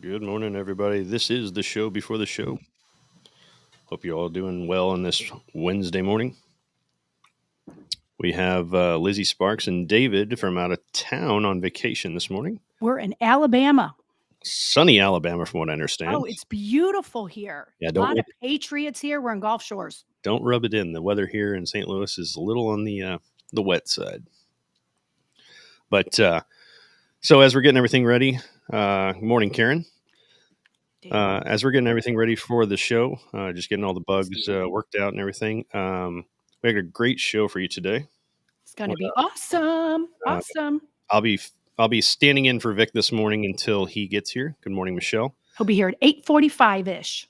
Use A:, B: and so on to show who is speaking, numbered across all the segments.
A: Good morning, everybody. This is the show before the show. Hope you're all doing well on this Wednesday morning. We have Lizzie Sparks and David from out of town on vacation this morning.
B: We're in Alabama.
A: Sunny Alabama, from what I understand.
B: Oh, it's beautiful here.
A: Yeah,
B: A lot of patriots here. We're in Gulf Shores.
A: Don't rub it in. The weather here in St. Louis is a little on the wet side. But so as we're getting everything ready, good morning, Karen. As we're getting everything ready for the show, just getting all the bugs worked out and everything, we got a great show for you today.
B: It's going to be awesome. Awesome.
A: I'll be standing in for Vic this morning until he gets here. Good morning, Michelle.
B: He'll be here at 8:45-ish.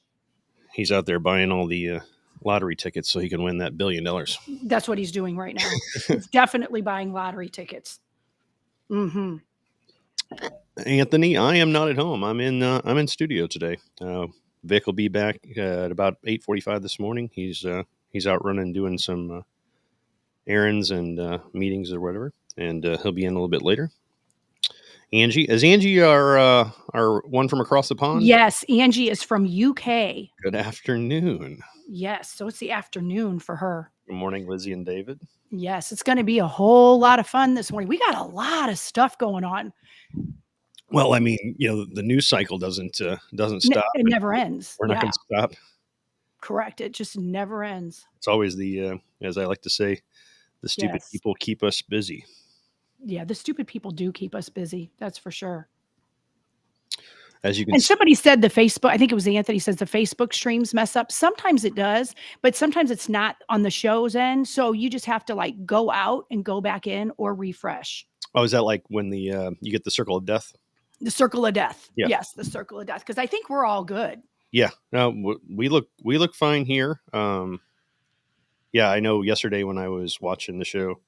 A: He's out there buying all the lottery tickets so he can win that $1 billion.
B: That's what he's doing right now. He's definitely buying lottery tickets. Mm-hmm.
A: Anthony, I am not at home. I'm in studio today. Vic will be back at about 8:45 this morning. He's out running, doing some errands and meetings or whatever, and he'll be in a little bit later. Angie, is Angie our one from across the pond?
B: Yes, Angie is from UK.
A: Good afternoon.
B: Yes, so it's the afternoon for her.
A: Good morning, Lizzie and David.
B: Yes, it's going to be a whole lot of fun this morning. We got a lot of stuff going on.
A: Well, I mean, the news cycle doesn't stop.
B: It never ends.
A: We're not going to stop.
B: Correct. It just never ends.
A: It's always the, as I like to say, the stupid people keep us busy.
B: Yeah, the stupid people do keep us busy. That's for sure.
A: As you can
B: and somebody said the Facebook, I think it was Anthony, says the Facebook streams mess up. Sometimes it does, but sometimes it's not on the show's end. So you just have to like go out and go back in or refresh.
A: Oh, is that like when you get the circle of death?
B: The circle of death.
A: Yeah.
B: Yes, the circle of death. Because I think we're all good.
A: Yeah. No, we look fine here. Yeah, I know yesterday when I was watching the show,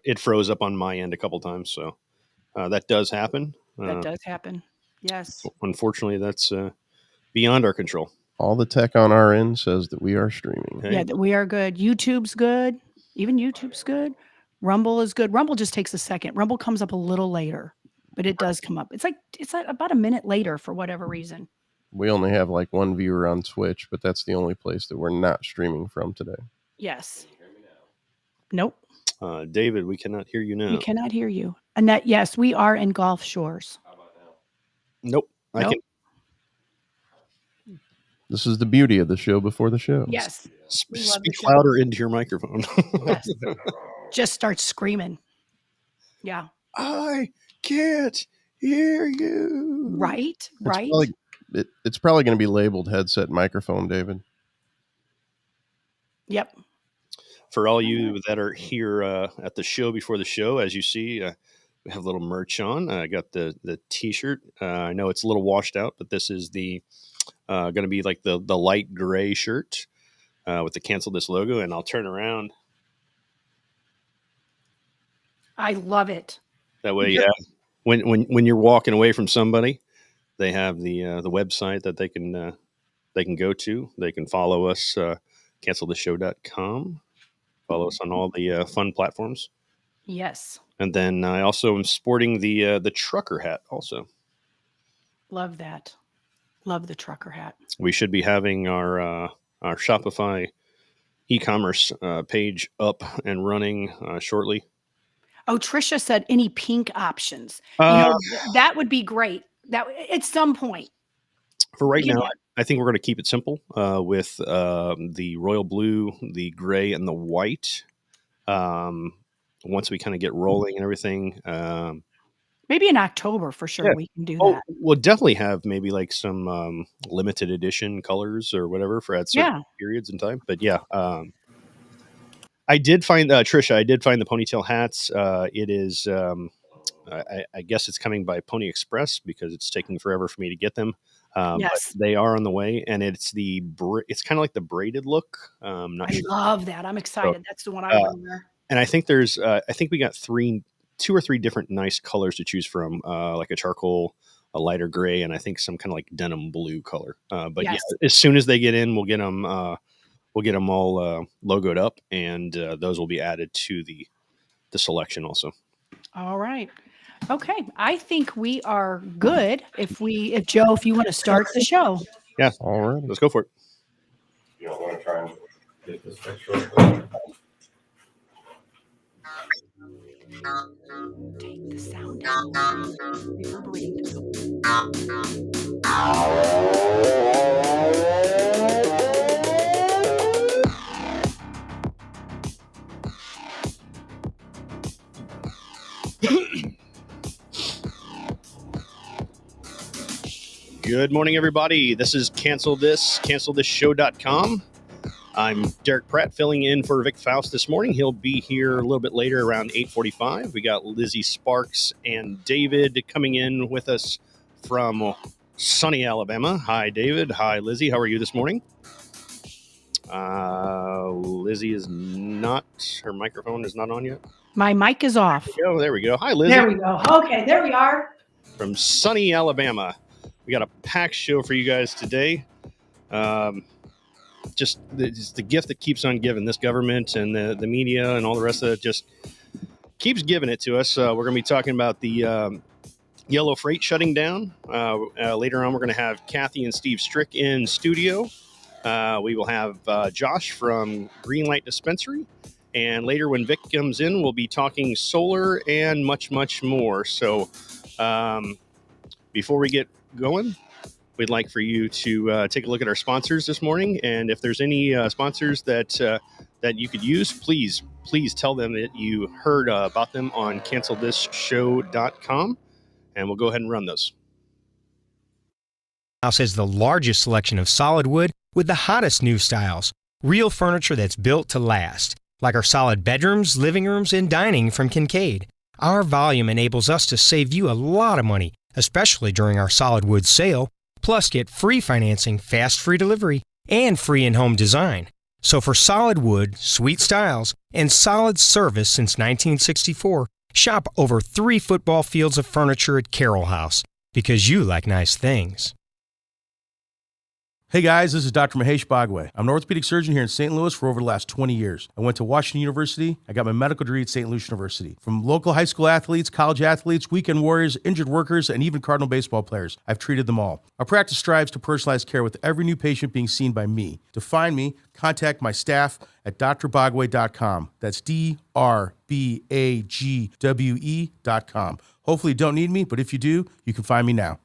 A: it froze up on my end a couple times. So that does happen.
B: That does happen. Yes.
A: Unfortunately, that's beyond our control.
C: All the tech on our end says that we are streaming.
B: Yeah, that we are good. YouTube's good. Even YouTube's good. Rumble is good. Rumble just takes a second. Rumble comes up a little later, but it does come up. It's like about a minute later for whatever reason.
C: We only have like one viewer on Twitch, but that's the only place that we're not streaming from today.
B: Yes. Nope.
A: David, we cannot hear you now.
B: We cannot hear you. Annette, yes, we are in Gulf Shores.
A: How about now? Nope. I can.
C: This is the beauty of the show before the show.
B: Yes.
A: Speak louder into your microphone.
B: Yes. Just start screaming. Yeah.
A: I can't hear you.
B: Right.
C: It's probably going to be labeled headset microphone, David.
B: Yep.
A: For all you that are here at the show before the show, as you see, we have a little merch on. I got the T-shirt. I know it's a little washed out, but this is the going to be like the light gray shirt with the Cancel This logo, and I'll turn around.
B: I love it.
A: That way, when you're walking away from somebody, they have the website that they can go to. They can follow us, canceltheshow.com. Follow us on all the fun platforms.
B: Yes.
A: And then I also am sporting the trucker hat also.
B: Love that. Love the trucker hat.
A: We should be having our Shopify e-commerce page up and running shortly.
B: Oh, Trisha said any pink options. That would be great. That at some point.
A: For right now, I think we're going to keep it simple with the royal blue, the gray, and the white. Once we kind of get rolling and everything.
B: Maybe in October for sure we can do that.
A: We'll definitely have maybe like some limited edition colors or whatever for at certain periods in time. But yeah, I did find Trisha. I did find the ponytail hats. It is, I guess it's coming by Pony Express because it's taking forever for me to get them.
B: Yes,
A: but they are on the way, and it's it's kind of like the braided look. I
B: love that. I'm excited. So, that's the one I want to wear.
A: And I think there's, I think we got two or three different nice colors to choose from, like a charcoal, a lighter gray, and I think some kind of like denim blue color. But yes, as soon as they get in, we'll get them all logoed up, and those will be added to the selection also.
B: All right. Okay, I think we are good. If Joe, if you want to start the show.
A: Yeah.
C: All right.
A: Let's go for it.
D: You don't want to try and get this picture up there?
B: Take the sound down. Reverberate.
A: Good morning, everybody. This is cancelthisshow.com. I'm Derek Pratt filling in for Vic Faust this morning. He'll be here a little bit later around 8:45. We got Lizzie Sparks and David coming in with us from sunny Alabama. Hi, David. Hi, Lizzie. How are you this morning? Lizzie is not, her microphone is not on yet.
B: My mic is off.
A: Oh, there we go. Hi, Lizzie.
B: There we go. Okay, there we are.
A: From sunny Alabama. We got a packed show for you guys today. Just the gift that keeps on giving. This government and the media and all the rest of it just keeps giving it to us. We're going to be talking about the yellow freight shutting down. Later on, we're going to have Kathy and Steve Strick in studio. We will have Josh from Greenlight Dispensary. And later when Vic comes in, we'll be talking solar and much, much more. So before we get going, we'd like for you to take a look at our sponsors this morning. And if there's any sponsors that you could use, please tell them that you heard about them on cancelthisshow.com. And we'll go ahead and run those.
E: House has the largest selection of solid wood with the hottest new styles. Real furniture that's built to last, like our solid bedrooms, living rooms, and dining from Kincaid. Our volume enables us to save you a lot of money, especially during our solid wood sale. Plus, get free financing, fast free delivery, and free in-home design. So for solid wood, sweet styles, and solid service since 1964, shop over 3 football fields of furniture at Carroll House, because you like nice things.
F: Hey guys, this is Dr. Mahesh Bhagway. I'm an orthopedic surgeon here in St. Louis for over the last 20 years. I went to Washington University. I got my medical degree at St. Louis University. From local high school athletes, college athletes, weekend warriors, injured workers, and even Cardinal baseball players, I've treated them all. Our practice strives to personalize care with every new patient being seen by me. To find me, contact my staff at drbagwe.com. That's DRBAGWE.com. Hopefully you don't need me, but if you do, you can find me now.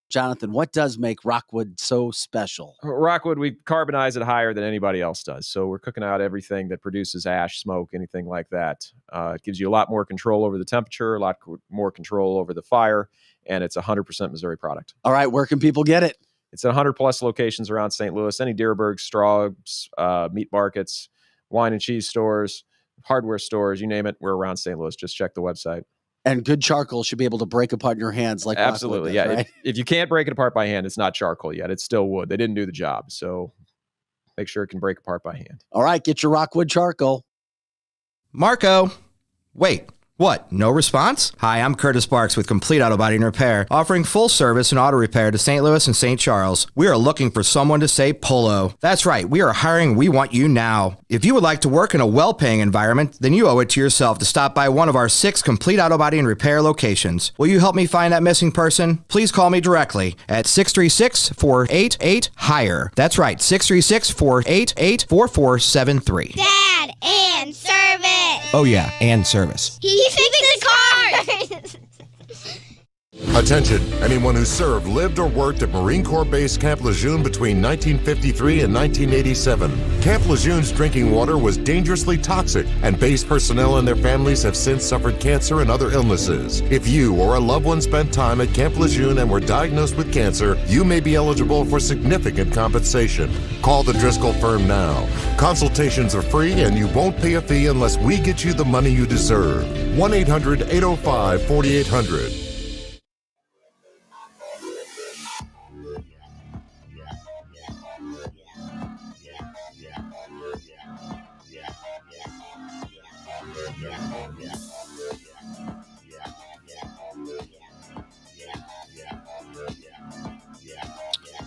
G: Jonathan, what does make Rockwood so special?
H: Rockwood, we carbonize it higher than anybody else does. So we're cooking out everything that produces ash, smoke, anything like that. It gives you a lot more control over the temperature, a lot more control over the fire, and it's a 100% Missouri product.
G: All right, where can people get it?
H: It's at 100-plus locations around St. Louis, any Deerberg, Straub's, meat markets, wine and cheese stores, hardware stores, you name it, we're around St. Louis. Just check the website.
G: And good charcoal should be able to break apart in your hands like
H: absolutely,
G: does,
H: yeah.
G: Right?
H: If you can't break it apart by hand, it's not charcoal yet. It's still wood. They didn't do the job, so make sure it can break apart by hand.
G: All right, get your Rockwood charcoal.
I: Marco, wait. What? No response? Hi, I'm Curtis Sparks with Complete Auto Body and Repair, offering full service and auto repair to St. Louis and St. Charles. We are looking for someone to say polo. That's right, we are hiring. We want you now. If you would like to work in a well-paying environment, then you owe it to yourself to stop by one of our 6 Complete Auto Body and Repair locations. Will you help me find that missing person? Please call me directly at 636-488-HIRE. That's right, 636-488-4473.
J: Dad, and service.
I: Oh yeah, and service.
J: He fixes cars.
D: Attention, anyone who served, lived, or worked at Marine Corps Base Camp Lejeune between 1953 and 1987. Camp Lejeune's drinking water was dangerously toxic, and base personnel and their families have since suffered cancer and other illnesses. If you or a loved one spent time at Camp Lejeune and were diagnosed with cancer, you may be eligible for significant compensation. Call the Driscoll firm now. Consultations are free, and you won't pay a fee unless we get you the money you deserve. 1-800-805-4800.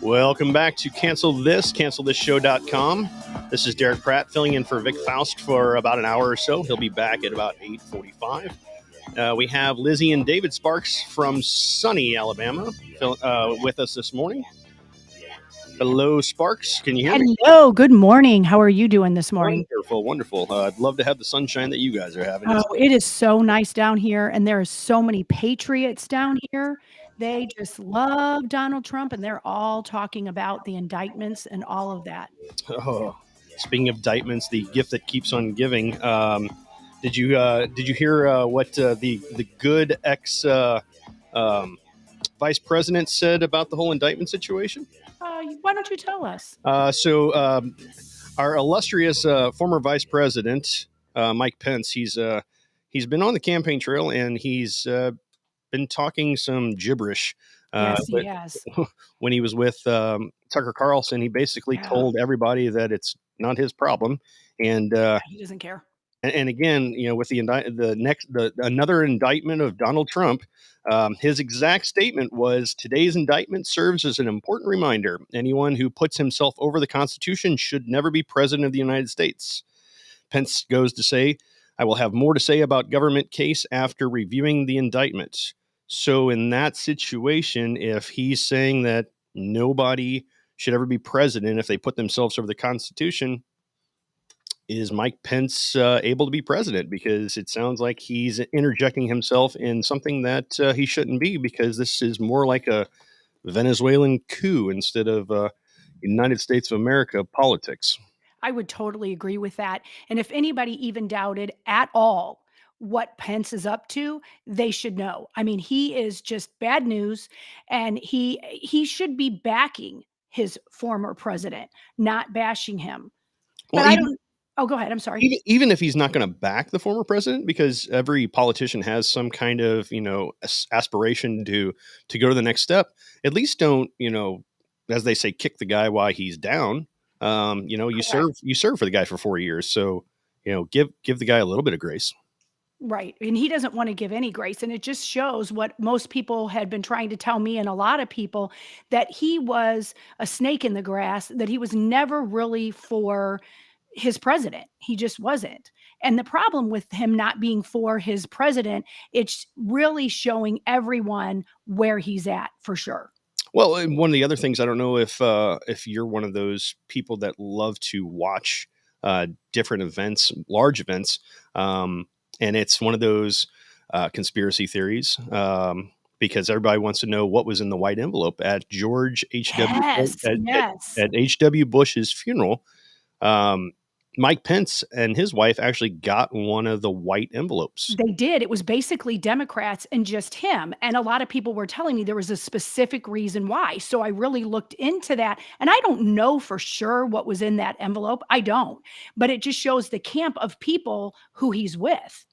A: Welcome back to cancelthisshow.com. This is Derek Pratt filling in for Vic Faust for about an hour or so. He'll be back at about 8:45. We have Lizzie and David Sparks from sunny Alabama with us this morning. Hello, Sparks. Can you hear me?
B: Hello. Good morning. How are you doing this morning?
A: Wonderful, wonderful. I'd love to have the sunshine that you guys are having.
B: Oh, it is so nice down here, and there are so many patriots down here. They just love Donald Trump, and they're all talking about the indictments and all of that.
A: Oh, speaking of indictments, the gift that keeps on giving. Did you hear what the good ex vice president said about the whole indictment situation?
B: Why don't you tell us?
A: So our illustrious former vice president Mike Pence, he's been on the campaign trail and he's been talking some gibberish.
B: Yes, he has.
A: When he was with Tucker Carlson, he basically told everybody that it's not his problem, and
B: he doesn't care.
A: And again, with another indictment of Donald Trump, his exact statement was, "Today's indictment serves as an important reminder. Anyone who puts himself over the Constitution should never be president of the United States." Pence goes to say, "I will have more to say about government case after reviewing the indictment." So in that situation, if he's saying that nobody should ever be president if they put themselves over the Constitution, is Mike Pence able to be president? Because it sounds like he's interjecting himself in something that he shouldn't be, because this is more like a Venezuelan coup instead of United States of America politics.
B: I would totally agree with that. And if anybody even doubted at all what Pence is up to, they should know. I mean, he is just bad news, and he should be backing his former president, not bashing him.
A: Well,
B: but I don't. Oh, go ahead. I'm sorry.
A: Even if he's not going to back the former president, because every politician has some kind of aspiration to go to the next step. At least don't as they say, kick the guy while he's down. You serve for the guy for 4 years, so give the guy a little bit of grace.
B: Right. And he doesn't want to give any grace. And it just shows what most people had been trying to tell me, and a lot of people, that he was a snake in the grass, that he was never really for his president. He just wasn't. And the problem with him not being for his president, it's really showing everyone where he's at, for sure.
A: Well, and one of the other things, I don't know if you're one of those people that love to watch different events, large events, and it's one of those conspiracy theories, because everybody wants to know what was in the white envelope at George at H.W. Bush's funeral. Mike Pence and his wife actually got one of the white envelopes.
B: They did. It was basically Democrats and just him. And a lot of people were telling me there was a specific reason why. So I really looked into that. And I don't know for sure what was in that envelope. I don't. But it just shows the camp of people who he's with.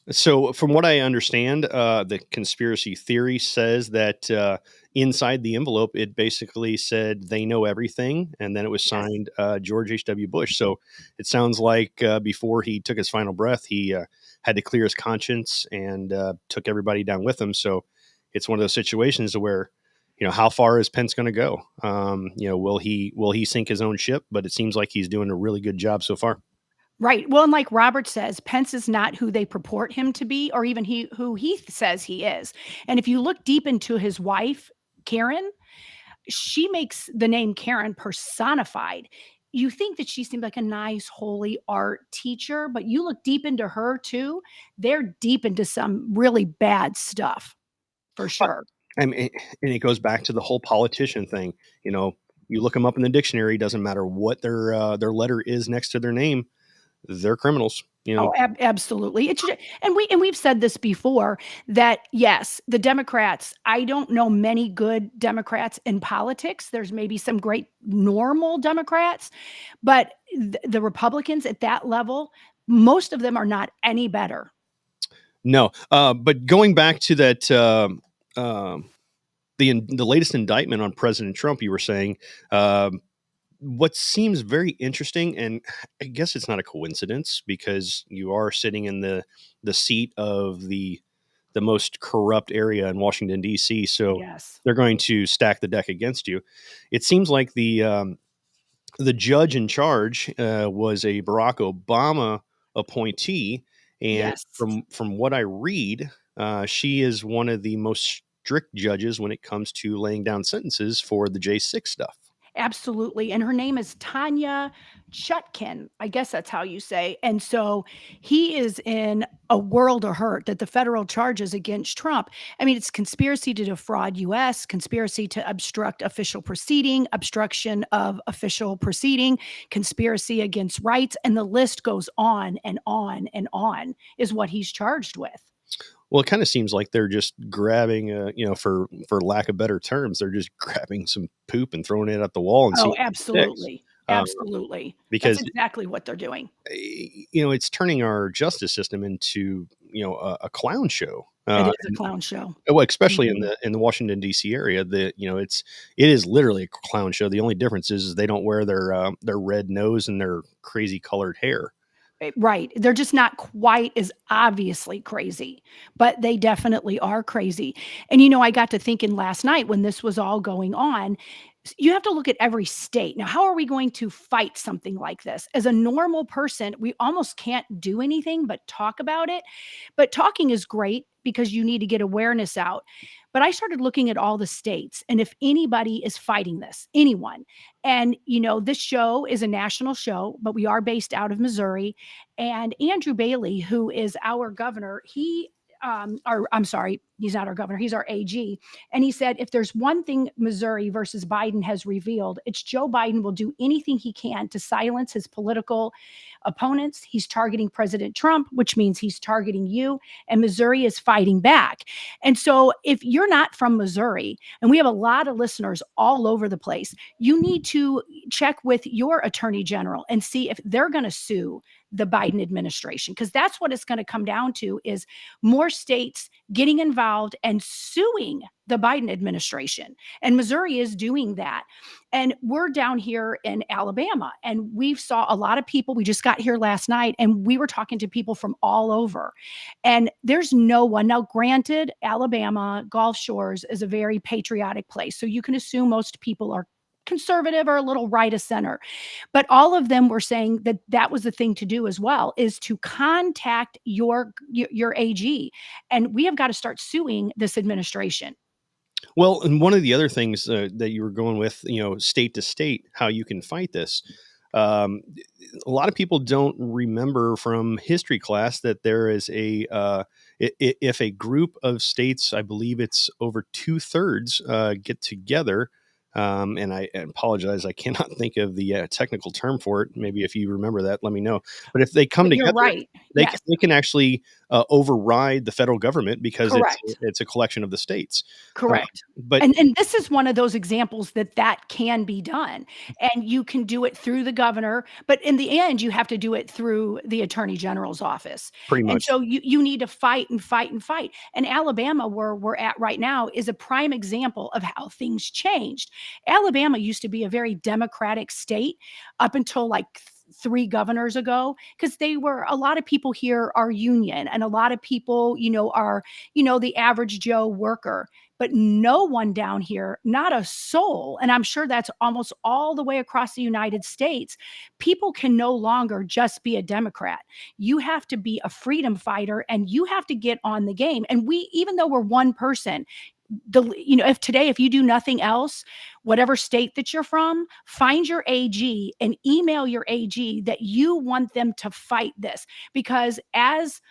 A: So from what I understand, the conspiracy theory says that inside the envelope, it basically said they know everything. And then it was signed George H.W. Bush. So it sounds like before he took his final breath, he had to clear his conscience and took everybody down with him. So it's one of those situations where, how far is Pence going to go? Will he sink his own ship? But it seems like he's doing a really good job so far.
B: Right. Well, and like Robert says, Pence is not who they purport him to be, or even who he says he is. And if you look deep into his wife, Karen, she makes the name Karen personified. You think that she seemed like a nice, holy art teacher, but you look deep into her too. They're deep into some really bad stuff, for sure.
A: I mean, and it goes back to the whole politician thing. You look them up in the dictionary. Doesn't matter what their letter is next to their name. They're criminals.
B: Oh, absolutely. And we've said this before, that yes, the Democrats, I don't know many good Democrats in politics. There's maybe some great normal Democrats, but the Republicans at that level, most of them are not any better.
A: No, but going back to that, the latest indictment on President Trump, you were saying, what seems very interesting, and I guess it's not a coincidence, because you are sitting in the seat of the most corrupt area in Washington, D.C. So they're going to stack the deck against you. It seems like the judge in charge was a Barack Obama appointee, And
B: Yes.
A: from what I read, she is one of the most strict judges when it comes to laying down sentences for the J6 stuff.
B: Absolutely, and her name is Tanya Chutkin, I guess that's how you say, and so he is in a world of hurt that the federal charges against Trump. I mean, it's conspiracy to defraud US, conspiracy to obstruct official proceeding, obstruction of official proceeding, conspiracy against rights, and the list goes on and on and on is what he's charged with.
A: Well, it kind of seems like they're just grabbing, for lack of better terms, they're just grabbing some poop and throwing it at the wall and seeing
B: Oh,
A: what sticks.
B: absolutely. Absolutely. That's
A: Because
B: exactly what they're doing.
A: it's turning our justice system into a clown show.
B: It is a clown show.
A: Well, especially
B: Mhm.
A: in the Washington D.C. area, it is literally a clown show. The only difference is they don't wear their red nose and their crazy colored hair.
B: Right. They're just not quite as obviously crazy, but they definitely are crazy. And, I got to thinking last night when this was all going on, you have to look at every state. Now, how are we going to fight something like this? As a normal person, we almost can't do anything but talk about it. But talking is great because you need to get awareness out. But I started looking at all the states and if anybody is fighting this, anyone. And, this show is a national show, but we are based out of Missouri. And Andrew Bailey, who is our governor, I'm sorry, he's not our governor, he's our AG. And he said, if there's one thing Missouri versus Biden has revealed, it's Joe Biden will do anything he can to silence his political opponents. He's targeting President Trump, which means he's targeting you, and Missouri is fighting back. And so if you're not from Missouri, and we have a lot of listeners all over the place, you need to check with your attorney general and see if they're going to sue the Biden administration, because that's what it's going to come down to is more states getting involved and suing the Biden administration. And Missouri is doing that. And we're down here in Alabama and we've saw a lot of people. We just got here last night and we were talking to people from all over. And there's no one. Now, granted, Alabama, Gulf Shores is a very patriotic place. So you can assume most people are conservative or a little right of center. But all of them were saying that that was the thing to do as well, is to contact your AG. And we have got to start suing this administration.
A: Well, and one of the other things that you were going with, state to state, how you can fight this. A lot of people don't remember from history class that there is if a group of states, I believe it's over 2/3, get together. And I apologize, I cannot think of the technical term for it. Maybe if you remember that, let me know. But if they come
B: But you're
A: together,
B: right. Yes.
A: they can actually override the federal government because
B: Correct.
A: it's a collection of the states.
B: Correct.
A: But
B: And this is one of those examples that can be done. And you can do it through the governor, but in the end, you have to do it through the attorney general's office.
A: pretty
B: And
A: much.
B: so you need to fight and fight and fight. And Alabama, where we're at right now, is a prime example of how things changed. Alabama used to be a very democratic state up until like 3 governors ago, because a lot of people here are union and a lot of people, are, the average Joe worker, but no one down here, not a soul. And I'm sure that's almost all the way across the United States. People can no longer just be a Democrat. You have to be a freedom fighter and you have to get on the game. And even though we're one person, if you do nothing else, whatever state that you're from, find your AG and email your AG that you want them to fight this. Because as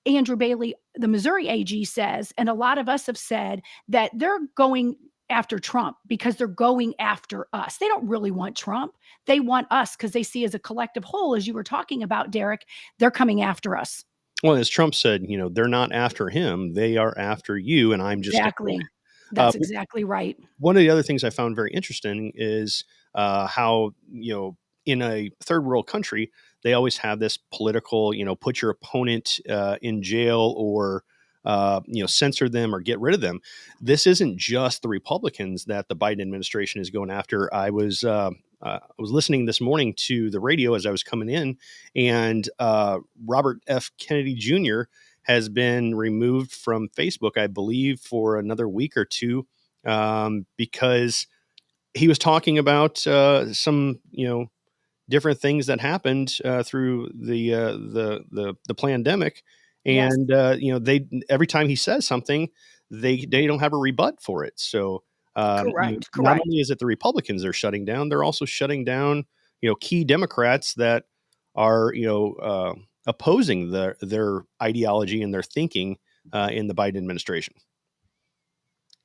B: Andrew Bailey, the Missouri AG, says, and a lot of us have said, that they're going after Trump because they're going after us. They don't really want Trump. They want us because they see as a collective whole, as you were talking about, Derek, they're coming after us.
A: Well, as Trump said, they're not after him; they are after you, and I'm just
B: Exactly. That's exactly right.
A: One of the other things I found very interesting is how in a third world country they always have this political, put your opponent in jail or censor them or get rid of them. This isn't just the Republicans that the Biden administration is going after. I was listening this morning to the radio as I was coming in, and Robert F. Kennedy Jr. has been removed from Facebook, I believe, for another week or two because he was talking about some different things that happened through the pandemic,
B: Yes.
A: and they every time he says something, they don't have a rebut for it. So
B: Correct.
A: not
B: Correct.
A: only is it the Republicans they're shutting down, they're also shutting down key Democrats that are opposing their ideology and their thinking in the Biden administration.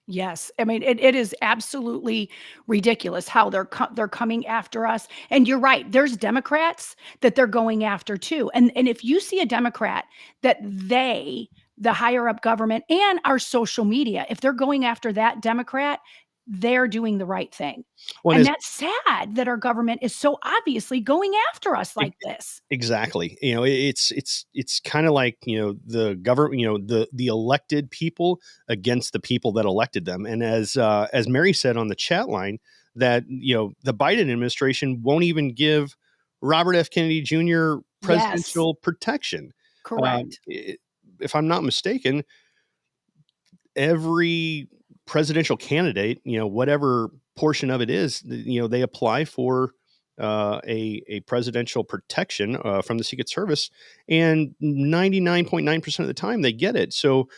B: Yes. I mean, it is absolutely ridiculous how they're coming after us. And you're right. There's Democrats that they're going after too. And if you see a Democrat that the higher up government and our social media, if they're going after that Democrat, they're doing the right thing.
A: Well,
B: And that's sad that our government is so obviously going after us
A: it,
B: like this.
A: exactly. It's kind of like the government, the elected people against the people that elected them. And as Mary said on the chat line, that the Biden administration won't even give Robert F. Kennedy Jr.
B: Yes.
A: presidential protection.
B: Correct.
A: If I'm not mistaken, every presidential candidate, whatever portion of it is, they apply for a presidential protection from the Secret Service, and 99.9% of the time they get it. So,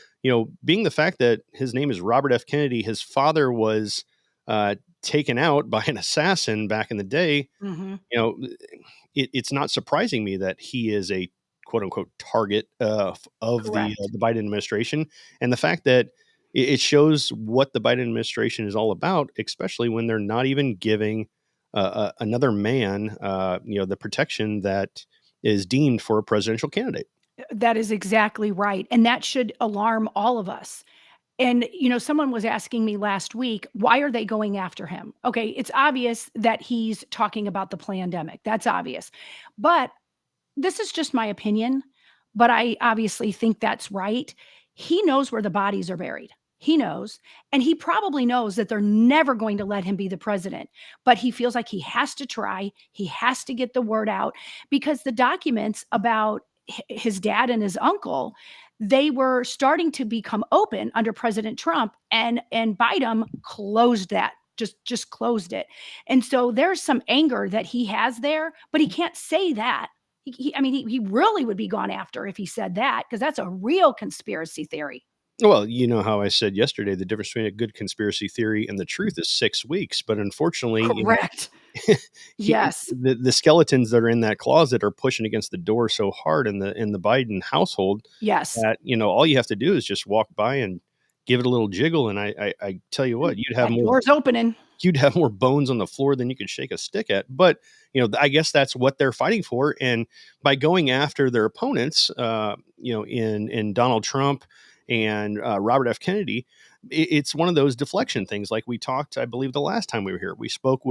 A: being the fact that his name is Robert F. Kennedy, his father was taken out by an assassin back in the day,
B: hmm
A: it's not surprising me that he is a quote unquote target of
B: Correct.
A: the Biden administration, and the fact that it shows what the Biden administration is all about, especially when they're not even giving another man, the protection that is deemed for a presidential candidate.
B: That is exactly right. And that should alarm all of us. And, someone was asking me last week, why are they going after him? Okay, it's obvious that he's talking about the pandemic. That's obvious. But this is just my opinion, but I obviously think that's right. He knows where the bodies are buried. He knows, and he probably knows that they're never going to let him be the president, but he feels like he has to try. He has to get the word out because the documents about his dad and his uncle, they were starting to become open under President Trump, and Biden closed that. Just closed it. And so there's some anger that he has there, but he can't say that. I mean, he really would be gone after if he said that, because that's a real conspiracy theory.
A: Well, you know how I said yesterday, the difference between a good conspiracy theory and the truth is 6 weeks. But unfortunately,
B: Correct.
A: he,
B: Yes.
A: the skeletons that are in that closet are pushing against the door so hard in the Biden household
B: Yes.
A: that all you have to do is just walk by and give it a little jiggle, and I tell you what,
B: That door's opening.
A: you'd have more bones on the floor than you could shake a stick at. But I guess that's what they're fighting for, and by going after their opponents, in Donald Trump and Robert F. Kennedy, it's one of those deflection things. Like we talked, I believe, the last time we were here, we spoke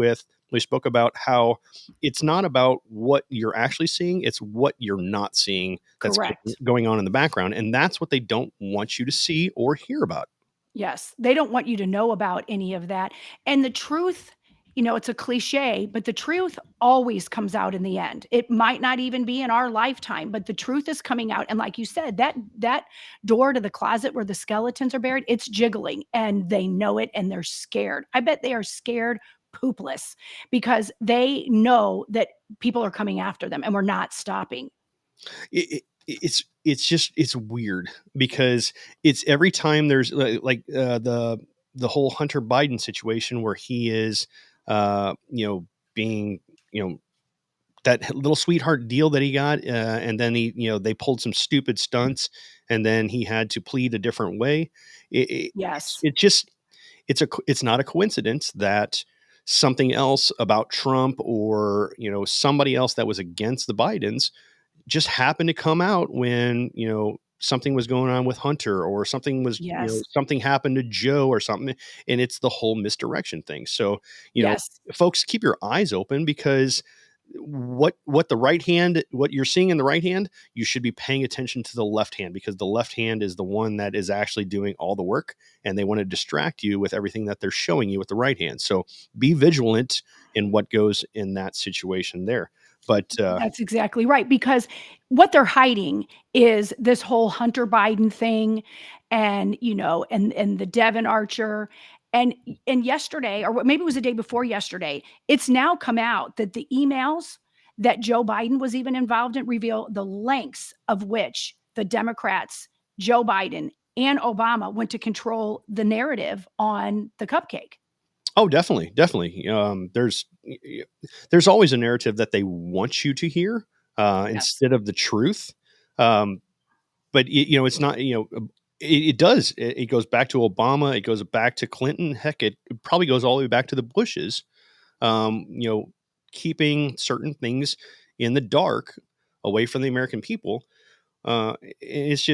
A: about how it's not about what you're actually seeing; it's what you're not seeing that's
B: Correct.
A: going on in the background, and that's what they don't want you to see or hear about.
B: Yes. They don't want you to know about any of that. And the truth, it's a cliche, but the truth always comes out in the end. It might not even be in our lifetime, but the truth is coming out. And like you said, that door to the closet where the skeletons are buried, it's jiggling, and they know it, and they're scared. I bet they are scared poopless because they know that people are coming after them and we're not stopping.
A: It's weird because it's every time there's the whole Hunter Biden situation where he is being that little sweetheart deal that he got, and then they pulled some stupid stunts, and then he had to plead a different way.
B: Yes.
A: It's not a coincidence that something else about Trump or somebody else that was against the Bidens just happened to come out when something was going on with Hunter, or something was
B: Yes.
A: something happened to Joe or something, and it's the whole misdirection thing. So
B: Yes.
A: folks, keep your eyes open, because what you're seeing in the right hand, you should be paying attention to the left hand, because the left hand is the one that is actually doing all the work, and they want to distract you with everything that they're showing you with the right hand. So be vigilant in what goes in that situation there. But
B: That's exactly right, because what they're hiding is this whole Hunter Biden thing, and and the Devin Archer, and yesterday, or maybe it was the day before yesterday, it's now come out that the emails that Joe Biden was even involved in reveal the lengths of which the Democrats, Joe Biden and Obama, went to control the narrative on the cupcake.
A: Oh, definitely, definitely. There's always a narrative that they want you to hear
B: Yes.
A: instead of the truth. But it's not. It does. It goes back to Obama. It goes back to Clinton. Heck, it probably goes all the way back to the Bushes. Keeping certain things in the dark, away from the American people. It's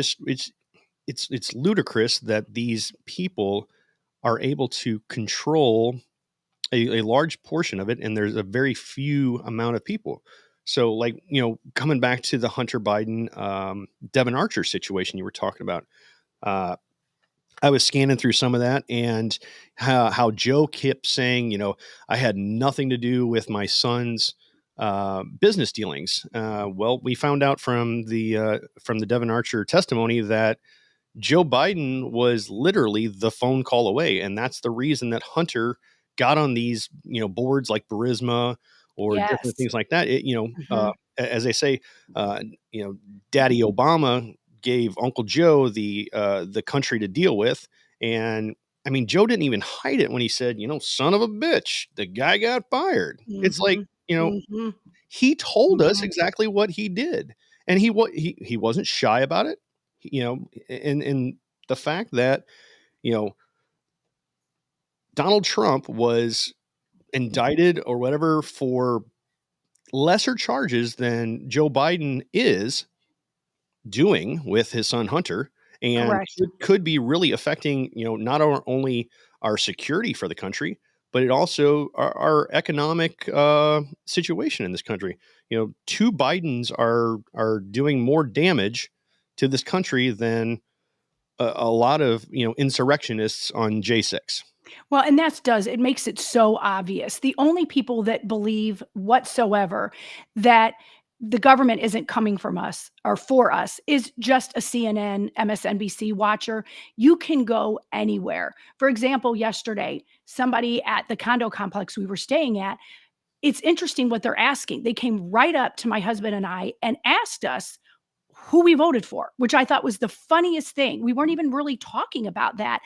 A: ludicrous that these people are able to control a large portion of it, and there's a very few amount of people. So, like, coming back to the Hunter Biden, Devin Archer situation you were talking about, I was scanning through some of that, and how Joe kept saying, I had nothing to do with my son's business dealings. Well, we found out from the Devin Archer testimony that Joe Biden was literally the phone call away. And that's the reason that Hunter got on these, boards like Burisma or different
B: Yes.
A: things like that.
B: Mhm.
A: As they say, Daddy Obama gave Uncle Joe the country to deal with. And I mean, Joe didn't even hide it when he said, son of a bitch, the guy got fired. It's like,
B: Mhm.
A: he told us
B: Mhm.
A: exactly what he did. And he wasn't shy about it. And the fact that Donald Trump was indicted or whatever for lesser charges than Joe Biden is doing with his son Hunter, and
B: Correct.
A: it could be really affecting not only our security for the country, but it also our economic situation in this country. Two Bidens are doing more damage to this country than a lot of insurrectionists on J6.
B: Well, and it makes it so obvious. The only people that believe whatsoever that the government isn't coming from us or for us is just a CNN, MSNBC watcher. You can go anywhere. For example, yesterday, somebody at the condo complex we were staying at, it's interesting what they're asking. They came right up to my husband and I and asked us who we voted for, which I thought was the funniest thing. We weren't even really talking about that.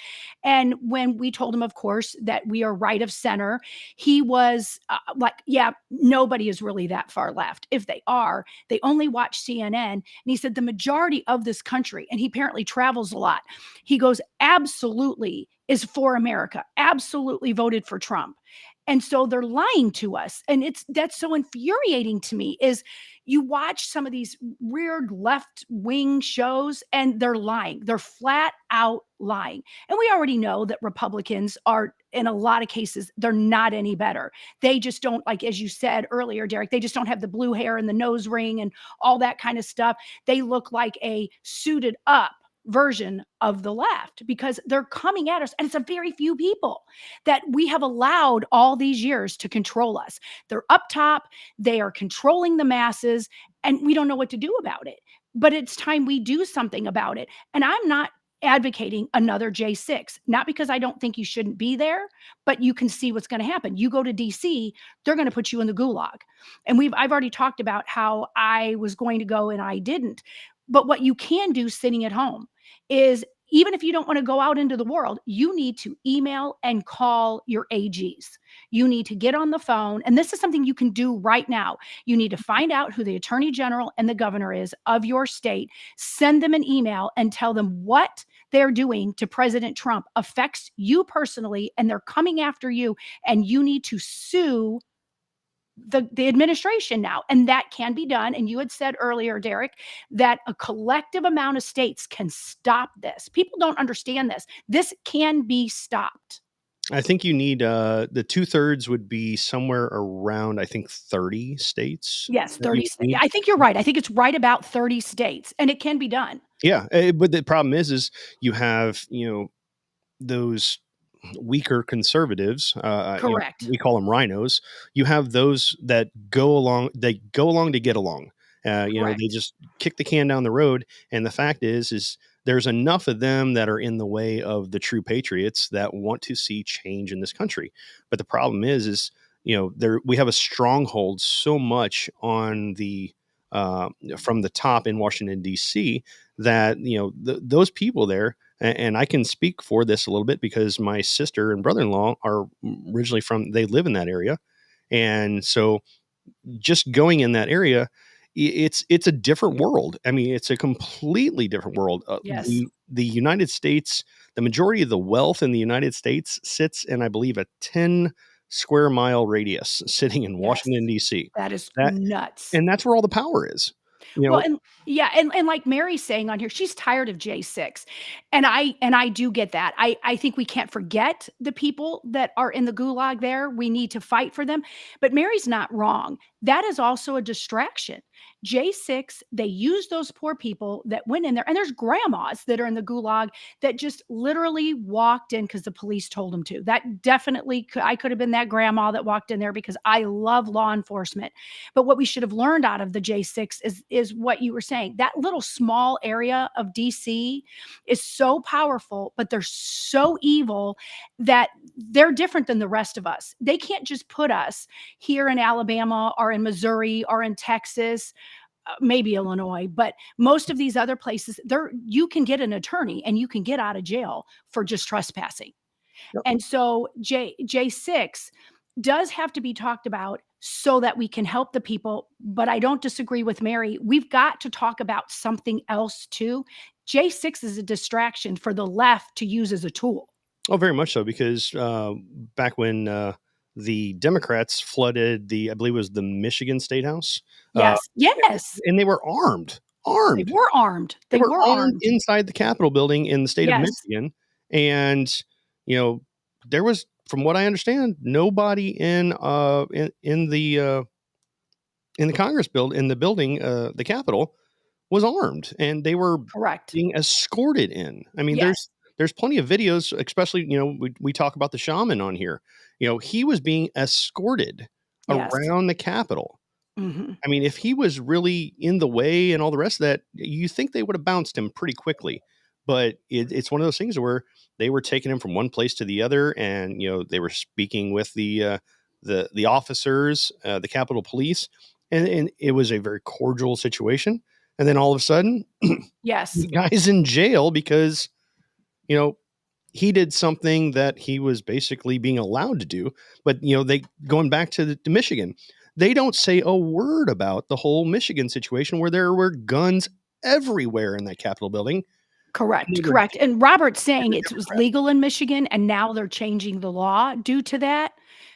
B: And when we told him, of course, that we are right of center, he was like, yeah, nobody is really that far left. If they are, they only watch CNN. And he said the majority of this country, and he apparently travels a lot, he goes, absolutely is for America, absolutely voted for Trump. And so they're lying to us. And that's so infuriating to me is you watch some of these weird left wing shows and they're lying. They're flat out lying. And we already know that Republicans are, in a lot of cases, they're not any better. They just don't, like, as you said earlier, Derek, they just don't have the blue hair and the nose ring and all that kind of stuff. They look like a suited up version of the left because they're coming at us. And it's a very few people that we have allowed all these years to control us. They're up top, they are controlling the masses, and we don't know what to do about it. But it's time we do something about it. And I'm not advocating another J6, not because I don't think you shouldn't be there, but you can see what's going to happen. You go to DC, they're going to put you in the gulag. And I've already talked about how I was going to go and I didn't. But what you can do sitting at home is, even if you don't want to go out into the world, you need to email and call your AGs. You need to get on the phone. And this is something you can do right now. You need to find out who the attorney general and the governor is of your state. Send them an email and tell them what they're doing to President Trump affects you personally, and they're coming after you. And you need to sue the administration now, and that can be done. And you had said earlier, Derek, that a collective amount of states can stop this. People don't understand this. This can be stopped.
A: I think you need the 2/3 would be somewhere around, I think, 30 states.
B: Yes,
A: that you
B: 30
A: need.
B: I think you're right. I think it's right about 30 states, and it can be done.
A: Yeah, but the problem is you have those weaker conservatives.
B: Correct.
A: We call them rhinos. You have those that go along. They go along to get along.
B: Correct.
A: They just kick the can down the road. And the fact is there's enough of them that are in the way of the true patriots that want to see change in this country. But the problem is we have a stronghold so much on the from the top in Washington, D.C., that, those people there, and I can speak for this a little bit because my sister and brother-in-law are originally they live in that area. And so just going in that area, it's a different world. I mean, it's a completely different world.
B: Yes.
A: The United States, the majority of the wealth in the United States sits in, I believe, a 10 square mile radius sitting in Washington, D.C.
B: That is
A: That-
B: nuts.
A: And that's where all the power is.
B: Well, and like Mary's saying on here, she's tired of J6. And I do get that. I think we can't forget the people that are in the gulag there. We need to fight for them. But Mary's not wrong. That is also a distraction. J6, they use those poor people that went in there. And there's grandmas that are in the gulag that just literally walked in because the police told them to. That definitely I could have been that grandma that walked in there because I love law enforcement. But what we should have learned out of the J6 is what you were saying. That little small area of DC is so powerful, but they're so evil that they're different than the rest of us. They can't just put us here in Alabama or in Missouri or in Texas, maybe Illinois, but most of these other places, you can get an attorney and you can get out of jail for just trespassing. Yep. And so J6 does have to be talked about so that we can help the people. But I don't disagree with Mary. We've got to talk about something else too. J6 is a distraction for the left to use as a tool.
A: Oh, very much so, because back when the Democrats flooded I believe it was the Michigan State House.
B: Yes.
A: And they were armed.
B: They were armed. They were armed
A: inside the Capitol building in the state of Michigan. And, there was, from what I understand, nobody in the Congress in the building, the Capitol, was armed, and they were being escorted in. I mean, there's plenty of videos, especially, we talk about the shaman on here. He was being escorted around the Capitol.
B: Mm-hmm.
A: I mean, if he was really in the way and all the rest of that, you think they would have bounced him pretty quickly. But it's one of those things where they were taking him from one place to the other, and they were speaking with the officers, the Capitol Police, and it was a very cordial situation. And then all of a sudden, the guy's in jail because he did something that he was basically being allowed to do. But they going back to Michigan, they don't say a word about the whole Michigan situation where there were guns everywhere in that Capitol building.
B: Correct. And Robert's saying it was legal in Michigan, and now they're changing the law due to that.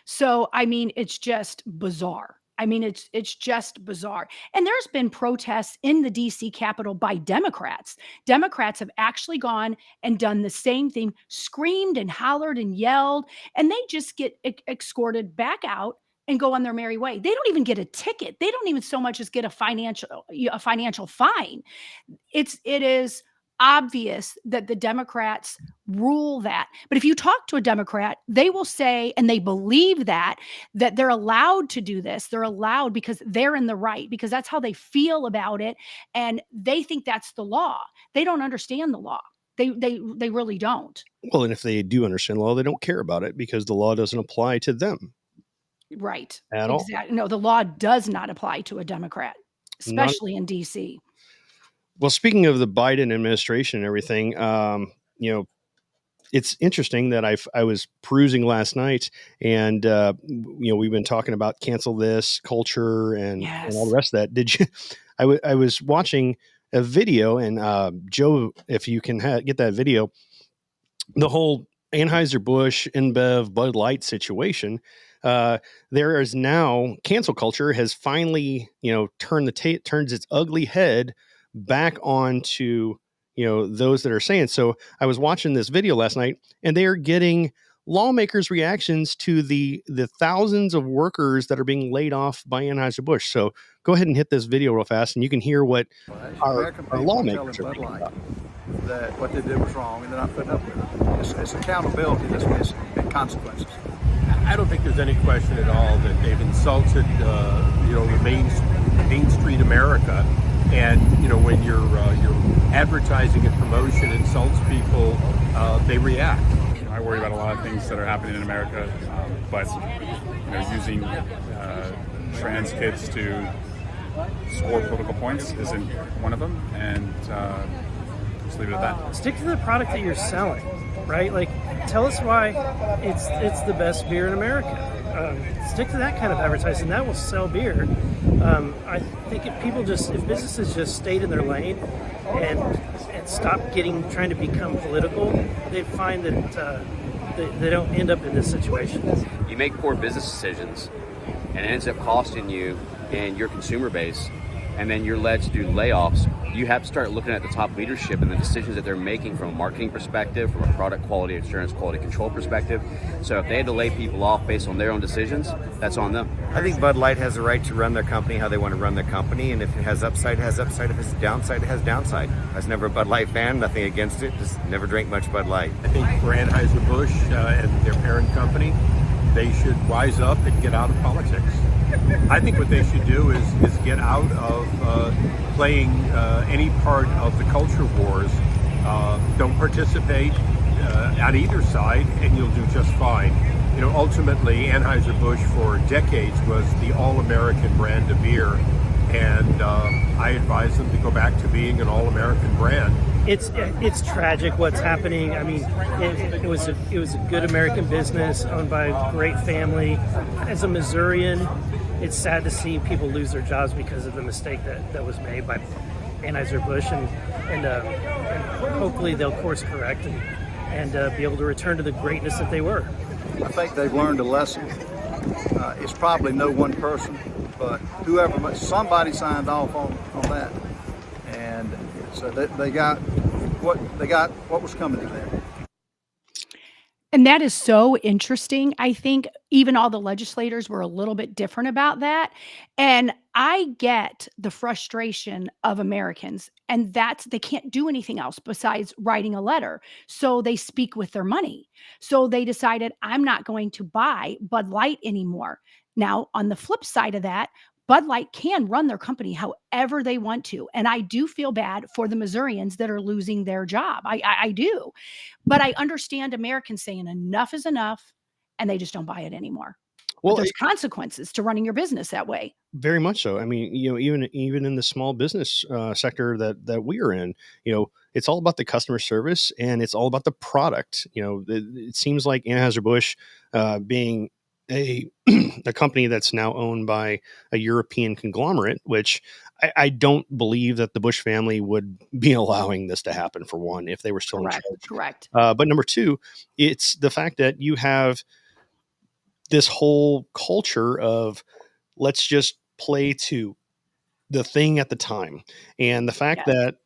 B: So, I mean, it's just bizarre. I mean, it's just bizarre. And there's been protests in the DC Capitol by Democrats. Democrats have actually gone and done the same thing, screamed and hollered and yelled, and they just get escorted back out and go on their merry way. They don't even get a ticket. They don't even so much as get a financial fine. It is obvious that the Democrats rule that. But if you talk to a Democrat, they will say, and they believe that they're allowed to do this. They're allowed because they're in the right, because that's how they feel about it. And they think that's the law. They don't understand the law. They really don't.
A: Well, and if they do understand law, they don't care about it because the law doesn't apply to them.
B: Right.
A: At all.
B: Exactly. No, the law does not apply to a Democrat, especially in DC.
A: Well, speaking of the Biden administration and everything, it's interesting that I was perusing last night, and we've been talking about cancel this culture and all the rest of that. Did you? I was watching a video, and Joe, if you can get that video, the whole Anheuser-Busch, InBev, BudLight situation. There is now cancel culture has finally turns its ugly head back onto those that are saying. So I was watching this video last night, and they are getting lawmakers' reactions to the thousands of workers that are being laid off by Anheuser-Busch. So go ahead and hit this video real fast, and you can hear what our lawmakers are thinking about.
K: That what they did was wrong, and they're not putting up with it. It's accountability that's missing and consequences.
L: I don't think there's any question at all that they've insulted, the Main Street America. And when your advertising and promotion insults people, they react.
M: I worry about a lot of things that are happening in America, but using trans kids to score political points isn't one of them, and just leave it at that.
N: Stick to the product that you're selling, right? Like, tell us why it's the best beer in America. Stick to that kind of advertising. That will sell beer. I think if businesses just stayed in their lane and stop trying to become political, they'd find that they don't end up in this situation.
O: You make poor business decisions, and it ends up costing you and your consumer base, and then you're led to do layoffs. You have to start looking at the top leadership and the decisions that they're making from a marketing perspective, from a product quality assurance, quality control perspective. So if they had to lay people off based on their own decisions, that's on them.
P: I think Bud Light has the right to run their company how they want to run their company, and if it has upside, it has upside. If it's downside, it has downside. I was never a Bud Light fan, nothing against it, just never drank much Bud Light.
L: I think for Anheuser-Busch and their parent company, they should wise up and get out of politics. I think what they should do is get out of playing any part of the culture wars. Don't participate on either side, and you'll do just fine. Ultimately, Anheuser-Busch for decades was the all-American brand of beer, and I advise them to go back to being an all-American brand.
N: It's tragic what's happening. I mean, it was a good American business owned by a great family. As a Missourian, it's sad to see people lose their jobs because of the mistake that was made by Anheuser-Busch, and hopefully they'll course correct and be able to return to the greatness that they were.
K: I think they've learned a lesson. It's probably no one person, but somebody signed off on that, and so they got what was coming to them.
B: And that is so interesting. I think even all the legislators were a little bit different about that. And I get the frustration of Americans, and they can't do anything else besides writing a letter. So they speak with their money. So they decided, I'm not going to buy Bud Light anymore. Now, on the flip side of that, Bud Light can run their company however they want to. And I do feel bad for the Missourians that are losing their job. I do. But I understand Americans saying enough is enough, and they just don't buy it anymore. Well, there's consequences to running your business that way.
A: Very much so. I mean, even in the small business sector that we are in, it's all about the customer service, and it's all about the product. It seems like Anheuser-Busch being a company that's now owned by a European conglomerate, which I don't believe that the Bush family would be allowing this to happen, for one, if they were still in charge.
B: Correct.
A: But number two, it's the fact that you have this whole culture of let's just play to the thing at the time. And the fact that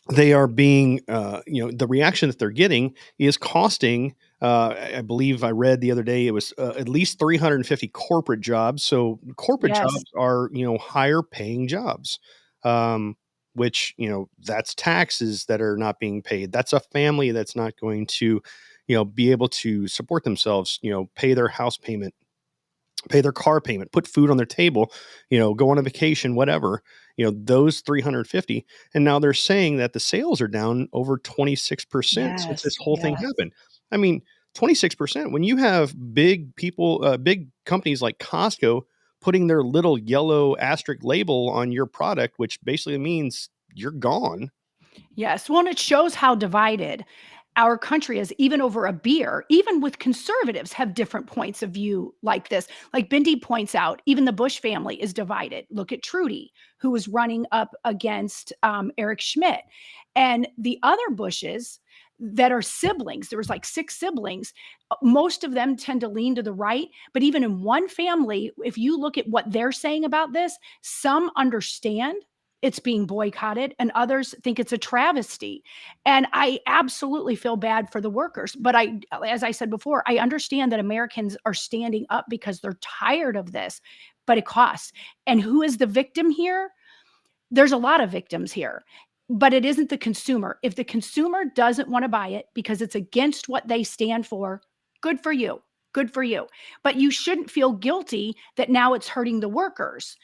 A: they are being, the reaction that they're getting is costing, I believe I read the other day, it was at least 350 corporate jobs. So corporate jobs are, higher paying jobs, which, that's taxes that are not being paid. That's a family that's not going to, be able to support themselves, pay their house payment, pay their car payment, put food on their table, go on a vacation, whatever, those 350. And now they're saying that the sales are down over 26% since this whole thing happened. I mean, 26%, when you have big companies like Costco putting their little yellow asterisk label on your product, which basically means you're gone.
B: Yes. Well, and it shows how divided our country is, even over a beer. Even with conservatives have different points of view like this. Like Bindi points out, even the Bush family is divided. Look at Trudy, who was running up against Eric Schmidt. And the other Bushes that are siblings, there was like 6 siblings, most of them tend to lean to the right. But even in one family, if you look at what they're saying about this, some understand it's being boycotted, and others think it's a travesty. And I absolutely feel bad for the workers. But as I said before, I understand that Americans are standing up because they're tired of this, but it costs. And who is the victim here? There's a lot of victims here, but it isn't the consumer. If the consumer doesn't want to buy it because it's against what they stand for, good for you. Good for you. But you shouldn't feel guilty that now it's hurting the workers.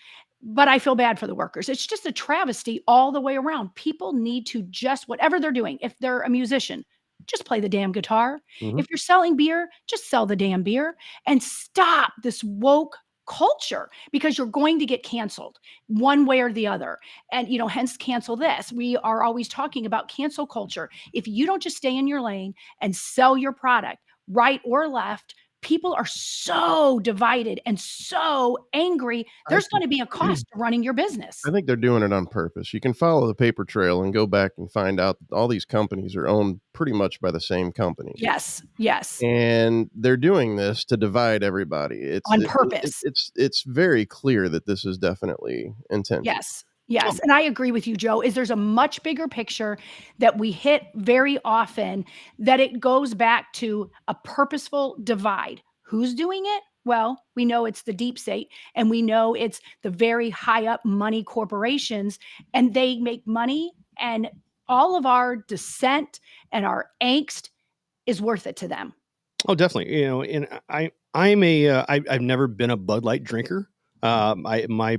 B: But I feel bad for the workers. It's just a travesty all the way around. People need to just, whatever they're doing, if they're a musician, just play the damn guitar.
A: Mhm.
B: If you're selling beer, just sell the damn beer and stop this woke culture because you're going to get canceled one way or the other. And, hence cancel this. We are always talking about cancel culture. If you don't just stay in your lane and sell your product, right or left, people are so divided and so angry. There's going to be a cost to running your business.
C: I think they're doing it on purpose. You can follow the paper trail and go back and find out that all these companies are owned pretty much by the same company.
B: Yes. Yes.
C: And they're doing this to divide everybody.
B: On purpose.
C: It's very clear that this is definitely intentional.
B: Yes. Yes. And I agree with you, Joe, there's a much bigger picture that we hit very often, that it goes back to a purposeful divide. Who's doing it? Well, we know it's the deep state, and we know it's the very high up money corporations, and they make money, and all of our dissent and our angst is worth it to them.
A: Oh, definitely. And I've never been a Bud Light drinker. My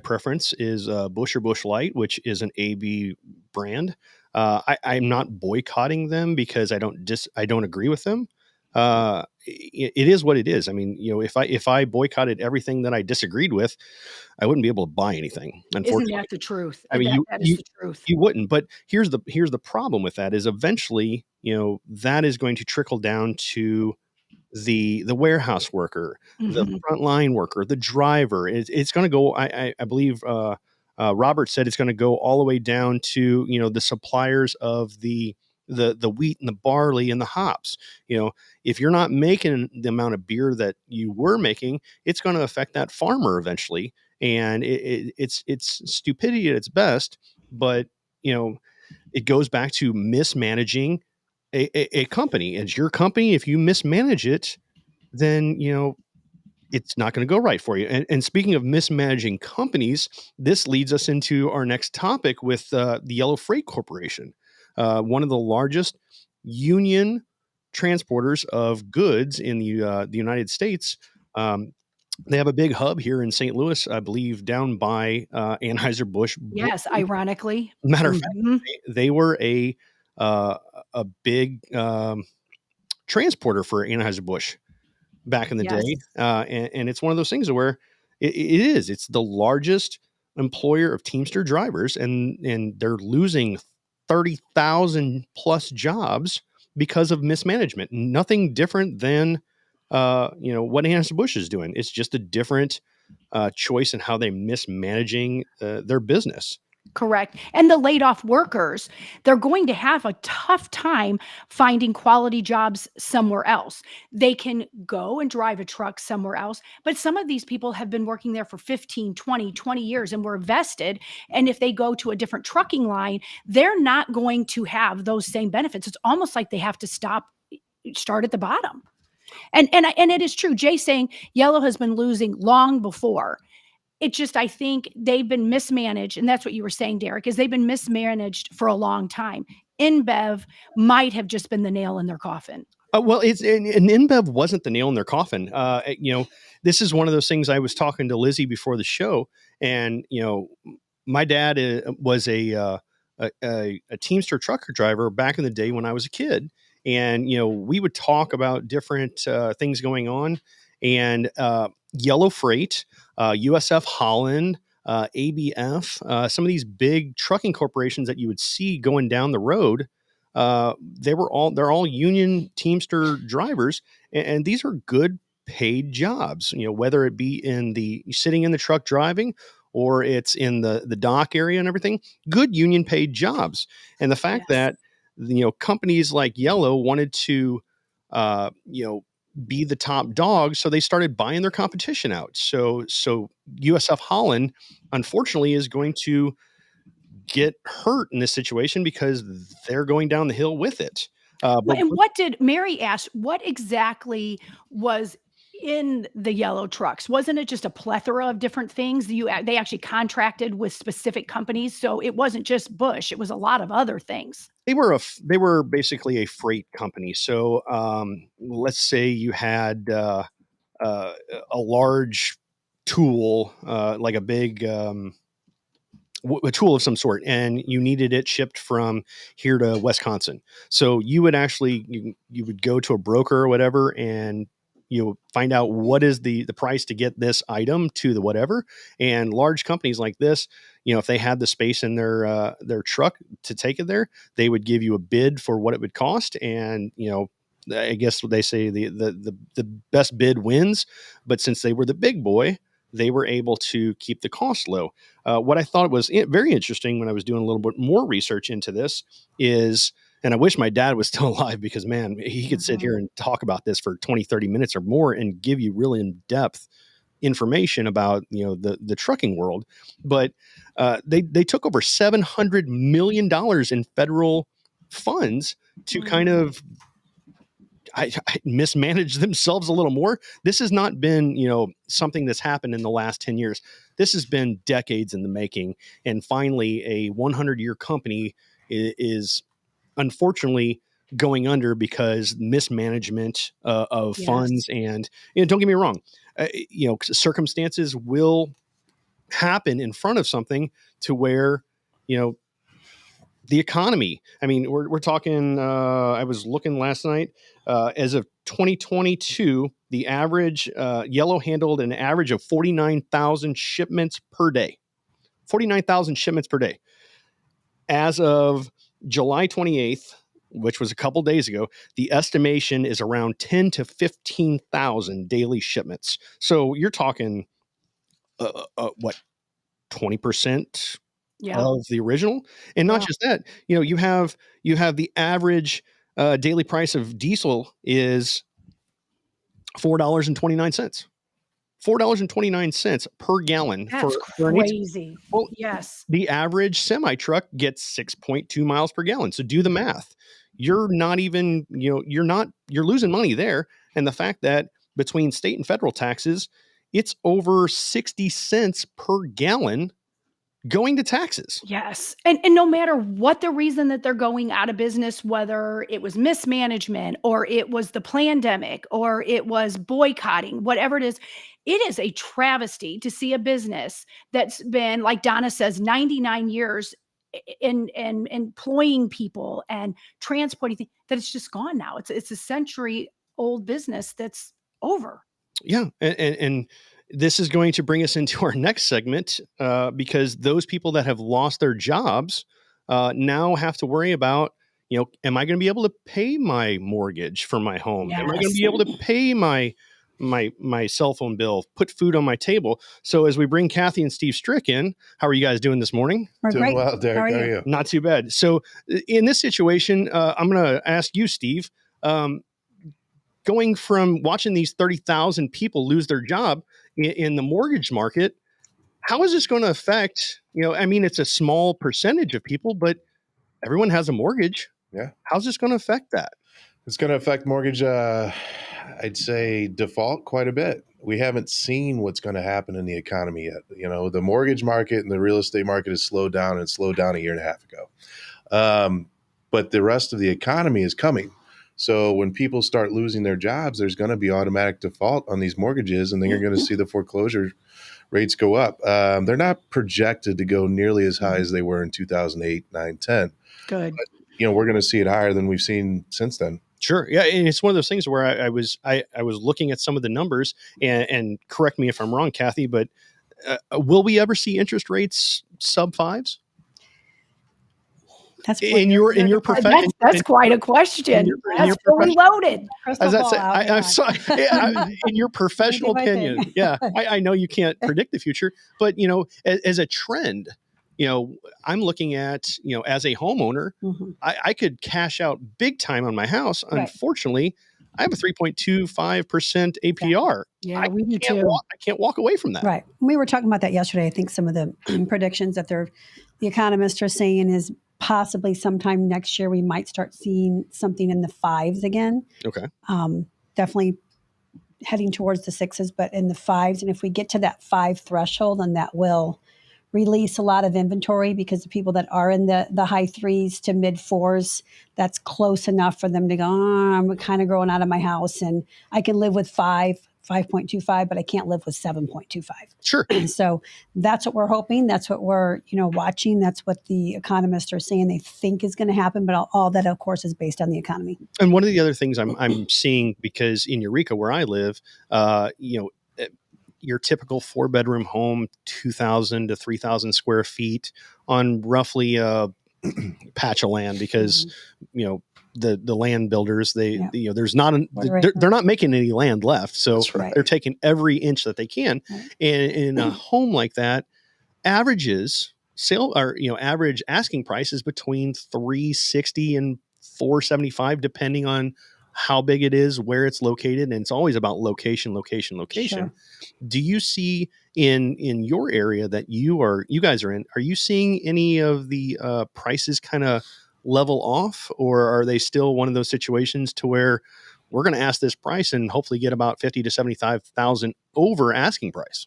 A: preference is Busch or Busch Light, which is an AB brand. I'm not boycotting them because I don't agree with them. It is what it is. I mean, if I boycotted everything that I disagreed with, I wouldn't be able to buy anything. Unfortunately,
B: Isn't that the truth?
A: I mean,
B: that is the truth.
A: you wouldn't. But here's the problem with that is eventually, that is going to trickle down to the warehouse worker, the
B: Mhm.
A: frontline worker, the driver. It's going to go. I believe Robert said it's going to go all the way down to the suppliers of the wheat and the barley and the hops. If you're not making the amount of beer that you were making, it's going to affect that farmer eventually. And it's stupidity at its best, but it goes back to mismanaging a company. It's your company. If you mismanage it, then it's not going to go right for you. And speaking of mismanaging companies, this leads us into our next topic with the Yellow Freight Corporation, one of the largest union transporters of goods in the United States. They have a big hub here in St. Louis, I believe, down by Anheuser-Busch.
B: Yes, ironically.
A: Matter of fact,
B: Mhm.
A: they were a big transporter for Anheuser-Busch back in the
B: Yes.
A: day. And it's one of those things where it's the largest employer of Teamster drivers, and they're losing 30,000 plus jobs because of mismanagement. Nothing different than what Anheuser-Busch is doing. It's just a different choice in how they mismanaging their business.
B: Correct. And the laid off workers, they're going to have a tough time finding quality jobs somewhere else. They can go and drive a truck somewhere else, but some of these people have been working there for 15, 20 years and were vested. And if they go to a different trucking line, they're not going to have those same benefits. It's almost like they have to start at the bottom. And it is true. Jay saying Yellow has been losing long before. It just, I think they've been mismanaged. And that's what you were saying, Derek, is they've been mismanaged for a long time. InBev might have just been the nail in their coffin.
A: Well, and InBev wasn't the nail in their coffin. This is one of those things. I was talking to Lizzie before the show, and my dad was a Teamster trucker driver back in the day when I was a kid, and we would talk about different things going on, and Yellow Freight, USF Holland, ABF, some of these big trucking corporations that you would see going down the road. They're all union Teamster drivers, and these are good paid jobs, whether it be in sitting in the truck driving, or it's in the dock area and everything, good union paid jobs. And the fact that, companies like Yellow wanted to, be the top dog, so they started buying their competition out. So USF Holland, unfortunately, is going to get hurt in this situation because they're going down the hill with it.
B: And what did Mary ask? What exactly was in the Yellow trucks? Wasn't it just a plethora of different things? They actually contracted with specific companies, so it wasn't just Busch; it was a lot of other things.
A: They were basically a freight company. So let's say you had a large tool, like a big a tool of some sort, and you needed it shipped from here to Wisconsin. So you would actually, you would go to a broker or whatever, and you find out what is the price to get this item to the whatever. And large companies like this, if they had the space in their truck to take it there, they would give you a bid for what it would cost. And, I guess what they say, the best bid wins. But since they were the big boy, they were able to keep the cost low. What I thought was very interesting when I was doing a little bit more research into this is, and I wish my dad was still alive, because, man, he could sit here and talk about this for 20, 30 minutes or more and give you really in-depth information about, the trucking world. But they took over $700 million in federal funds to kind of I mismanage themselves a little more. This has not been, something that's happened in the last 10 years. This has been decades in the making. And finally, a 100-year company is unfortunately going under because mismanagement of funds. And, don't get me wrong, circumstances will happen in front of something to where, the economy. I mean, we're talking, I was looking last night, as of 2022, the average yellow handled an average of 49,000 shipments per day. 49,000 shipments per day. As of July 28th, which was a couple days ago, the estimation is around 10 to 15,000 daily shipments. So you're talking, 20%? Of the original. And not just that, you have the average daily price of diesel is $4.29. $4.29 per gallon.
B: That's
A: for
B: crazy.
A: Well,
B: yes.
A: The average semi truck gets 6.2 miles per gallon. So do the math. You're not even, you're losing money there. And the fact that between state and federal taxes, it's over 60 cents per gallon going to taxes.
B: Yes. And no matter what the reason that they're going out of business, whether it was mismanagement or it was the pandemic or it was boycotting, whatever it is a travesty to see a business that's been, like Donna says, 99 years in employing people and transporting things, that it's just gone now. It's a century old business that's over.
A: Yeah. And this is going to bring us into our next segment, because those people that have lost their jobs now have to worry about, am I going to be able to pay my mortgage for my home? Yes. Am I going to be able to pay my cell phone bill, put food on my table? So as we bring Kathy and Steve Strick in, how are you guys doing this morning?
Q: We're
C: Doing
Q: great.
C: well, Derek.
Q: How are
C: How are
Q: you?
C: you?
A: Not too bad. So in this situation, I'm going to ask you, Steve, going from watching these 30,000 people lose their job in the mortgage market, how is this going to affect, it's a small percentage of people, but everyone has a mortgage.
C: Yeah.
A: How's this going to affect that?
C: It's going to affect mortgage, I'd say default quite a bit. We haven't seen what's going to happen in the economy yet. The mortgage market and the real estate market has slowed down, and slowed down a year and a half ago. But the rest of the economy is coming. So when people start losing their jobs, there's going to be automatic default on these mortgages, and then you're going to see the foreclosure rates go up. They're not projected to go nearly as high as they were in 2008, 9, 10.
B: Good.
C: But, we're going to see it higher than we've seen since then.
A: Sure. Yeah. And it's one of those things where I was looking at some of the numbers, and correct me if I'm wrong, Kathy, but will we ever see interest rates sub fives?
Q: That's
A: in your profession.
B: That's quite a question. That's fully loaded.
A: As I say, I'm sorry. In your professional opinion, yeah, I know you can't predict the future, but as a trend, I'm looking at, as a homeowner, I could cash out big time on my house. Right. Unfortunately, I have a 3.25% APR.
B: Yeah, we do too.
A: I can't walk away from that.
Q: Right. We were talking about that yesterday. I think some of the predictions that the economists are saying is possibly sometime next year we might start seeing something in the 5s again.
A: Okay.
Q: Definitely heading towards the 6s, but in the 5s. And if we get to that 5 threshold, then that will release a lot of inventory, because the people that are in the high 3s to mid 4s, that's close enough for them to go, I'm kind of growing out of my house and I can live with 5 5.25, but I can't live with 7.25.
A: Sure.
Q: So that's what we're hoping. That's what we're, watching. That's what the economists are saying they think is going to happen. But all that, of course, is based on the economy.
A: And one of the other things I'm seeing, because in Eureka, where I live, your typical 4-bedroom home, 2,000 to 3,000 square feet on roughly a patch of land, because, the land builders, there's not, they're not making any land left. So they're taking every inch that they can. Right. And in a home like that, average asking price is between $360 and $475, depending on how big it is, where it's located. And it's always about location. Sure. Do you see in your area that you guys are in, are you seeing any of the prices kind of level off, or are they still one of those situations to where we're going to ask this price and hopefully get about 50 to 75,000 over asking price?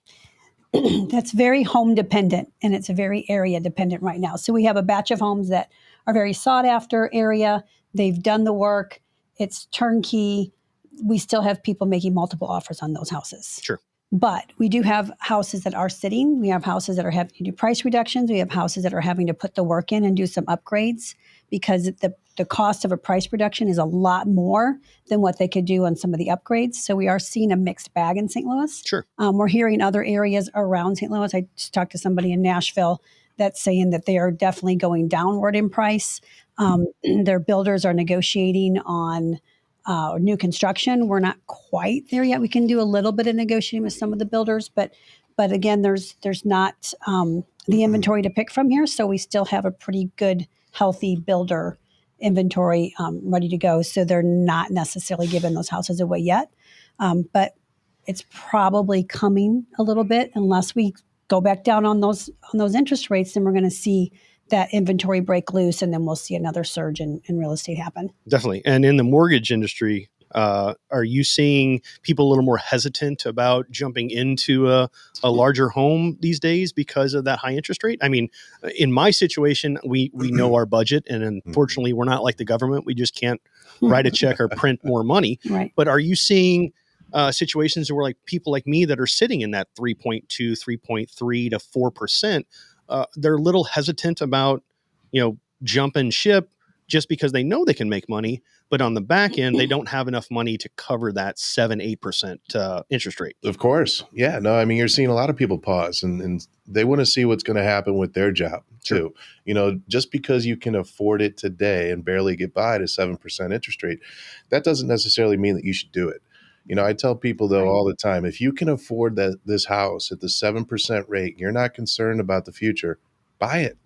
Q: That's very home dependent, and it's a very area dependent right now. So we have a batch of homes that are very sought after area. They've done the work. It's turnkey. We still have people making multiple offers on those houses.
A: Sure.
Q: But we do have houses that are sitting. We have houses that are having to do price reductions. We have houses that are having to put the work in and do some upgrades, because the cost of a price reduction is a lot more than what they could do on some of the upgrades. So we are seeing a mixed bag in St. Louis.
A: Sure.
Q: We're hearing other areas around St. Louis. I just talked to somebody in Nashville that's saying that they are definitely going downward in price. Their builders are negotiating on new construction. We're not quite there yet. We can do a little bit of negotiating with some of the builders, but again, there's not the inventory to pick from here. So we still have a pretty good, healthy builder inventory ready to go. So they're not necessarily giving those houses away yet. But it's probably coming a little bit, unless we go back down on those interest rates. Then we're going to see that inventory break loose, and then we'll see another surge in real estate happen.
A: Definitely. And in the mortgage industry, are you seeing people a little more hesitant about jumping into a larger home these days because of that high interest rate? I mean, in my situation, we know our budget, and unfortunately, we're not like the government. We just can't write a check or print more money.
Q: Right.
A: But are you seeing situations where, like, people like me that are sitting in that 3.2, 3.3 to 4%, they're a little hesitant about, jumping ship just because they know they can make money, but on the back end, they don't have enough money to cover that 7-8% interest rate.
C: Of course. Yeah. No, I mean, you're seeing a lot of people pause, and they want to see what's going to happen with their job too. Sure. Just because you can afford it today and barely get by at a 7% interest rate, that doesn't necessarily mean that you should do it. I tell people, though, all the time, if you can afford this house at the 7% rate, you're not concerned about the future, buy it,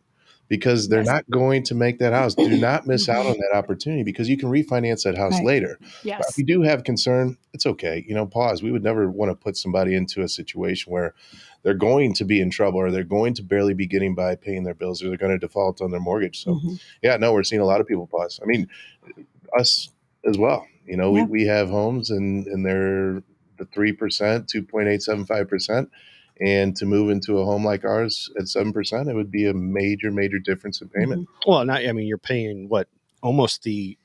C: because they're not going to make that house. Do not miss out on that opportunity, because you can refinance that house later.
B: Yes.
C: But if you do have concern, it's okay. Pause. We would never want to put somebody into a situation where they're going to be in trouble, or they're going to barely be getting by paying their bills, or they're going to default on their mortgage. So, we're seeing a lot of people pause. I mean, us as well. We have homes, and they're the 3%, 2.875%. And to move into a home like ours at 7%, it would be a major, major difference in payment.
A: Well, you're paying what, almost the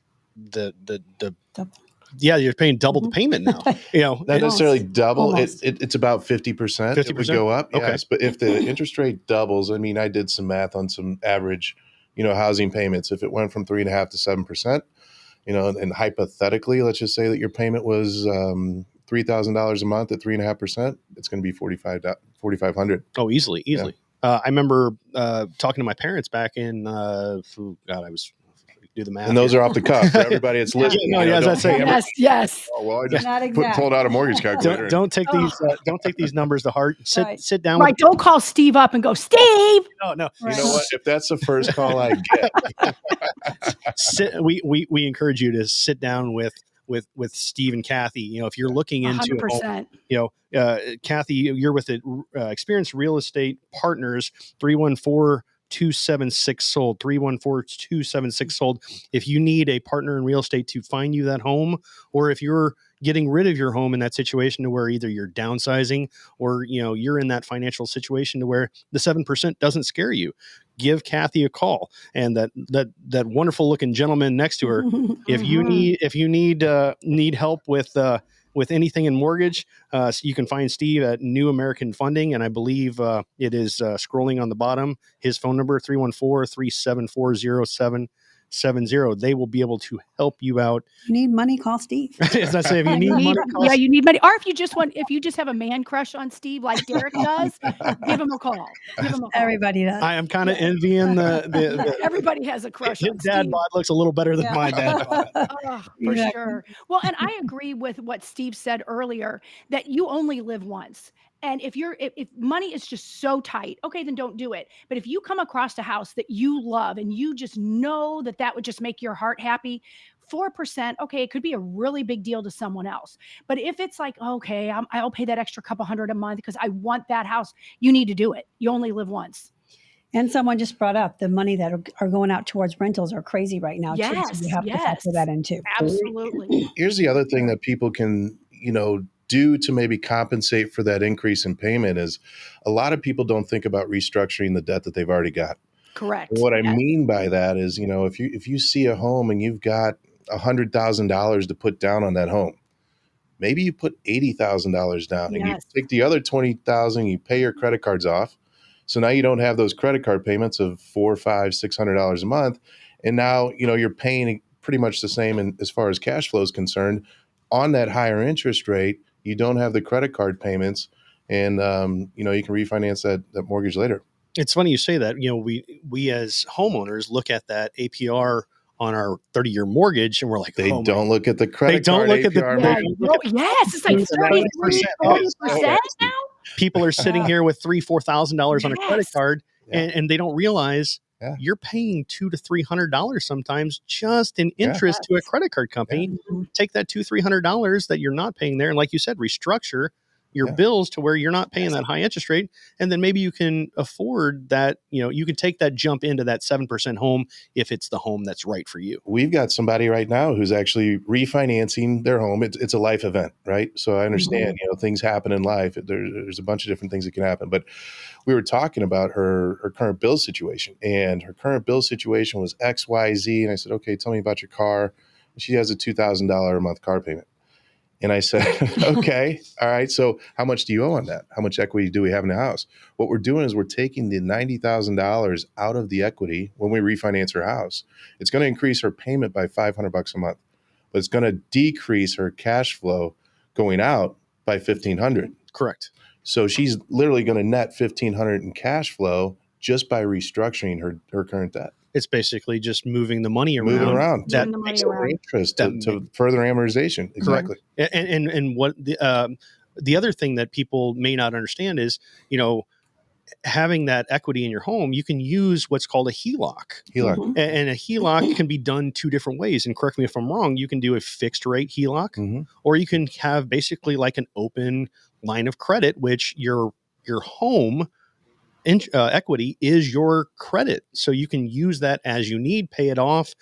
A: you're paying double the payment now.
C: Not necessarily double. It's about 50%. It would go up.
A: Okay.
C: Yes, but if the interest rate doubles, I mean, I did some math on some average, housing payments. If it went from 3.5% to 7%, and hypothetically, let's just say that your payment was $3,000 a month at 3.5%, it's going to be $4,500.
A: Oh, easily. Yeah. I remember talking to my parents back in, I was do the math.
C: And those are off the cuff for everybody that's listening.
A: As I say,
B: yes.
C: Oh, well, I just pulled out a mortgage calculator.
A: Don't take these numbers to heart. Sit down.
B: Right. Don't call Steve up and go, Steve.
A: No.
C: Right. You know what? If that's the first call I get,
A: we encourage you to sit down with Steve and Kathy. If you're looking into
B: 100%.
A: Kathy, you're with Experienced Real Estate Partners, 314-276 sold, 314-276 sold. If you need a partner in real estate to find you that home, or if you're getting rid of your home in that situation to where either you're downsizing or you're in that financial situation to where the 7% doesn't scare you, give Kathy a call. And that wonderful looking gentleman next to her, if you need help with with anything in mortgage, so you can find Steve at New American Funding. And I believe it is scrolling on the bottom, his phone number, 314-374-0770. They will be able to help you out.
Q: You need money, call Steve.
A: As I say, if you need money,
B: yeah, you need money. Or if you just have a man crush on Steve like Derek does, give him a call.
Q: Everybody does.
A: I am kind of envying the
B: everybody has a crush
A: his
B: on
A: dad
B: Steve.
A: bod looks a little better than my dad bod.
B: For sure. Well, and I agree with what Steve said earlier, that you only live once. And if money is just so tight, okay, then don't do it. But if you come across a house that you love and you just know that would just make your heart happy, 4%, okay, it could be a really big deal to someone else. But if it's like, okay, I'll pay that extra couple $100 a month because I want that house, you need to do it. You only live once.
Q: And someone just brought up the money that are going out towards rentals are crazy right now.
B: Yes,
Q: too, so you have to factor that in too.
B: Absolutely.
C: Here's the other thing that people can, do to maybe compensate for that increase in payment is a lot of people don't think about restructuring the debt that they've already got.
B: Correct.
C: What I mean by that is, if you see a home and you've got $100,000 to put down on that home, maybe you put $80,000 down and you take the other $20,000, you pay your credit cards off. So now you don't have those credit card payments of $400, $500, $600 a month. And now, you're paying pretty much the same as far as cash flow is concerned. On that higher interest rate, you don't have the credit card payments, and you can refinance that mortgage later.
A: It's funny you say that. We as homeowners look at that APR on our 30-year mortgage, and we're like,
C: they don't look at the credit card APR.
B: Yes, it's like 40% now.
A: People are sitting here with $3,000-$4,000 on a credit card, and they don't realize you're paying $200 to $300 sometimes just in interest to a credit card company. Take that $200-$300 that you're not paying there, and like you said, restructure your bills to where you're not paying that high interest rate, and then maybe you can afford that. You can take that jump into that 7% home if it's the home that's right for you.
C: We've got somebody right now who's actually refinancing their home. It's a life event, right? So I understand, things happen in life. There's a bunch of different things that can happen, but we were talking about her current bill situation, and her current bill situation was XYZ. And I said, okay, tell me about your car. She has a $2,000 a month car payment. And I said, okay, all right. So how much do you owe on that? How much equity do we have in the house? What we're doing is we're taking the $90,000 out of the equity when we refinance her house. It's going to increase her payment by $500 a month, but it's going to decrease her cash flow going out by $1,500.
A: Correct.
C: So she's literally going to net $1,500 in cash flow just by restructuring her current debt.
A: It's basically just moving the money around.
C: Moving around.
A: That
C: makes more interest to further amortization. Exactly.
A: Correct. And what the other thing that people may not understand is, having that equity in your home, you can use what's called a HELOC. And a HELOC can be done two different ways. And correct me if I'm wrong, you can do a fixed rate HELOC, or you can have basically like an open line of credit, which your home equity is your credit. So you can use that as you need, pay it off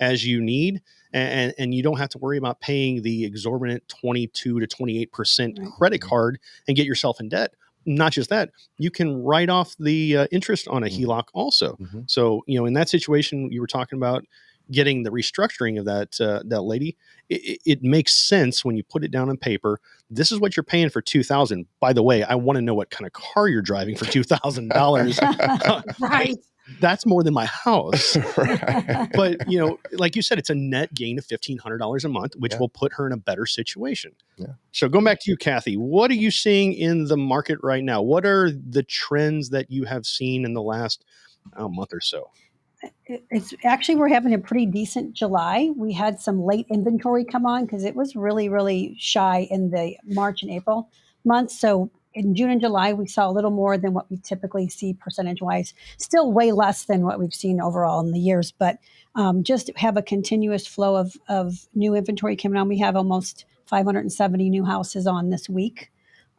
A: as you need. And you don't have to worry about paying the exorbitant 22 to 28% credit card and get yourself in debt. Not just that, you can write off the interest on a HELOC also. So, in that situation, you were talking about getting the restructuring of that lady. It makes sense when you put it down on paper. This is what you're paying for $2,000. By the way, I want to know what kind of car you're driving for $2,000.
B: Right.
A: That's more than my house. But, like you said, it's a net gain of $1,500 a month, which will put her in a better situation. So going back to you, Kathy, what are you seeing in the market right now? What are the trends that you have seen in the last month or so?
Q: It's actually, we're having a pretty decent July. We had some late inventory come on because it was really, really shy in the March and April months. So in June and July, we saw a little more than what we typically see percentage-wise. Still way less than what we've seen overall in the years, but just have a continuous flow of new inventory coming on. We have almost 570 new houses on this week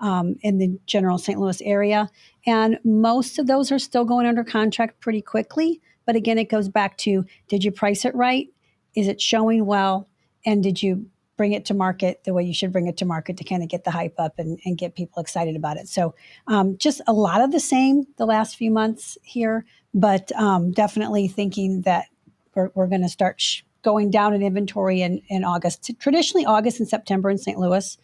Q: in the general St. Louis area. And most of those are still going under contract pretty quickly. But again, it goes back to, did you price it right? Is it showing well? And did you bring it to market the way you should bring it to market to kind of get the hype up and get people excited about it? So just a lot of the same the last few months here, but definitely thinking that we're going to start going down in inventory in August. Traditionally, August and September in St. Louis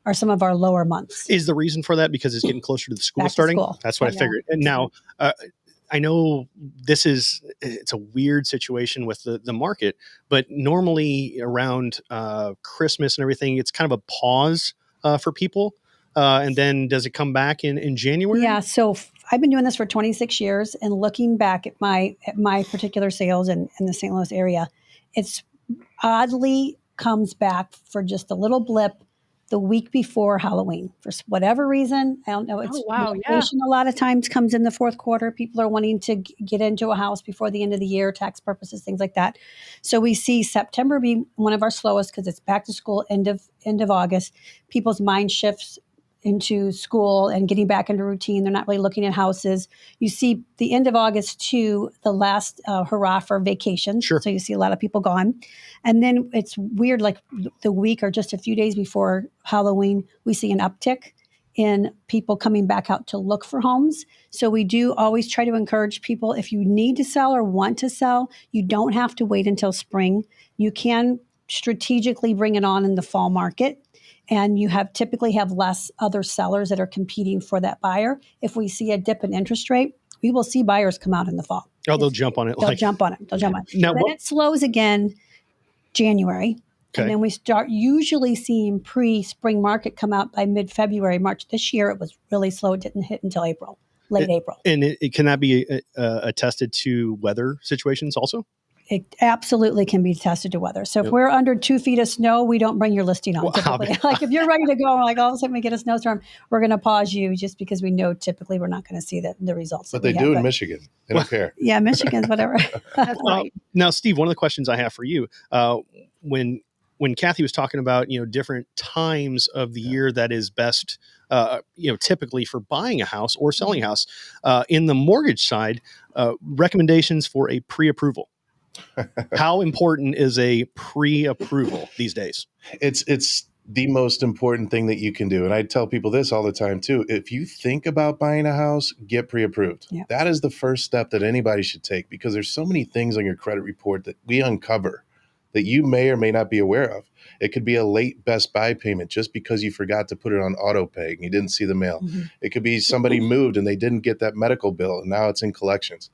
Q: are some of our lower months.
A: Is the reason for that because it's getting closer to the school
Q: Back to
A: starting?
Q: school.
A: That's what I figured. And now, I know it's a weird situation with the market, but normally around Christmas and everything, it's kind of a pause for people. And then does it come back in January?
Q: Yeah. So I've been doing this for 26 years, and looking back at my particular sales in the St. Louis area, it's oddly comes back for just a little blip the week before Halloween for whatever reason. I don't know. It's inflation a lot of times comes in the fourth quarter. People are wanting to get into a house before the end of the year, tax purposes, things like that. So we see September be one of our slowest because it's back to school end of August. People's mind shifts into school and getting back into routine. They're not really looking at houses. You see the end of August to the last hurrah for vacation. Sure. So you see a lot of people gone. And then it's weird, like the week or just a few days before Halloween, we see an uptick in people coming back out to look for homes. So we do always try to encourage people, if you need to sell or want to sell, you don't have to wait until spring. You can strategically bring it on in the fall market. And you typically have less other sellers that are competing for that buyer. If we see a dip in interest rate, we will see buyers come out in the fall.
A: Oh, they'll jump on it.
Q: They'll jump on it. Now, then it slows again January. Okay. And then we start usually seeing pre-spring market come out by mid-February, March. This year, it was really slow. It didn't hit until late April.
A: And it can that be attested to weather situations also?
Q: It absolutely can be tested to weather. So if we're under 2 feet of snow, we don't bring your listing on. Typically. Like if you're ready to go, like all of a sudden we get a snowstorm, we're going to pause you just because we know typically we're not going to see the results.
C: But they do in Michigan. They don't care.
Q: Yeah, Michigan's whatever. That's right.
A: Now, Steve, one of the questions I have for you, when Kathy was talking about, different times of the year that is best, typically for buying a house or selling a house, in the mortgage side, recommendations for a pre-approval. How important is a pre-approval these days?
C: It's the most important thing that you can do. And I tell people this all the time too. If you think about buying a house, get pre-approved. Yeah. That is the first step that anybody should take, because there's so many things on your credit report that we uncover that you may or may not be aware of. It could be a late Best Buy payment just because you forgot to put it on auto pay and you didn't see the mail. Mm-hmm. It could be somebody moved and they didn't get that medical bill and now it's in collections.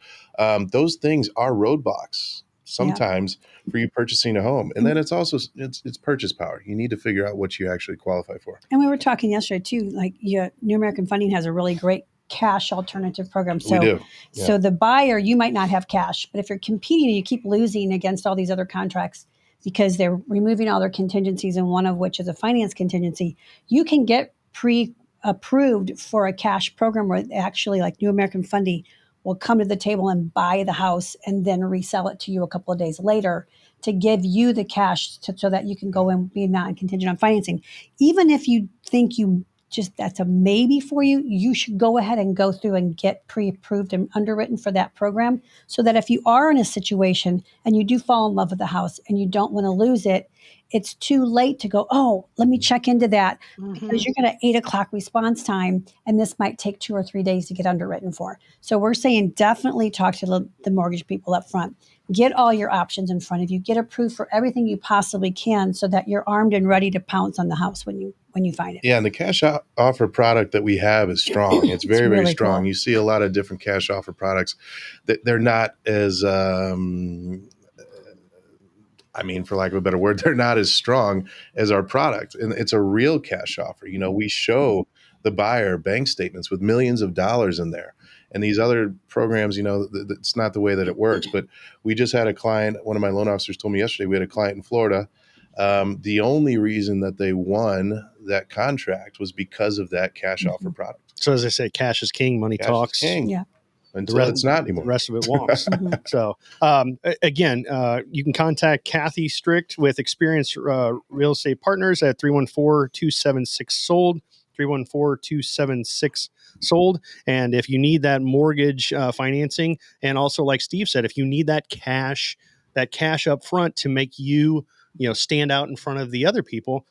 C: Those things are roadblocks sometimes for you purchasing a home. And then it's also, it's purchase power. You need to figure out what you actually qualify for.
Q: And we were talking yesterday too, like New American Funding has a really great cash alternative program. So,
C: we do. Yeah.
Q: So the buyer, you might not have cash, but if you're competing and you keep losing against all these other contracts because they're removing all their contingencies, and one of which is a finance contingency, you can get pre-approved for a cash program where actually like New American Funding will come to the table and buy the house and then resell it to you a couple of days later to give you the cash so that you can go and be non-contingent on financing. Even if you think that's a maybe for you, you should go ahead and go through and get pre-approved and underwritten for that program, so that if you are in a situation and you do fall in love with the house and you don't want to lose it, it's too late to go, oh, let me check into that, because you're going to 8 o'clock response time, and this might take 2 or 3 days to get underwritten for. So we're saying definitely talk to the mortgage people up front. Get all your options in front of you. Get approved for everything you possibly can so that you're armed and ready to pounce on the house when you find it.
C: Yeah, and the cash offer product that we have is strong. It's very, really very strong. Cool. You see a lot of different cash offer products that they're not as for lack of a better word, they're not as strong as our product. And it's a real cash offer. We show the buyer bank statements with millions of dollars in there. And these other programs, it's not the way that it works. But we just had a client, one of my loan officers told me yesterday, we had a client in Florida. The only reason that they won that contract was because of that cash offer product.
A: So as I say, cash is king, money talks.
C: Is king.
Q: Yeah.
C: Until it's not anymore.
A: The rest of it walks. So, again, you can contact Kathy Strick with Experienced Real Estate Partners at 314-276-SOLD, 314-276-SOLD. And if you need that mortgage financing, and also like Steve said, if you need that cash up front to make you stand out in front of the other people,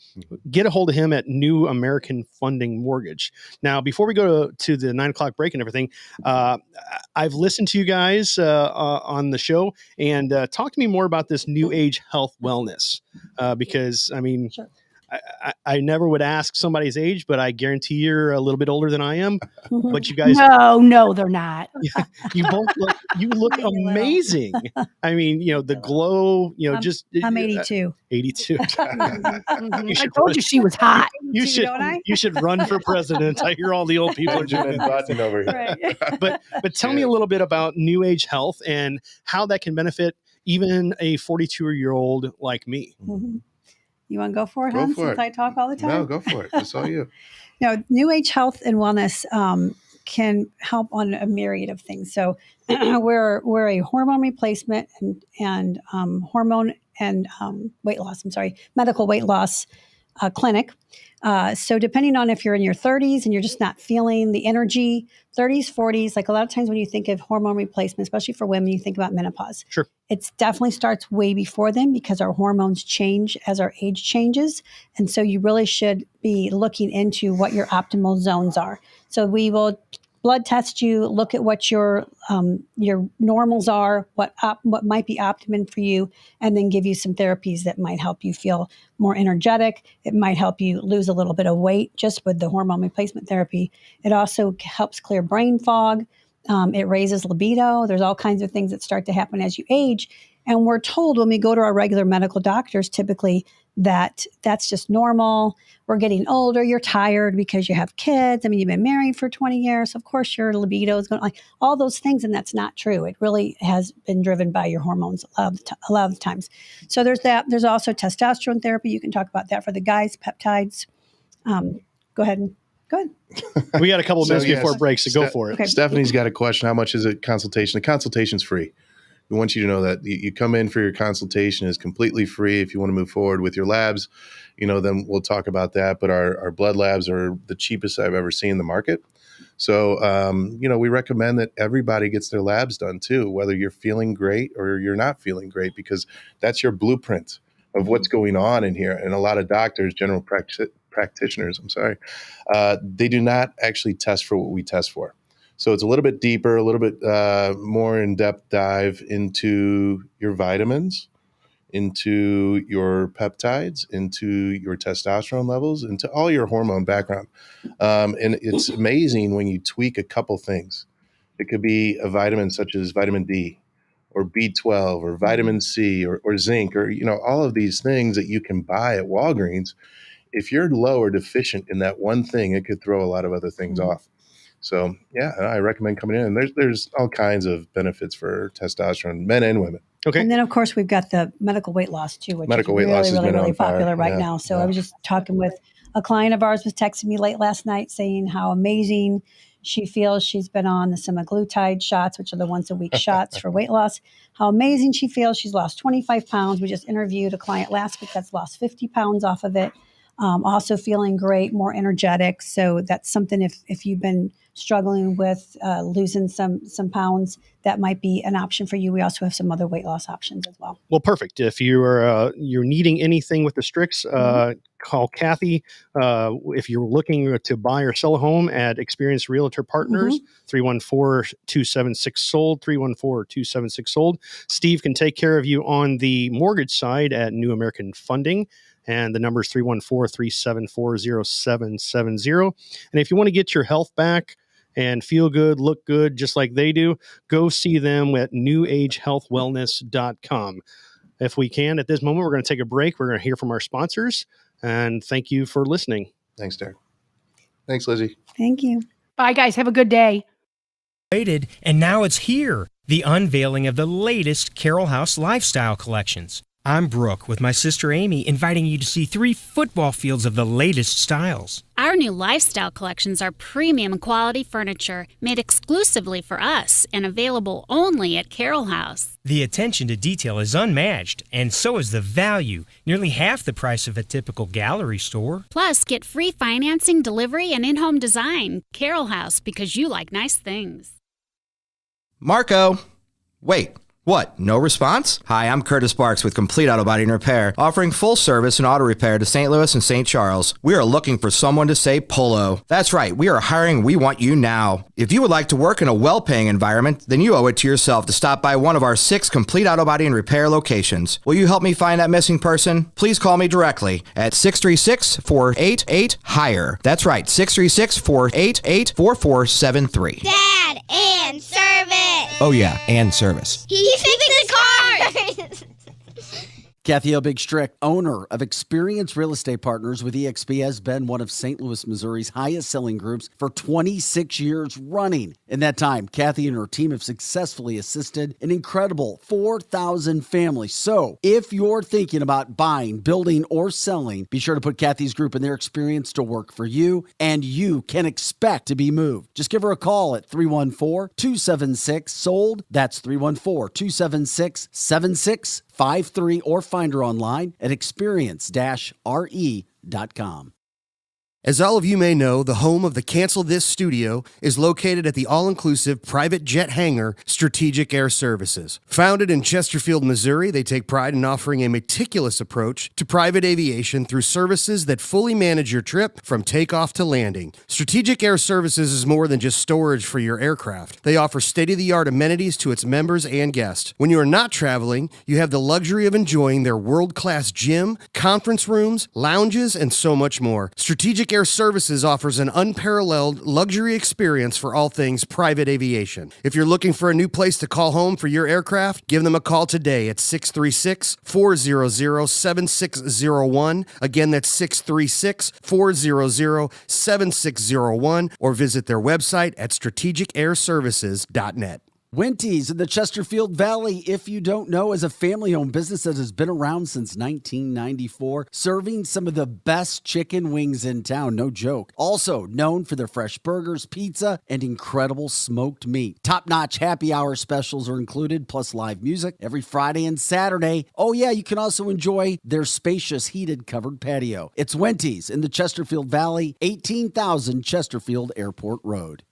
A: get a hold of him at New American Funding Mortgage. Now, before we go to the 9 o'clock break and everything, I've listened to you guys on the show, and talk to me more about this new age health wellness, because sure. I never would ask somebody's age, but I guarantee you're a little bit older than I am. But you guys,
B: No, they're not.
A: you both look amazing. I mean, the glow,
Q: I'm 82.
A: 82.
B: I told you she was hot.
A: You should,
Q: don't I?
A: you should run for president. I hear all the old people are doing
C: Button over here.
Q: Right.
A: But tell me a little bit about New Age health and how that can benefit even a 42-year-old like me.
Q: Mhm. You want to go for it,
C: Go
Q: hon,
C: for
Q: since
C: it.
Q: I talk all the time?
C: No, go for it. It's all you.
Q: New Age health and wellness can help on a myriad of things. So we're a hormone replacement and hormone and weight loss. Medical weight loss clinic. So depending on if you're in your 30s and you're just not feeling the energy, 30s, 40s, like a lot of times when you think of hormone replacement, especially for women, you think about menopause.
A: Sure.
Q: It definitely starts way before then because our hormones change as our age changes. And so you really should be looking into what your optimal zones are. So we will blood test you, look at what your normals are, what might be optimum for you, and then give you some therapies that might help you feel more energetic. It might help you lose a little bit of weight just with the hormone replacement therapy. It also helps clear brain fog. It raises libido. There's all kinds of things that start to happen as you age. And we're told when we go to our regular medical doctors, typically that that's just normal. We're getting older. You're tired because you have kids. I mean, you've been married for 20 years. Of course, your libido is going like all those things. And that's not true. It really has been driven by your hormones a lot of the times. So there's that. There's also testosterone therapy. You can talk about that for the guys, peptides. Go ahead.
A: We got a couple of minutes
C: yes,
A: before break, so go for it.
Q: Okay.
C: Stephanie's got a question. How much is a consultation? The consultation's free. We want you to know that you come in for your consultation is completely free. If you want to move forward with your labs, then we'll talk about that. But our blood labs are the cheapest I've ever seen in the market. So, we recommend that everybody gets their labs done too, whether you're feeling great or you're not feeling great, because that's your blueprint of what's going on in here. And a lot of doctors, general practitioners, they do not actually test for what we test for. So it's a little bit deeper, a little bit more in-depth dive into your vitamins, into your peptides, into your testosterone levels, into all your hormone background. And it's amazing when you tweak a couple things. It could be a vitamin such as vitamin D or B12 or vitamin C or zinc or, all of these things that you can buy at Walgreens. If you're low or deficient in that one thing, it could throw a lot of other things off. So, I recommend coming in. And there's all kinds of benefits for testosterone, men and women.
A: Okay.
Q: And then, of course, we've got the medical weight loss, too, which
C: Medical
Q: is
C: weight loss
Q: really,
C: has
Q: really,
C: been
Q: really
C: on fire.
Q: popular right
C: Yeah,
Q: now. So
C: yeah.
Q: I was just talking with a client of ours was texting me late last night saying how amazing she feels. She's been on the semaglutide shots, which are the once-a-week shots for weight loss. How amazing she feels. She's lost 25 pounds. We just interviewed a client last week that's lost 50 pounds off of it. Also feeling great, more energetic. So that's something if you've been struggling with losing some pounds, that might be an option for you. We also have some other weight loss options as well.
A: Well, perfect. If you're needing anything with the Stricks, call Kathy. If you're looking to buy or sell a home at Experienced Realtor Partners, 314-276-SOLD, 314-276-SOLD. Steve can take care of you on the mortgage side at New American Funding. And the number is 314-374-0770. And if you want to get your health back and feel good, look good, just like they do, go see them at newagehealthwellness.com. If we can, at this moment, we're going to take a break. We're going to hear from our sponsors. And thank you for listening.
C: Thanks, Derek. Thanks, Lizzie.
Q: Thank you.
B: Bye, guys. Have a good day.
E: Waited, and now it's here. The unveiling of the latest Carroll House lifestyle collections. I'm Brooke with my sister Amy, inviting you to see 3 football fields of the latest styles.
R: Our new lifestyle collections are premium quality furniture made exclusively for us and available only at Carroll House.
E: The attention to detail is unmatched, and so is the value, nearly half the price of a typical gallery store.
R: Plus, get free financing, delivery, and in-home design. Carroll House, because you like nice things.
I: Marco, wait, What, no response? Hi, I'm Curtis Sparks with Complete Auto Body and Repair, offering full service and auto repair to St. Louis and St. Charles. We are looking for someone to say polo. That's right, we are hiring. We want you now. If you would like to work in a well-paying environment, then you owe it to yourself to stop by one of our 6 Complete Auto Body and Repair locations. Will you help me find that missing person? Please call me directly at 636-488-HIRE. That's right, 636-488-4473.
J: Dad and service.
I: Oh yeah, and service.
J: He fixes cars.
G: Kathy Helbig-Strick, owner of Experience Real Estate Partners with eXp, has been one of St. Louis, Missouri's highest selling groups for 26 years running. In that time, Kathy and her team have successfully assisted an incredible 4,000 families. So if you're thinking about buying, building, or selling, be sure to put Kathy's group and their experience to work for you, and you can expect to be moved. Just give her a call at 314-276-SOLD. That's 314-276-7653, or find her online at experience-re.com.
S: As all of you may know, the home of the Cancel This studio is located at the all-inclusive private jet hangar Strategic Air Services. Founded in Chesterfield, Missouri, they take pride in offering a meticulous approach to private aviation through services that fully manage your trip from takeoff to landing. Strategic Air Services is more than just storage for your aircraft. They offer state-of-the-art amenities to its members and guests. When you are not traveling, you have the luxury of enjoying their world-class gym, conference rooms, lounges, and so much more. Strategic Air Services offers an unparalleled luxury experience for all things private aviation. If you're looking for a new place to call home for your aircraft, give them a call today at 636-400-7601. Again, that's 636-400-7601, or visit their website at strategicairservices.net.
G: Winty's in the Chesterfield Valley, if you don't know, is a family-owned business that has been around since 1994, serving some of the best chicken wings in town, no joke. Also known for their fresh burgers, pizza, and incredible smoked meat. Top-notch happy hour specials are included, plus live music every Friday and Saturday. Oh yeah, you can also enjoy their spacious heated covered patio. It's Winty's in the Chesterfield Valley, 18,000 Chesterfield Airport Road.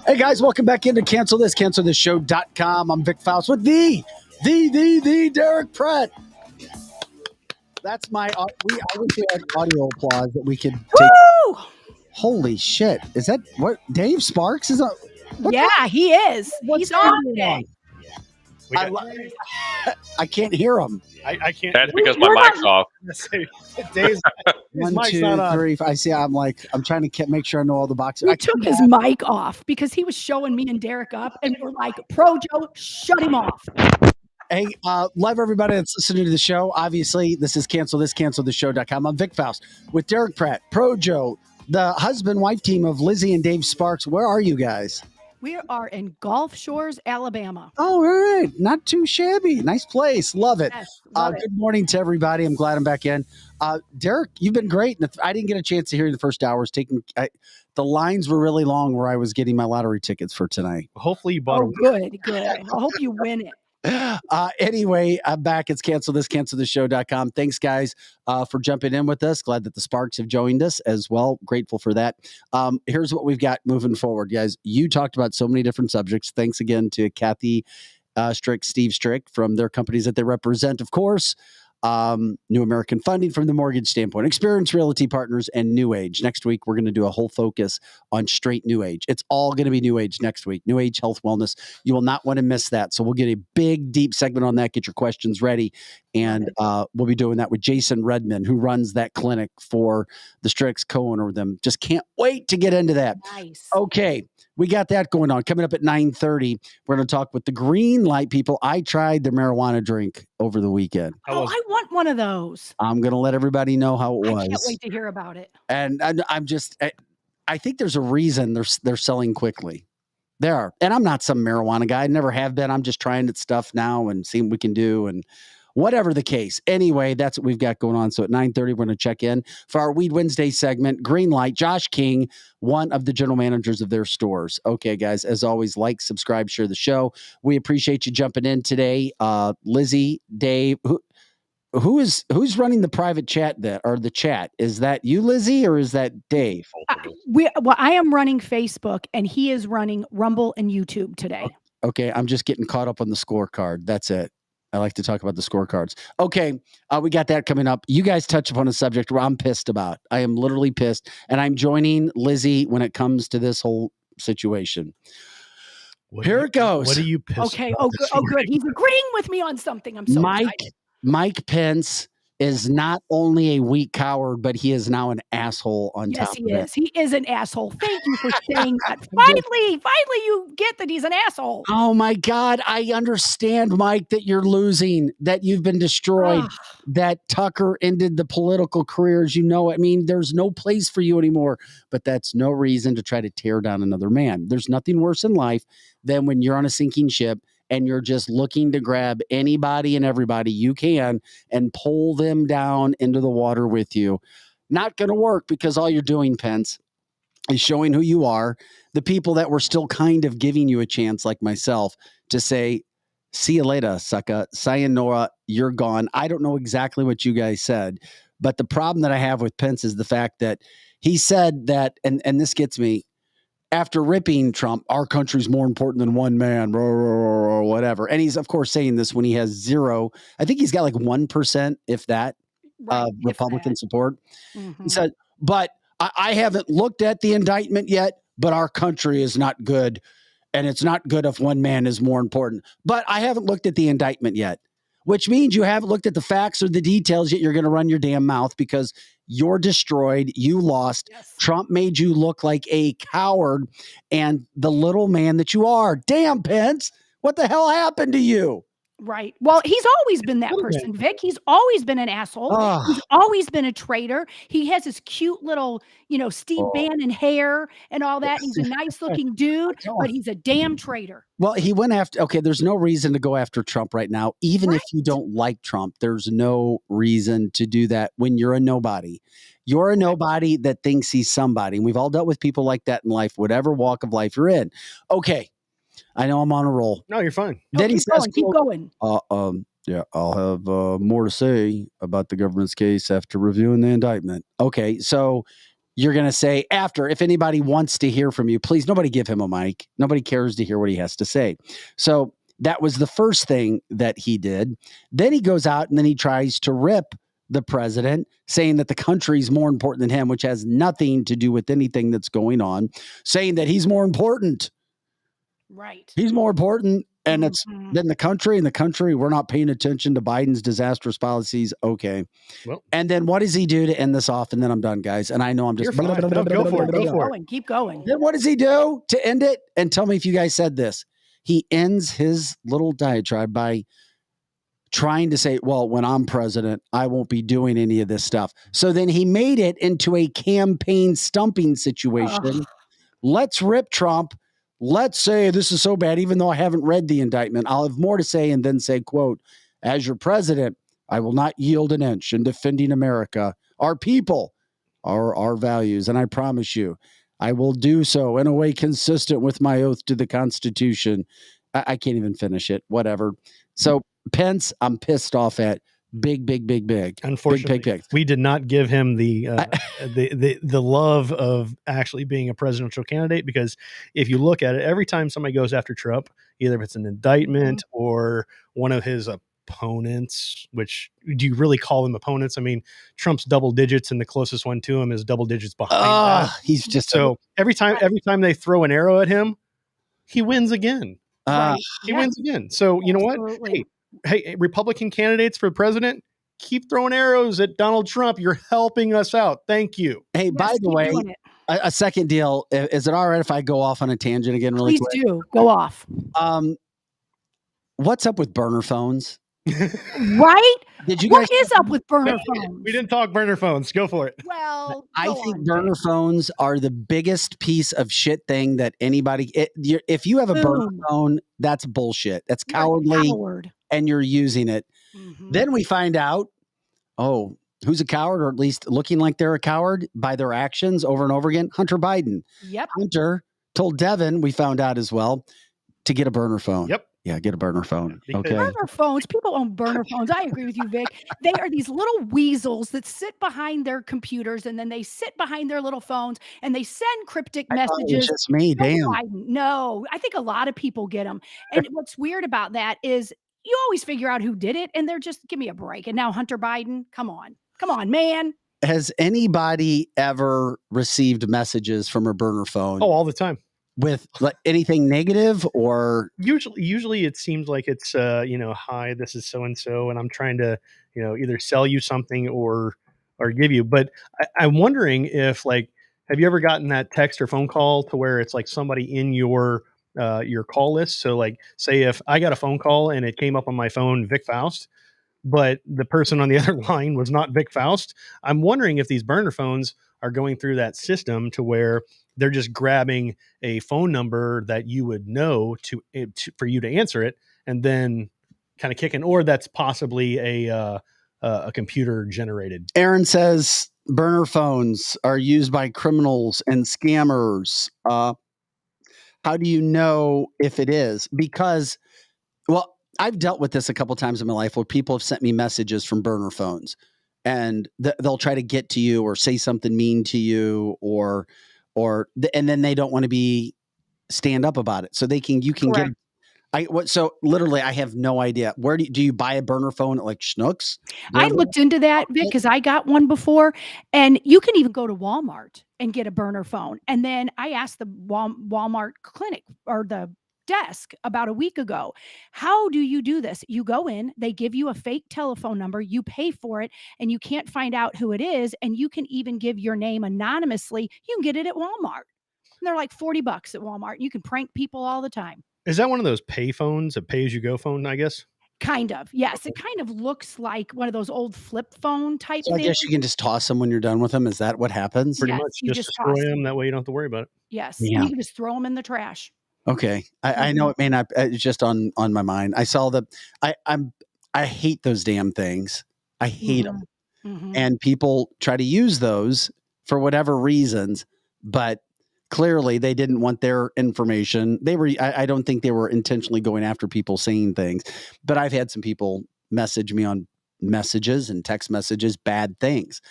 G: Hey guys, welcome back into cancelthisshow.com. I'm Vic Faust with the Derek Pratt. That's my, I wish we had audio applause that we could take.
B: Woo!
G: Holy shit. Is that what Dave Sparks is on?
B: He is. He's on today.
G: I can't hear him.
A: I can't.
T: That's because my mic's off.
A: Dave's,
G: One, two, three. I see. I'm trying to make sure I know all the boxes.
B: We took his mic off because he was showing me and Derek up, and we're like, Pro Joe, shut him off.
G: Hey, love everybody that's listening to the show. Obviously, this is cancelthisshow.com. I'm Vic Faust with Derek Pratt, Pro Joe, the husband-wife team of Lizzie and Dave Sparks. Where are you guys?
B: We are in Gulf Shores, Alabama.
G: Oh, all right. Not too shabby. Nice place. Love it.
B: Yes, love it.
G: Good morning to everybody. I'm glad I'm back in. Derek, you've been great. I didn't get a chance to hear you the first hours. The lines were really long where I was getting my lottery tickets for tonight.
A: Hopefully you bought
B: good. I hope you win it.
G: Anyway, I'm back. It's cancelthisshow.com. Thanks, guys, for jumping in with us. Glad that the Sparks have joined us as well. Grateful for that. Here's what we've got moving forward, guys. You talked about so many different subjects. Thanks again to Kathy Strick, Steve Strick, from their companies that they represent, of course. New American Funding from the mortgage standpoint, Experience Realty Partners, and New Age. Next week, we're going to do a whole focus on straight New Age. It's all going to be New Age next week. New Age, health, wellness. You will not want to miss that. So we'll get a big, deep segment on that. Get your questions ready. And we'll be doing that with Jason Redman, who runs that clinic for the Stricks, co-owner of them. Just can't wait to get into that.
B: Nice.
G: Okay. We got that going on. Coming up at 9:30, we're going to talk with the Green Light people. I tried their marijuana drink over the weekend.
B: I want one of those.
G: I'm going to let everybody know how it was.
B: I can't wait to hear about it.
G: And I think there's a reason they're selling quickly. There are. And I'm not some marijuana guy. I never have been. I'm just trying stuff now and seeing what we can do. And Whatever the case. Anyway, that's what we've got going on. So at 9:30, we're going to check in for our Weed Wednesday segment. Green Light, Josh King, one of the general managers of their stores. Okay, guys, as always, like, subscribe, share the show. We appreciate you jumping in today. Lizzie, Dave, who's running the private chat or the chat? Is that you, Lizzie, or is that Dave?
B: I am running Facebook and he is running Rumble and YouTube today.
G: Okay, I'm just getting caught up on the scorecard. That's it. I like to talk about the scorecards. Okay, we got that coming up. You guys touch upon a subject where I'm pissed about. I am literally pissed, and I'm joining Lizzie when it comes to this whole situation. Here it goes.
A: What are you pissed
B: Okay.
A: about?
B: Oh, good. He's agreeing with me on something. I'm so excited.
G: Mike Pence is not only a weak coward, but he is now an asshole on top of it.
B: Yes, he is. He is an asshole. Thank you for saying that. Finally, you get that he's an asshole.
G: Oh my God. I understand, Mike, that you're losing, that you've been destroyed, that Tucker ended the political career as you know. I mean, there's no place for you anymore, but that's no reason to try to tear down another man. There's nothing worse in life than when you're on a sinking ship and you're just looking to grab anybody and everybody you can and pull them down into the water with you. Not going to work, because all you're doing, Pence, is showing who you are. The people that were still kind of giving you a chance, like myself, to say, see you later, sucker. Sayonara, you're gone. I don't know exactly what you guys said, but the problem that I have with Pence is the fact that he said that, and this gets me, after ripping Trump, our country's more important than one man, or whatever. And he's, of course, saying this when he has zero. I think he's got like 1%, if that, Republican support. Mm-hmm. He said, but I haven't looked at the indictment yet, but our country is not good. And it's not good if one man is more important. But I haven't looked at the indictment yet, which means you haven't looked at the facts or the details yet. You're going to run your damn mouth because you're destroyed. You lost. Yes. Trump made you look like a coward and the little man that you are. Damn, Pence. What the hell happened to you?
B: Right. Well, he's always been that person, Vic. He's always been an asshole. He's always been a traitor. He has his cute little, Steve Bannon hair and all that. He's a nice looking dude, but he's a damn traitor.
G: Well, he went after, there's no reason to go after Trump right now. Even if you don't like Trump, there's no reason to do that when you're a nobody. You're a nobody that thinks he's somebody. And we've all dealt with people like that in life, whatever walk of life you're in. Okay. I know I'm on a roll.
A: No, you're fine.
G: Then he says,
B: keep going.
G: Yeah, I'll have more to say about the government's case after reviewing the indictment. Okay, so you're going to say after, if anybody wants to hear from you, please, nobody give him a mic. Nobody cares to hear what he has to say. So that was the first thing that he did. Then he goes out and then he tries to rip the president, saying that the country's more important than him, which has nothing to do with anything that's going on, saying that he's more important.
B: Right.
G: He's more important, and it's than the country. In the country, we're not paying attention to Biden's disastrous policies. Okay. Well, and then what does he do to end this off? And then I'm done, guys. And I know I'm just
A: go for it.
B: Keep going.
G: Then what does he do to end it? And tell me if you guys said this. He ends his little diatribe by trying to say, well, when I'm president, I won't be doing any of this stuff. So then he made it into a campaign stumping situation. Let's rip Trump. Let's say this is so bad, even though I haven't read the indictment, I'll have more to say and then say, quote, as your president, I will not yield an inch in defending America, our people, our values. And I promise you, I will do so in a way consistent with my oath to the Constitution. I can't even finish it. Whatever. So Pence, I'm pissed off at. Big.
A: Unfortunately,
G: big.
A: We did not give him the love of actually being a presidential candidate, because if you look at it, every time somebody goes after Trump, either if it's an indictment or one of his opponents, which do you really call them opponents? I mean, Trump's double digits and the closest one to him is double digits behind that.
G: He's just
A: so every time they throw an arrow at him, he wins again. He wins again. So you know what? Hey, Republican candidates for president, keep throwing arrows at Donald Trump. You're helping us out. Thank you.
G: Hey, by the way, a second deal. Is it all right if I go off on a tangent again really quick?
B: Please do. Go off.
G: What's up with burner phones?
B: Right? What is up with burner phones?
A: We didn't talk burner phones. Go for it.
B: Well,
G: I think burner phones are the biggest piece of shit thing that anybody. If you have a burner phone, that's bullshit. That's cowardly, and you're using it. Then we find out, oh, who's a coward, or at least looking like they're a coward by their actions over and over again? Hunter Biden.
B: Yep.
G: Hunter told Devin, we found out as well, to get a burner phone.
A: Yep.
G: Yeah, get a burner phone. Okay.
B: Burner phones. People own burner phones. I agree with you, Vic. They are these little weasels that sit behind their computers, and then they sit behind their little phones, and they send cryptic
G: I thought it was
B: messages.
G: just me.
B: No,
G: Damn.
B: no, I think a lot of people get them. And what's weird about that is you always figure out who did it, and they're just, give me a break. And now Hunter Biden, come on, man.
G: Has anybody ever received messages from a burner phone?
A: Oh, all the time.
G: With like anything negative, or
A: usually it seems like it's hi, this is so and so, and I'm trying to either sell you something or give you. But I'm wondering if, like, have you ever gotten that text or phone call to where it's like somebody in your call list? So like, say if I got a phone call and it came up on my phone, Vic Faust, but the person on the other line was not Vic Faust. I'm wondering if these burner phones are going through that system to where they're just grabbing a phone number that you would know for you to answer it, and then kind of kicking, or that's possibly a computer generated.
G: Aaron says burner phones are used by criminals and scammers. How do you know if it is? Because, well, I've dealt with this a couple times in my life where people have sent me messages from burner phones, and they'll try to get to you or say something mean to you, and then they don't want to stand up about it. So you can
B: Correct.
G: get, so literally I have no idea. Where do you buy a burner phone at like Schnucks?
B: I looked into that, Vic, because I got one before, and you can even go to Walmart and get a burner phone. And then I asked the Walmart clinic or the desk about a week ago, how do you do this? You go in, they give you a fake telephone number, you pay for it, and you can't find out who it is, and you can even give your name anonymously. You can get it at Walmart. And they're like $40 at Walmart. You can prank people all the time.
A: Is that one of those pay phones, a pay-as-you-go phone, I guess?
B: Kind of. Yes. It kind of looks like one of those old flip phone type
G: So I
B: things.
G: guess you can just toss them when you're done with them. Is that what happens?
A: Pretty
B: Yes,
A: much.
B: you
A: Just
B: just
A: destroy
B: toss
A: them. That way you don't have to worry about it.
B: Yes.
G: Yeah.
B: You can just throw them in the trash.
G: Okay. I know it may not, it's just on my mind. I saw I hate those damn things. I hate them.
B: Mhm.
G: And people try to use those for whatever reasons, but clearly they didn't want their information. I don't think they were intentionally going after people saying things, but I've had some people message me on messages and text messages, bad things,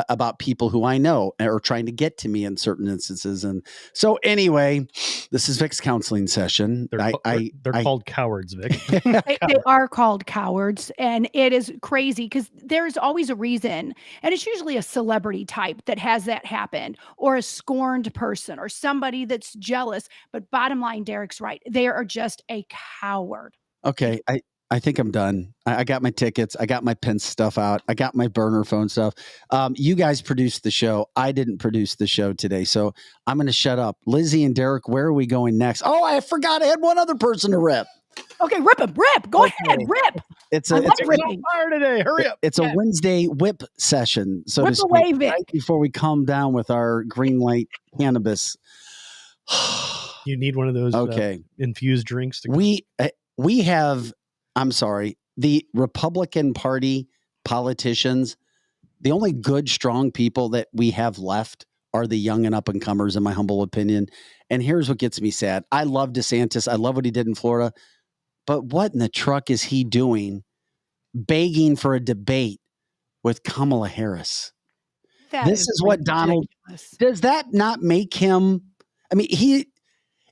G: about people who I know are trying to get to me in certain instances. And so anyway, this is Vic's counseling session.
A: They're called cowards, Vic.
B: They are called cowards, and it is crazy because there's always a reason, and it's usually a celebrity type that has that happen, or a scorned person, or somebody that's jealous. But bottom line, Derek's right. They are just a coward.
G: Okay. I think I'm done. I got my tickets. I got my Pence stuff out. I got my burner phone stuff. You guys produced the show. I didn't produce the show today, so I'm going to shut up. Lizzie and Derek, where are we going next? Oh, I forgot I had one other person to rip.
B: Okay, rip him. Rip. Go ahead. Rip.
G: It's
B: I
G: a
B: love ripping.
A: Fire today. Hurry up.
G: It's a Wednesday whip session, so
B: Whip
G: to
B: away,
G: speak,
B: Vic.
G: right before we calm down with our green light cannabis.
A: You need one of those
G: Okay.
A: infused drinks.
G: We have, I'm sorry, the Republican Party politicians, the only good, strong people that we have left are the young and up and comers, in my humble opinion. And here's what gets me sad. I love DeSantis. I love what he did in Florida. But what in the truck is he doing begging for a debate with Kamala Harris? This is what Donald, does that not make him, I mean,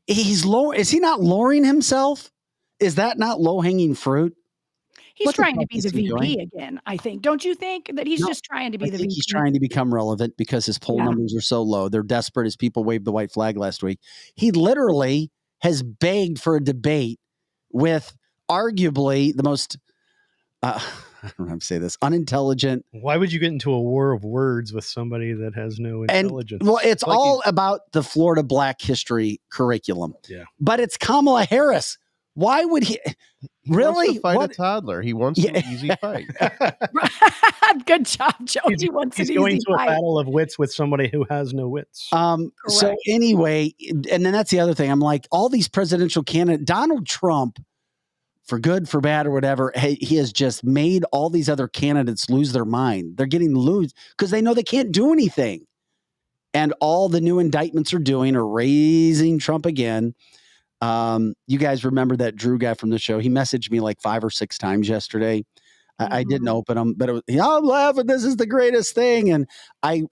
G: he's low. Is he not lowering himself? Is that not low hanging fruit?
B: He's
G: What the
B: trying to
G: fuck
B: be
G: is
B: the
G: he
B: VP
G: doing?
B: again, I think. Don't you think that he's
G: No,
B: just trying to be
G: I
B: the
G: think
B: VP?
G: he's trying to become relevant because his poll
B: Yeah.
G: numbers are so low. They're desperate as people waved the white flag last week. He literally has begged for a debate with arguably the most, I don't know how to say this, unintelligent.
A: Why would you get into a war of words with somebody that has no
G: And
A: intelligence?
G: well, it's
A: like
G: all about the Florida Black history curriculum.
A: Yeah.
G: But it's Kamala Harris. Why would he really
T: wants to fight
G: What-
T: a toddler? He wants an easy fight.
B: Good job, Joe. He wants
A: He's
B: an
A: going
B: easy
A: to a
B: fight.
A: battle of wits with somebody who has no wits.
G: So
B: Correct.
G: anyway, and then that's the other thing. I'm like, all these presidential candidates, Donald Trump, for good, for bad, or whatever, he has just made all these other candidates lose their mind. They're getting loose because they know they can't do anything. And all the new indictments are doing are raising Trump again. You guys remember that Drew guy from the show? He messaged me like 5 or 6 times yesterday. I didn't open them, but it was, I'm laughing. This is the greatest thing. And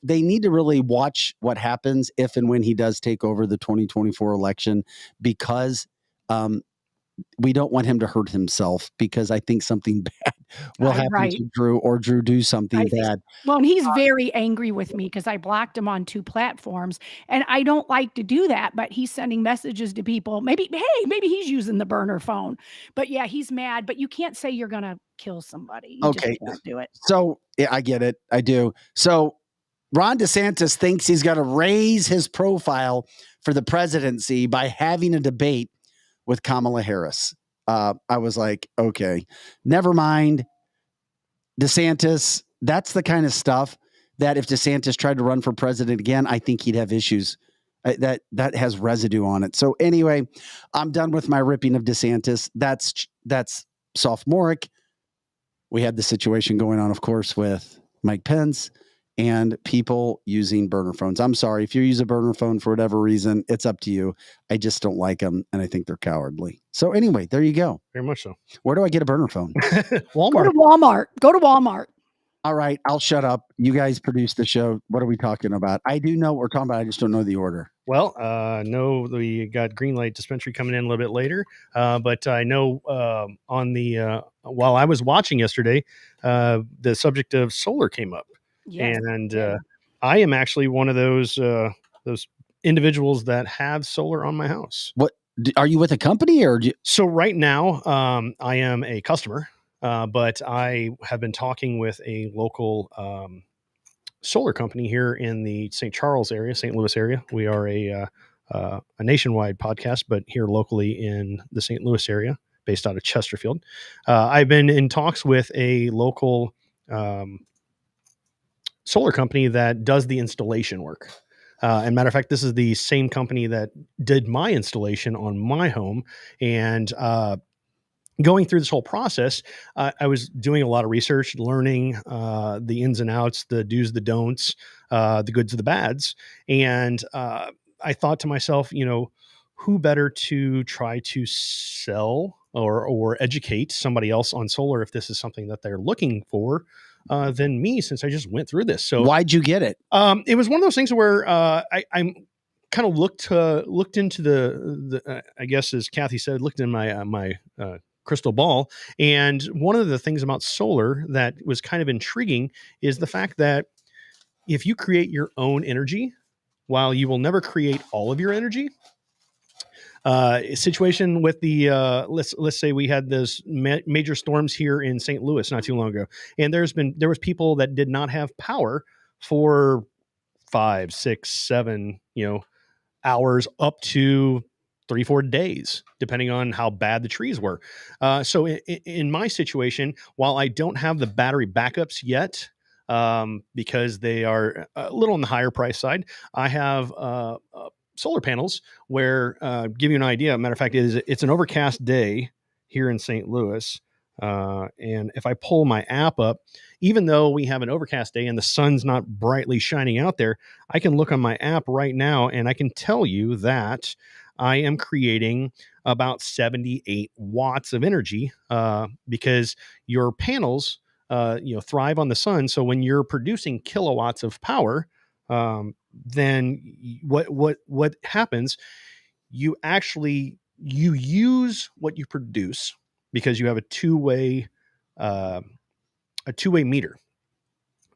G: they need to really watch what happens if and when he does take over the 2024 election, because we don't want him to hurt himself, because I think something bad will happen to Drew, or Drew do something bad.
B: Well, and he's very angry with me because I blocked him on 2 platforms, and I don't like to do that, but he's sending messages to people. Maybe he's using the burner phone, but yeah, he's mad, but you can't say you're going to kill somebody. You just can't do it.
G: So yeah, I get it. I do. So Ron DeSantis thinks he's got to raise his profile for the presidency by having a debate with Kamala Harris. I was like, okay, never mind. DeSantis, that's the kind of stuff that if DeSantis tried to run for president again, I think he'd have issues. That has residue on it. So anyway, I'm done with my ripping of DeSantis. That's sophomoric. We had the situation going on, of course, with Mike Pence and people using burner phones. I'm sorry. If you use a burner phone for whatever reason, it's up to you. I just don't like them, and I think they're cowardly. So anyway, there you go.
A: Very much so.
G: Where do I get a burner phone?
B: Walmart. Go to Walmart.
G: All right, I'll shut up. You guys produce the show. What are we talking about? I do know what we're talking about. I just don't know the order.
A: Well, no, we got Green Light Dispensary coming in a little bit later. But I know on the while I was watching yesterday, the subject of solar came up. Yes. And I am actually one of those individuals that have solar on my house.
G: What are you with a company or?
A: So right now, I am a customer, but I have been talking with a local solar company here in the St. Charles area, St. Louis area. We are a nationwide podcast, but here locally in the St. Louis area, based out of Chesterfield. I've been in talks with a local solar company that does the installation work. And matter of fact, this is the same company that did my installation on my home. And going through this whole process, I was doing a lot of research, learning the ins and outs, the do's, the don'ts, the goods, the bads. And I thought to myself, who better to try to sell or educate somebody else on solar if this is something that they're looking for than me, since I just went through this. So
G: why'd you get it?
A: It was one of those things where I'm kind of looked into the I guess, as Kathy said, looked in my crystal ball. And one of the things about solar that was kind of intriguing is the fact that if you create your own energy, while you will never create all of your energy, situation with the let's say we had this major storms here in St. Louis not too long ago, and there was people that did not have power for 5, 6, 7 hours, up to 3-4 days, depending on how bad the trees were. So in my situation, while I don't have the battery backups yet, because they are a little on the higher price side, I have solar panels where, give you an idea, matter of fact, it's an overcast day here in St. Louis. And if I pull my app up, even though we have an overcast day and the sun's not brightly shining out there, I can look on my app right now and I can tell you that I am creating about 78 watts of energy, because your panels, thrive on the sun. So when you're producing kilowatts of power, then what happens, you use what you produce, because you have a two-way meter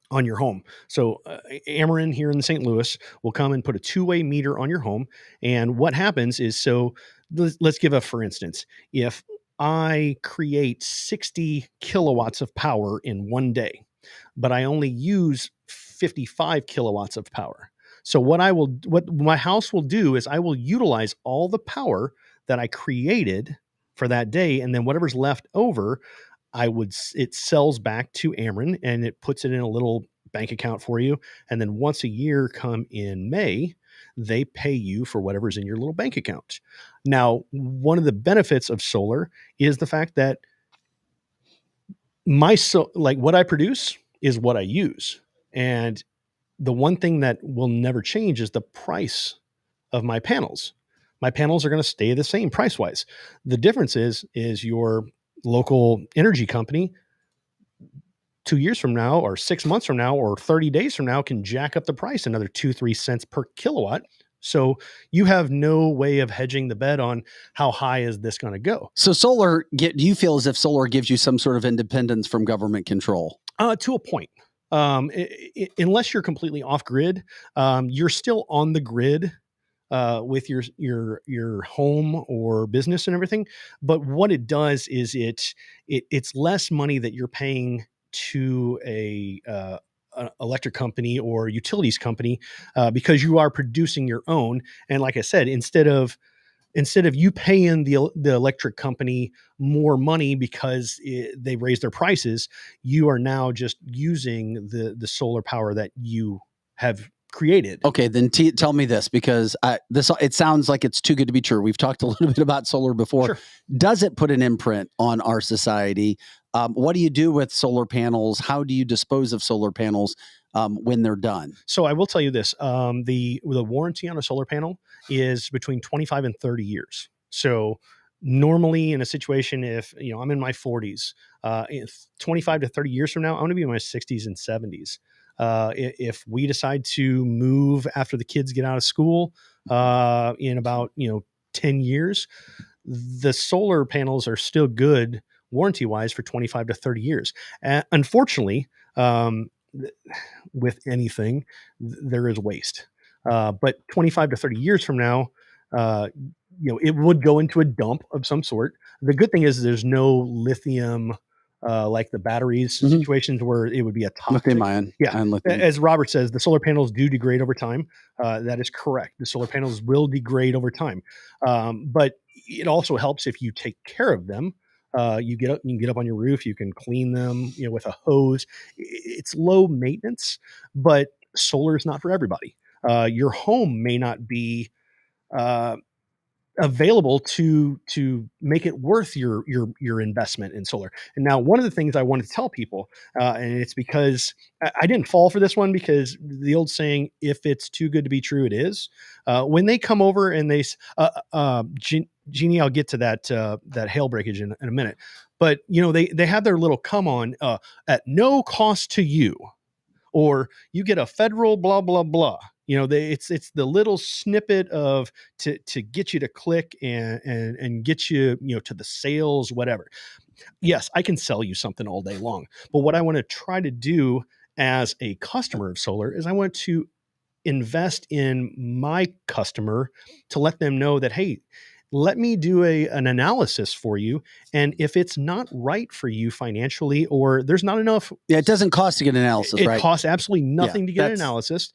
A: on your home. So Ameren here in St. Louis will come and put a two-way meter on your home. And what happens is, so let's give for instance, if I create 60 kilowatts of power in one day, but I only use 55 kilowatts of power. So what my house will do is I will utilize all the power that I created for that day, and then whatever's left over, it sells back to Ameren, and it puts it in a little bank account for you. And then once a year, come in May, they pay you for whatever's in your little bank account. Now, one of the benefits of solar is the fact that like what I produce is what I use. And the one thing that will never change is the price of my panels. My panels are going to stay the same price wise. The difference is your local energy company 2 years from now or 6 months from now or 30 days from now can jack up the price another 2-3 cents per kilowatt. So you have no way of hedging the bet on how high is this going to go.
G: So solar, do you feel as if solar gives you some sort of independence from government control?
A: To a point. Unless you're completely off grid, you're still on the grid with your home or business and everything. But what it does is it's less money that you're paying to an electric company or utilities company because you are producing your own. And like I said, instead of you paying the electric company more money because they raise their prices, you are now just using the solar power that you have created.
G: Okay, then tell me this, because it sounds like it's too good to be true. We've talked a little bit about solar before.
A: Sure.
G: Does it put an imprint on our society? What do you do with solar panels? How do you dispose of solar panels when they're done?
A: So I will tell you this: the warranty on a solar panel is between 25 and 30 years. So normally in a situation, if I'm in my 40s, if 25 to 30 years from now, I'm going to be in my 60s and 70s. If we decide to move after the kids get out of school in about 10 years, the solar panels are still good warranty wise for 25 to 30 years. Unfortunately, with anything, there is waste. But 25 to 30 years from now, it would go into a dump of some sort. The good thing is there's no lithium, like the batteries situations where it would be a toxic.
G: Lithium ion.
A: Yeah.
G: And lithium.
A: As Robert says, the solar panels do degrade over time. That is correct. The solar panels will degrade over time. But it also helps if you take care of them. You can get up on your roof, you can clean them, with a hose. It's low maintenance, but solar is not for everybody. Your home may not be available to make it worth your investment in solar. And now one of the things I wanted to tell people, and it's because I didn't fall for this one, because the old saying, if it's too good to be true, it is. When they come over and they, Jeannie, I'll get to that hail breakage in a minute, but they have their little come on at no cost to you, or you get a federal blah blah blah. It's the little snippet of to get you to click and get you to the sales, whatever. Yes, I can sell you something all day long, but what I want to try to do as a customer of solar is I want to invest in my customer to let them know that, hey, let me do an analysis for you. And if it's not right for you financially, or there's not enough.
G: Yeah, it doesn't cost to get an analysis, right?
A: It costs absolutely nothing to get an analysis.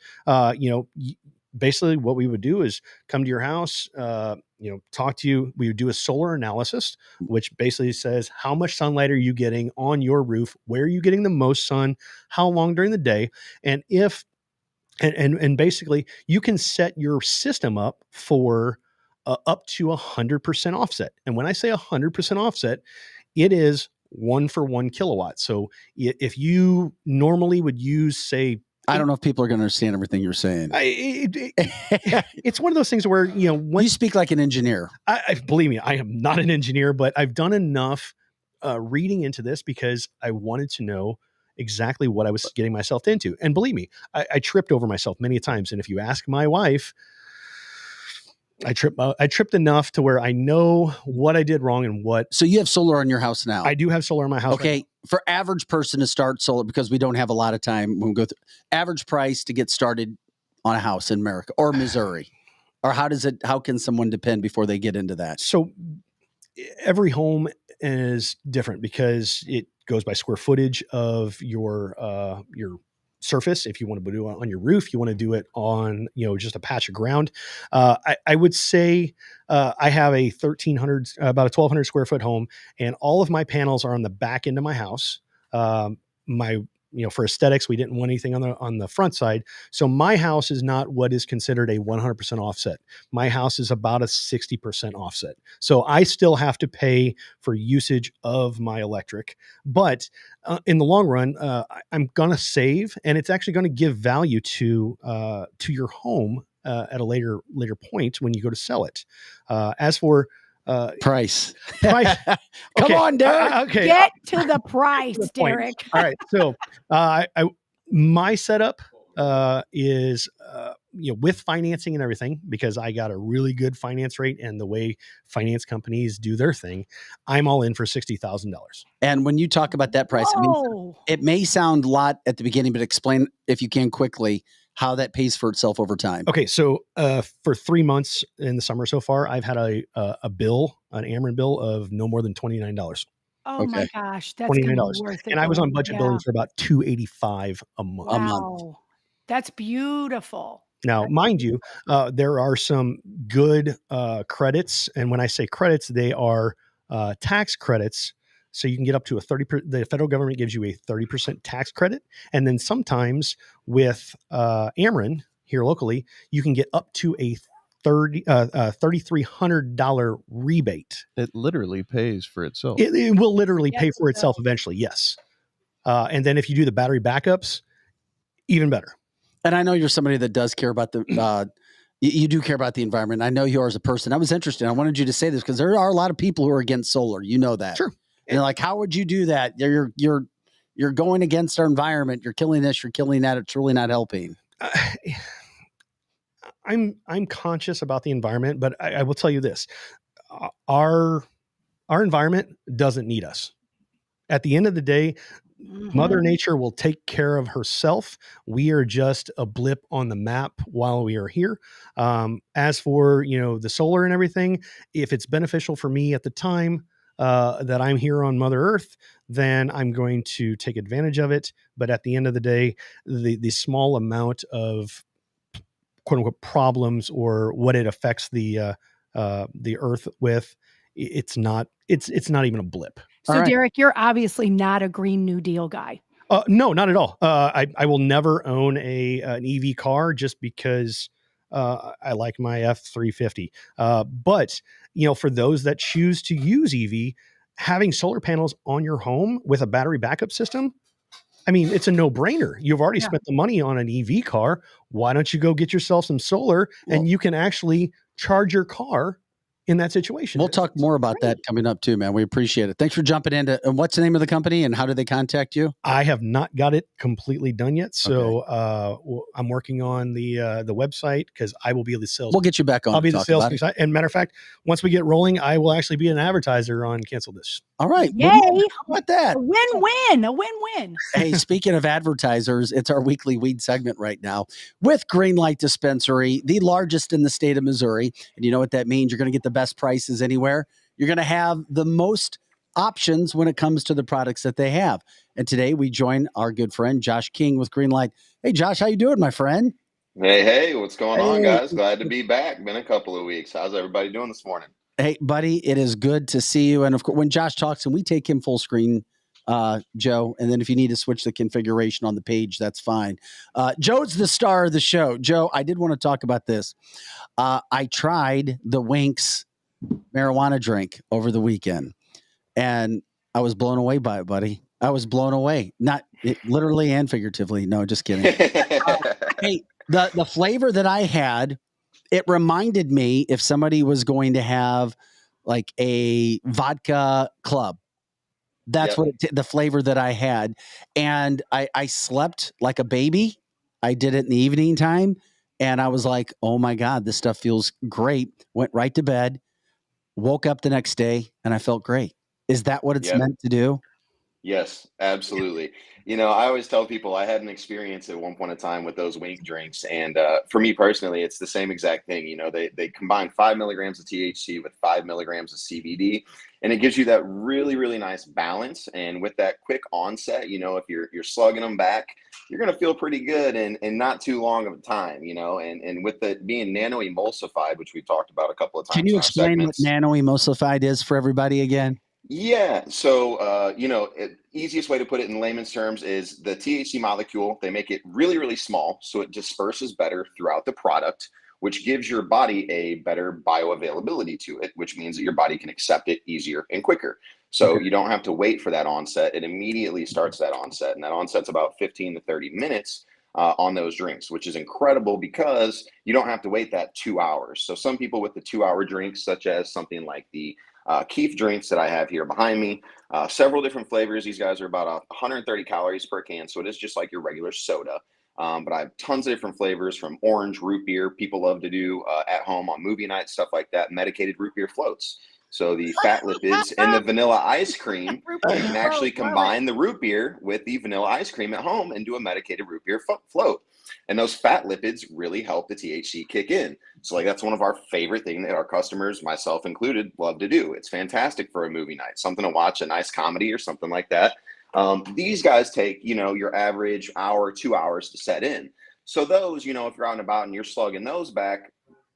A: Basically what we would do is come to your house, talk to you. We would do a solar analysis, which basically says how much sunlight are you getting on your roof? Where are you getting the most sun? How long during the day? And and basically you can set your system up for up to 100% offset. And when I say 100% offset, it is 1 kilowatt. So if you normally would use, say,
G: I don't know if people are going to understand everything you're saying.
A: It's one of those things where, when
G: you speak like an engineer.
A: I believe me, I am not an engineer, but I've done enough reading into this because I wanted to know exactly what I was getting myself into. And believe me, I tripped over myself many times. And if you ask my wife, I tripped enough to where I know what I did wrong and what.
G: So you have solar on your house now?
A: I do have solar on my house.
G: Okay.
A: Right now.
G: For average person to start solar, because we don't have a lot of time when we go through, average price to get started on a house in America or Missouri, or how can someone depend before they get into that?
A: So every home is different because it goes by square footage of your surface. If you want to do it on your roof, you want to do it on, just a patch of ground. I would say I have about a 1,200 square foot home, and all of my panels are on the back end of my house. My for aesthetics, we didn't want anything on the front side. So my house is not what is considered a 100% offset. My house is about a 60% offset. So I still have to pay for usage of my electric, but in the long run, I'm gonna save, and it's actually going to give value to your home at a later point when you go to sell it. As for
G: price.
A: Come
G: Okay. On, Derek.
A: Okay.
B: Get to the price, Derek.
A: All right. So my setup is with financing and everything, because I got a really good finance rate, and the way finance companies do their thing, I'm all in for $60,000.
G: And when you talk about that price, it may sound a lot at the beginning, but explain, if you can, quickly how that pays for itself over time.
A: Okay, so for 3 months in the summer so far, I've had a bill, an Ameren bill of no more than $29.
B: Oh my gosh, that's gonna be worth it.
A: And I was on budget billing
B: Yeah.
A: for about $285 a month.
B: Wow, that's beautiful.
A: Now, mind you, there are some good credits, and when I say credits, they are tax credits. So you can get up to the federal government gives you a 30% tax credit. And then sometimes with Ameren here locally, you can get up to a $3,300 rebate.
T: It literally pays for itself.
A: It will literally pay for itself eventually. Yes. And then if you do the battery backups, even better.
G: And I know you're somebody that does care about the, you do care about the environment. I know you are as a person. I was interested. I wanted you to say this because there are a lot of people who are against solar. You know that.
A: Sure.
G: And they're like, how would you do that? You're going against our environment. You're killing this. You're killing that. It's really not helping.
A: I'm conscious about the environment, but I will tell you this: our environment doesn't need us. At the end of the day, Mother Nature will take care of herself. We are just a blip on the map while we are here. As for the solar and everything, if it's beneficial for me at the time that I'm here on Mother Earth, then I'm going to take advantage of it. But at the end of the day, the small amount of quote unquote problems or what it affects the Earth with, it's not even a blip.
B: So Derek, you're obviously not a Green New Deal guy.
A: No, not at all. I will never own an EV car just because I like my F-350. But for those that choose to use EV, having solar panels on your home with a battery backup system, I mean, it's a no-brainer. You've already spent the money on an EV car. Why don't you go get yourself some solar and you can actually charge your car in that situation?
G: We'll talk more about that coming up too, man. We appreciate it. Thanks for jumping into. And what's the name of the company and how do they contact you?
A: I have not got it completely done yet, so I'm working on the website because I will be the sales.
G: We'll get you back on.
A: I'll be the sales guy. And matter of fact, once we get rolling, I will actually be an advertiser on Cancel This.
G: All right.
B: Yay!
G: How about that?
B: A win-win. A win-win.
G: Hey, speaking of advertisers, it's our weekly weed segment right now with Greenlight Dispensary, the largest in the state of Missouri. And you know what that means? You're going to get the best prices anywhere. You're going to have the most options when it comes to the products that they have. And today we join our good friend Josh King with Greenlight. Hey, Josh, how you doing, my friend?
U: Hey, what's going on, guys? Glad to be back. Been a couple of weeks. How's everybody doing this morning?
G: Hey, buddy, it is good to see you. And of course, when Josh talks and we take him full screen, Joe, and then if you need to switch the configuration on the page, that's fine. Joe's the star of the show. Joe, I did want to talk about this. I tried the Winks marijuana drink over the weekend, and I was blown away by it, buddy. I was blown away, not literally and figuratively. No, just kidding. Hey, the flavor that I had, it reminded me if somebody was going to have like a vodka club. That's what the flavor that I had. And I slept like a baby. I did it in the evening time. And I was like, oh my God, this stuff feels great. Went right to bed, woke up the next day, and I felt great. Is that what it's meant to do?
U: Yes, absolutely. I always tell people I had an experience at one point in time with those Wink drinks. And for me personally, it's the same exact thing. They combine 5 milligrams of THC with 5 milligrams of CBD, and it gives you that really, really nice balance. And with that quick onset, if you're slugging them back, you're going to feel pretty good and not too long of a time, and with it being nano emulsified, which we've talked about a couple of times.
G: Can you explain what nano emulsified is for everybody again?
U: Yeah. So, easiest way to put it in layman's terms is the THC molecule, they make it really, really small. So it disperses better throughout the product, which gives your body a better bioavailability to it, which means that your body can accept it easier and quicker. So
G: Okay.
U: you don't have to wait for that onset. It immediately starts that onset. And that onset's about 15 to 30 minutes on those drinks, which is incredible because you don't have to wait that 2 hours. So some people with the 2 hour drinks, such as something like the Keef drinks that I have here behind me, several different flavors. These guys are about 130 calories per can, so it is just like your regular soda. But I have tons of different flavors, from orange root beer, people love to do at home on movie night, stuff like that, medicated root beer floats. So the fat lipids and the vanilla ice cream, you can actually combine the root beer with the vanilla ice cream at home and do a medicated root beer float. And those fat lipids really help the THC kick in. So like that's one of our favorite things that our customers, myself included, love to do. It's fantastic for a movie night, something to watch, a nice comedy or something like that. These guys take, your average hour, 2 hours to set in. So those, if you're out and about and you're slugging those back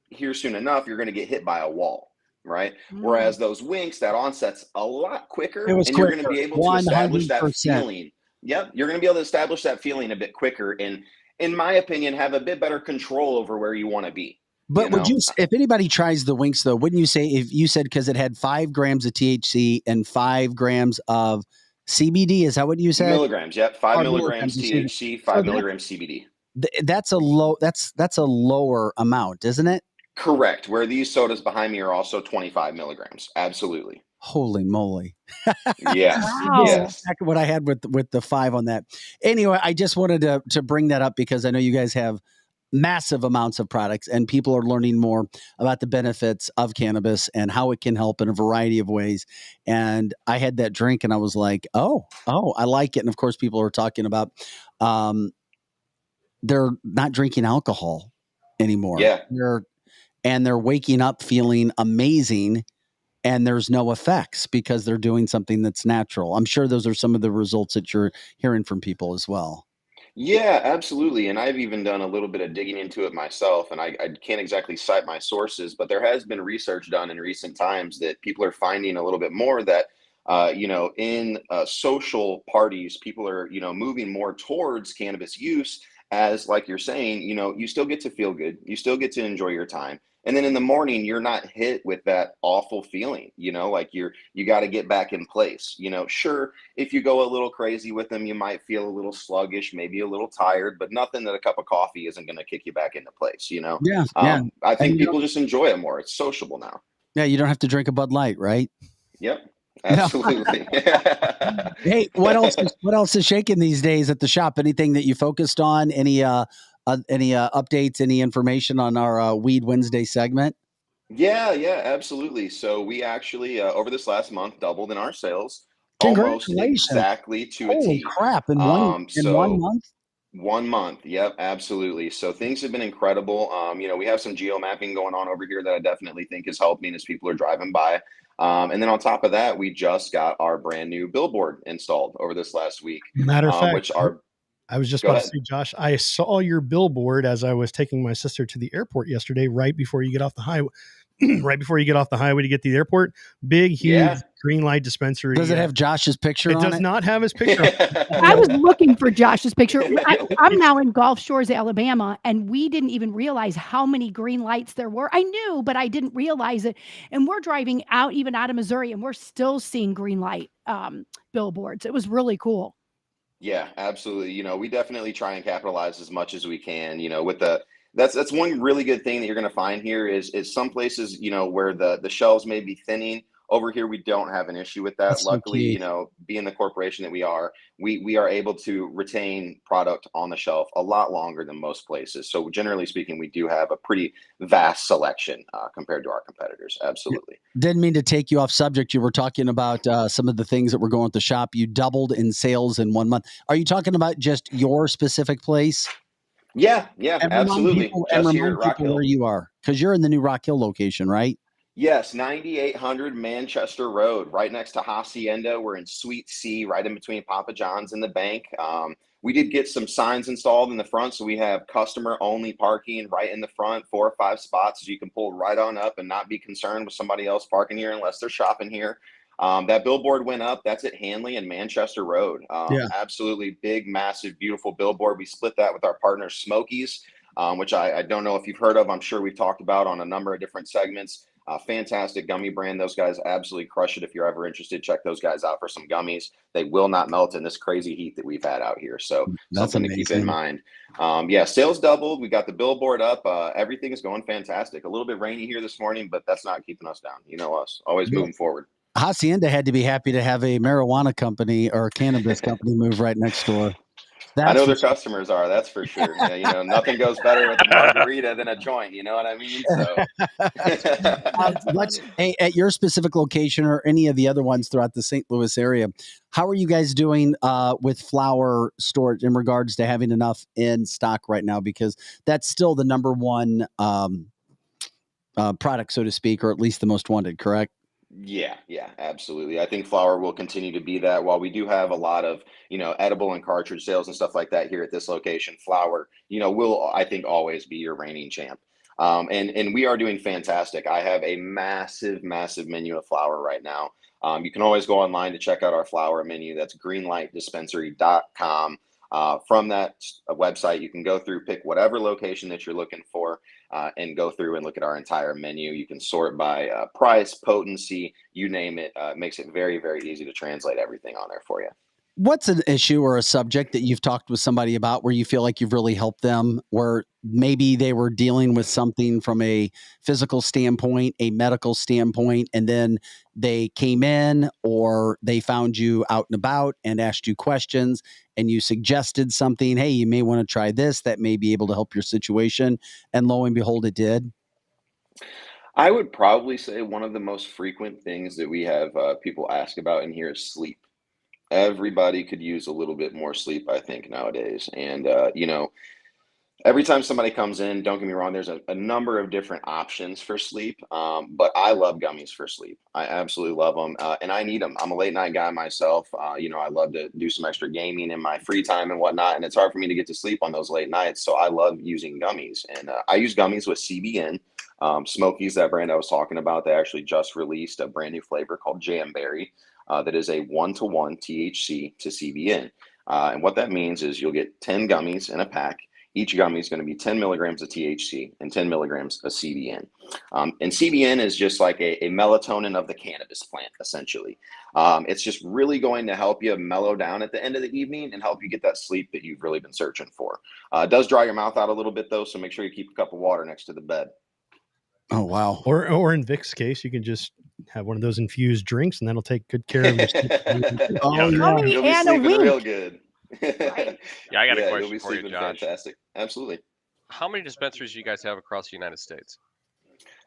U: here soon enough, you're going to get hit by a wall, right? Whereas those winks, that onset's a lot quicker,
G: It was
U: and you're going
G: quicker,
U: to be able to establish that
G: 100%.
U: feeling. Yep, you're going to be able to establish that feeling a bit quicker, and in my opinion, have a bit better control over where you want to be.
G: But would you, if anybody tries the winks though, wouldn't you say, if you said, because it had 5 grams of THC and 5 grams of CBD, is that what you said?
U: Milligrams, yep. 5
G: Or
U: milligrams
G: of
U: THC, 5
G: So
U: milligrams CBD.
G: that's a that's a lower amount, isn't it?
U: Correct. Where these sodas behind me are also 25 milligrams. Absolutely.
G: Holy moly.
U: Yes.
B: Wow.
U: Yes.
G: Exactly what I had with the 5 on that. Anyway, I just wanted to bring that up because I know you guys have massive amounts of products and people are learning more about the benefits of cannabis and how it can help in a variety of ways. And I had that drink and I was like, oh, I like it. And of course, people are talking about they're not drinking alcohol anymore.
U: Yeah.
G: They're waking up feeling amazing. And there's no effects because they're doing something that's natural. I'm sure those are some of the results that you're hearing from people as well.
U: Yeah, absolutely. And I've even done a little bit of digging into it myself. And I can't exactly cite my sources, but there has been research done in recent times that people are finding a little bit more that, in social parties, people are, moving more towards cannabis use as, like you're saying, you still get to feel good. You still get to enjoy your time. And then in the morning, you're not hit with that awful feeling, like you got to get back in place. Sure, if you go a little crazy with them, you might feel a little sluggish, maybe a little tired, but nothing that a cup of coffee isn't going to kick you back into place.
G: Yeah.
U: I think people just enjoy it more. It's sociable now.
G: Yeah. You don't have to drink a Bud Light, right?
U: Yep. Absolutely.
G: Hey, what else is shaking these days at the shop? Anything that you focused on? Any updates, any information on our Weed Wednesday segment?
U: Yeah, absolutely. So we actually, over this last month, doubled in our sales, almost
G: Congratulations.
U: exactly to a
G: Holy
U: T.
G: crap. In one month?
U: 1 month. Yep, absolutely. So things have been incredible. We have some geo mapping going on over here that I definitely think is helping as people are driving by. And then on top of that, we just got our brand new billboard installed over this last week.
F: Matter of fact,
U: which are
F: I was just
U: Go
F: about
U: ahead.
F: to say, Josh, I saw your billboard as I was taking my sister to the airport yesterday, right before you get off the highway. Right before you get off the highway to get to the airport, big, huge green light dispensary.
G: Does it have Josh's picture on it?
F: It does not have his picture.
B: I was looking for Josh's picture. I'm now in Gulf Shores, Alabama, and we didn't even realize how many green lights there were. I knew, but I didn't realize it. And we're driving out of Missouri, and we're still seeing green light billboards. It was really cool.
U: Yeah, absolutely. We definitely try and capitalize as much as we can, with that's one really good thing that you're going to find here is some places, where the shelves may be thinning. Over here, we don't have an issue with that.
G: That's so
U: Luckily,
G: key.
U: Being the corporation that we are able to retain product on the shelf a lot longer than most places. So generally speaking, we do have a pretty vast selection compared to our competitors. Absolutely.
G: Didn't mean to take you off subject. You were talking about some of the things that were going at the shop. You doubled in sales in 1 month. Are you talking about just your specific place?
U: Yeah, absolutely. Just here at Rock Hill.
G: Where you are, because you're in the new Rock Hill location, right?
U: Yes, 9800 Manchester Road, right next to Hacienda. We're in Suite C, right in between Papa John's and the bank. We did get some signs installed in the front, so we have customer-only parking right in the front, 4 or 5 spots, so you can pull right on up and not be concerned with somebody else parking here unless they're shopping here. That billboard went up. That's at Hanley and Manchester Road.
G: Yeah.
U: Absolutely big, massive, beautiful billboard. We split that with our partner Smokies, which I don't know if you've heard of. I'm sure we've talked about on a number of different segments. Fantastic gummy brand. Those guys absolutely crush it. If you're ever interested, check those guys out for some gummies. They will not melt in this crazy heat that we've had out here. So
G: That's
U: something to keep in
G: amazing.
U: mind. Yeah, sales doubled. We got the billboard up. Everything is going fantastic. A little bit rainy here this morning, but that's not keeping us down. You know us, always moving forward.
G: Hacienda had to be happy to have a marijuana company or a cannabis company move right next door.
U: I know
G: for
U: their
G: sure.
U: customers are, that's for sure. Yeah, you know, nothing goes better with a margarita than a joint, you know what I mean? So
G: Hey, at your specific location or any of the other ones throughout the St. Louis area, how are you guys doing with flower storage in regards to having enough in stock right now? Because that's still the number one product, so to speak, or at least the most wanted, correct?
U: yeah, absolutely. I think flour will continue to be that. While we do have a lot of, you know, edible and cartridge sales and stuff like that here at this location, flour, you know, will, I think, always be your reigning champ. And we are doing fantastic. I have a massive menu of flour right now. You can always go online to check out our flour menu. That's greenlightdispensary.com. From that website, you can go through, pick whatever location that you're looking for, and go through and look at our entire menu. You can sort by price, potency, you name it. It makes it very, very easy to translate everything on there for you.
G: What's an issue or a subject that you've talked with somebody about where you feel like you've really helped them, where maybe they were dealing with something from a physical standpoint, a medical standpoint, and then they came in or they found you out and about and asked you questions and you suggested something, hey, you may want to try this, that may be able to help your situation. And lo and behold, it did.
U: I would probably say one of the most frequent things that we have people ask about in here is sleep. Everybody could use a little bit more sleep, I think, nowadays. And, you know, every time somebody comes in, don't get me wrong, there's a number of different options for sleep. But I love gummies for sleep. I absolutely love them. And I need them. I'm a late night guy myself. You know, I love to do some extra gaming in my free time and whatnot. And it's hard for me to get to sleep on those late nights. So I love using gummies. And I use gummies with CBN. Smokies, that brand I was talking about, they actually just released a brand new flavor called Jamberry. That is a 1-to-1 THC to CBN. And what that means is you'll get 10 gummies in a pack. Each gummy is going to be 10 milligrams of THC and 10 milligrams of CBN. And CBN is just like a melatonin of the cannabis plant, essentially. It's just really going to help you mellow down at the end of the evening and help you get that sleep that you've really been searching for. It does dry your mouth out a little bit, though, so make sure you keep a cup of water next to the bed.
G: Oh, wow.
F: Or in Vic's case, you can just have one of those infused drinks and that'll take good care of your sleep.
U: Oh, yeah. You'll be sleeping real good.
H: Right. Yeah, I got a
U: You'll be
H: question for you,
U: sleeping
H: Josh.
U: fantastic. Absolutely.
H: How many dispensaries do you guys have across the United States?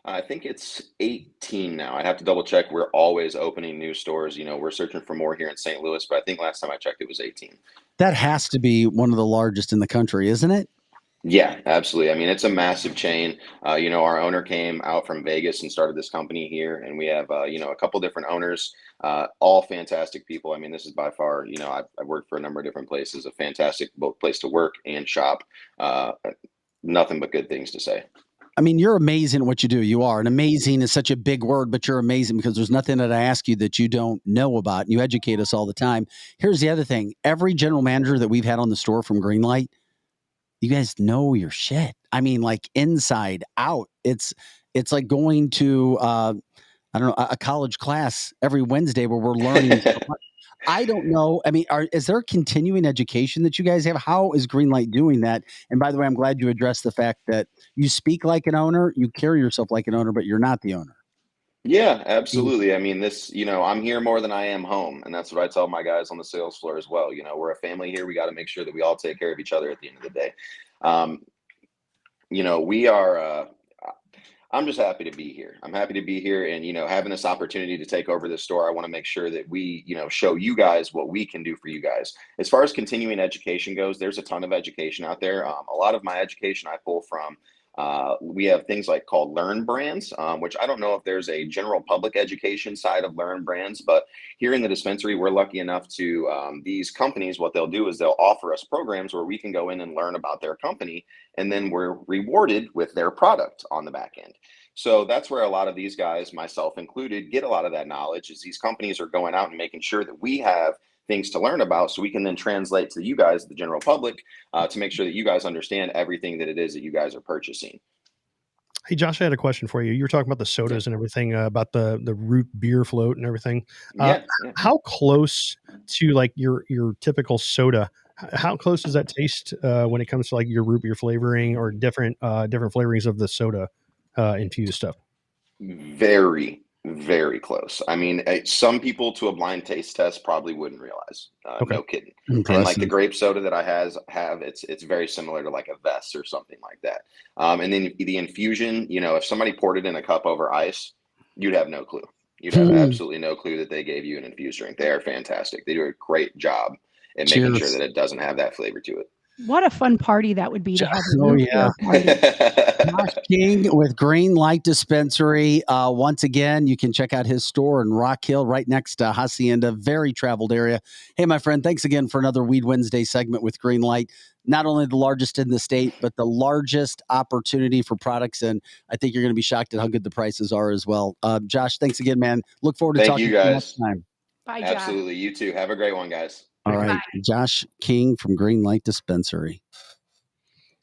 U: I think it's 18 now. I have to double check. We're always opening new stores. You know, we're searching for more here in St. Louis, but I think last time I checked, it was 18.
G: That has to be one of the largest in the country, isn't it?
U: Yeah, absolutely. I mean, it's a massive chain. You know, our owner came out from Vegas and started this company here, and we have, you know, a couple different owners, all fantastic people. I mean, this is by far, you know, I've worked for a number of different places, a fantastic both place to work and shop. Nothing but good things to say.
G: I mean, you're amazing at what you do. You are. And amazing is such a big word, but you're amazing because there's nothing that I ask you that you don't know about. And you educate us all the time. Here's the other thing. Every general manager that we've had on the store from Greenlight, you guys know your shit. I mean, like inside out. It's like going to, I don't know, a college class every Wednesday where we're learning. I don't know. I mean, is there continuing education that you guys have? How is Greenlight doing that? And by the way, I'm glad you addressed the fact that you speak like an owner, you carry yourself like an owner, but you're not the owner.
U: Yeah, absolutely. I mean, this, you know, I'm here more than I am home. And that's what I tell my guys on the sales floor as well. You know, we're a family here. We got to make sure that we all take care of each other at the end of the day. You know, we are, I'm just happy to be here. I'm happy to be here and, you know, having this opportunity to take over this store. I want to make sure that we, you know, show you guys what we can do for you guys. As far as continuing education goes, there's a ton of education out there. A lot of my education I pull from, we have things like called Learn Brands, which I don't know if there's a general public education side of Learn Brands, but here in the dispensary, we're lucky enough to, these companies, what they'll do is they'll offer us programs where we can go in and learn about their company, and then we're rewarded with their product on the back end. So that's where a lot of these guys, myself included, get a lot of that knowledge, is these companies are going out and making sure that we have things to learn about so we can then translate to you guys, the general public, to make sure that you guys understand everything that it is that you guys are purchasing.
F: Hey, Josh, I had a question for you. You were talking about the sodas and everything, about the root beer float and everything. How close to like your typical soda? How close does that taste when it comes to like your root beer flavoring or different flavorings of the soda infused stuff?
U: Very, very close. I mean, some people to a blind taste test probably wouldn't realize. No kidding. And like the grape soda that I have, it's very similar to like a Vess or something like that. And then the infusion, you know, if somebody poured it in a cup over ice, you'd have no clue. You'd have absolutely no clue that they gave you an infused drink. They are fantastic. They do a great job at making sure that it doesn't have that flavor to it.
B: What a fun party that would be to have.
G: Josh King with Green Light Dispensary. Once again, you can check out his store in Rock Hill, right next to Hacienda. Very traveled area. Hey, my friend, thanks again for another Weed Wednesday segment with Green Light. Not only the largest in the state, but the largest opportunity for products. And I think you're going to be shocked at how good the prices are as well. Josh, thanks again, man. Look forward to talking to you next time.
B: Bye, Josh.
U: Absolutely. You too. Have a great one, guys.
G: All right. Josh King from Green Light Dispensary.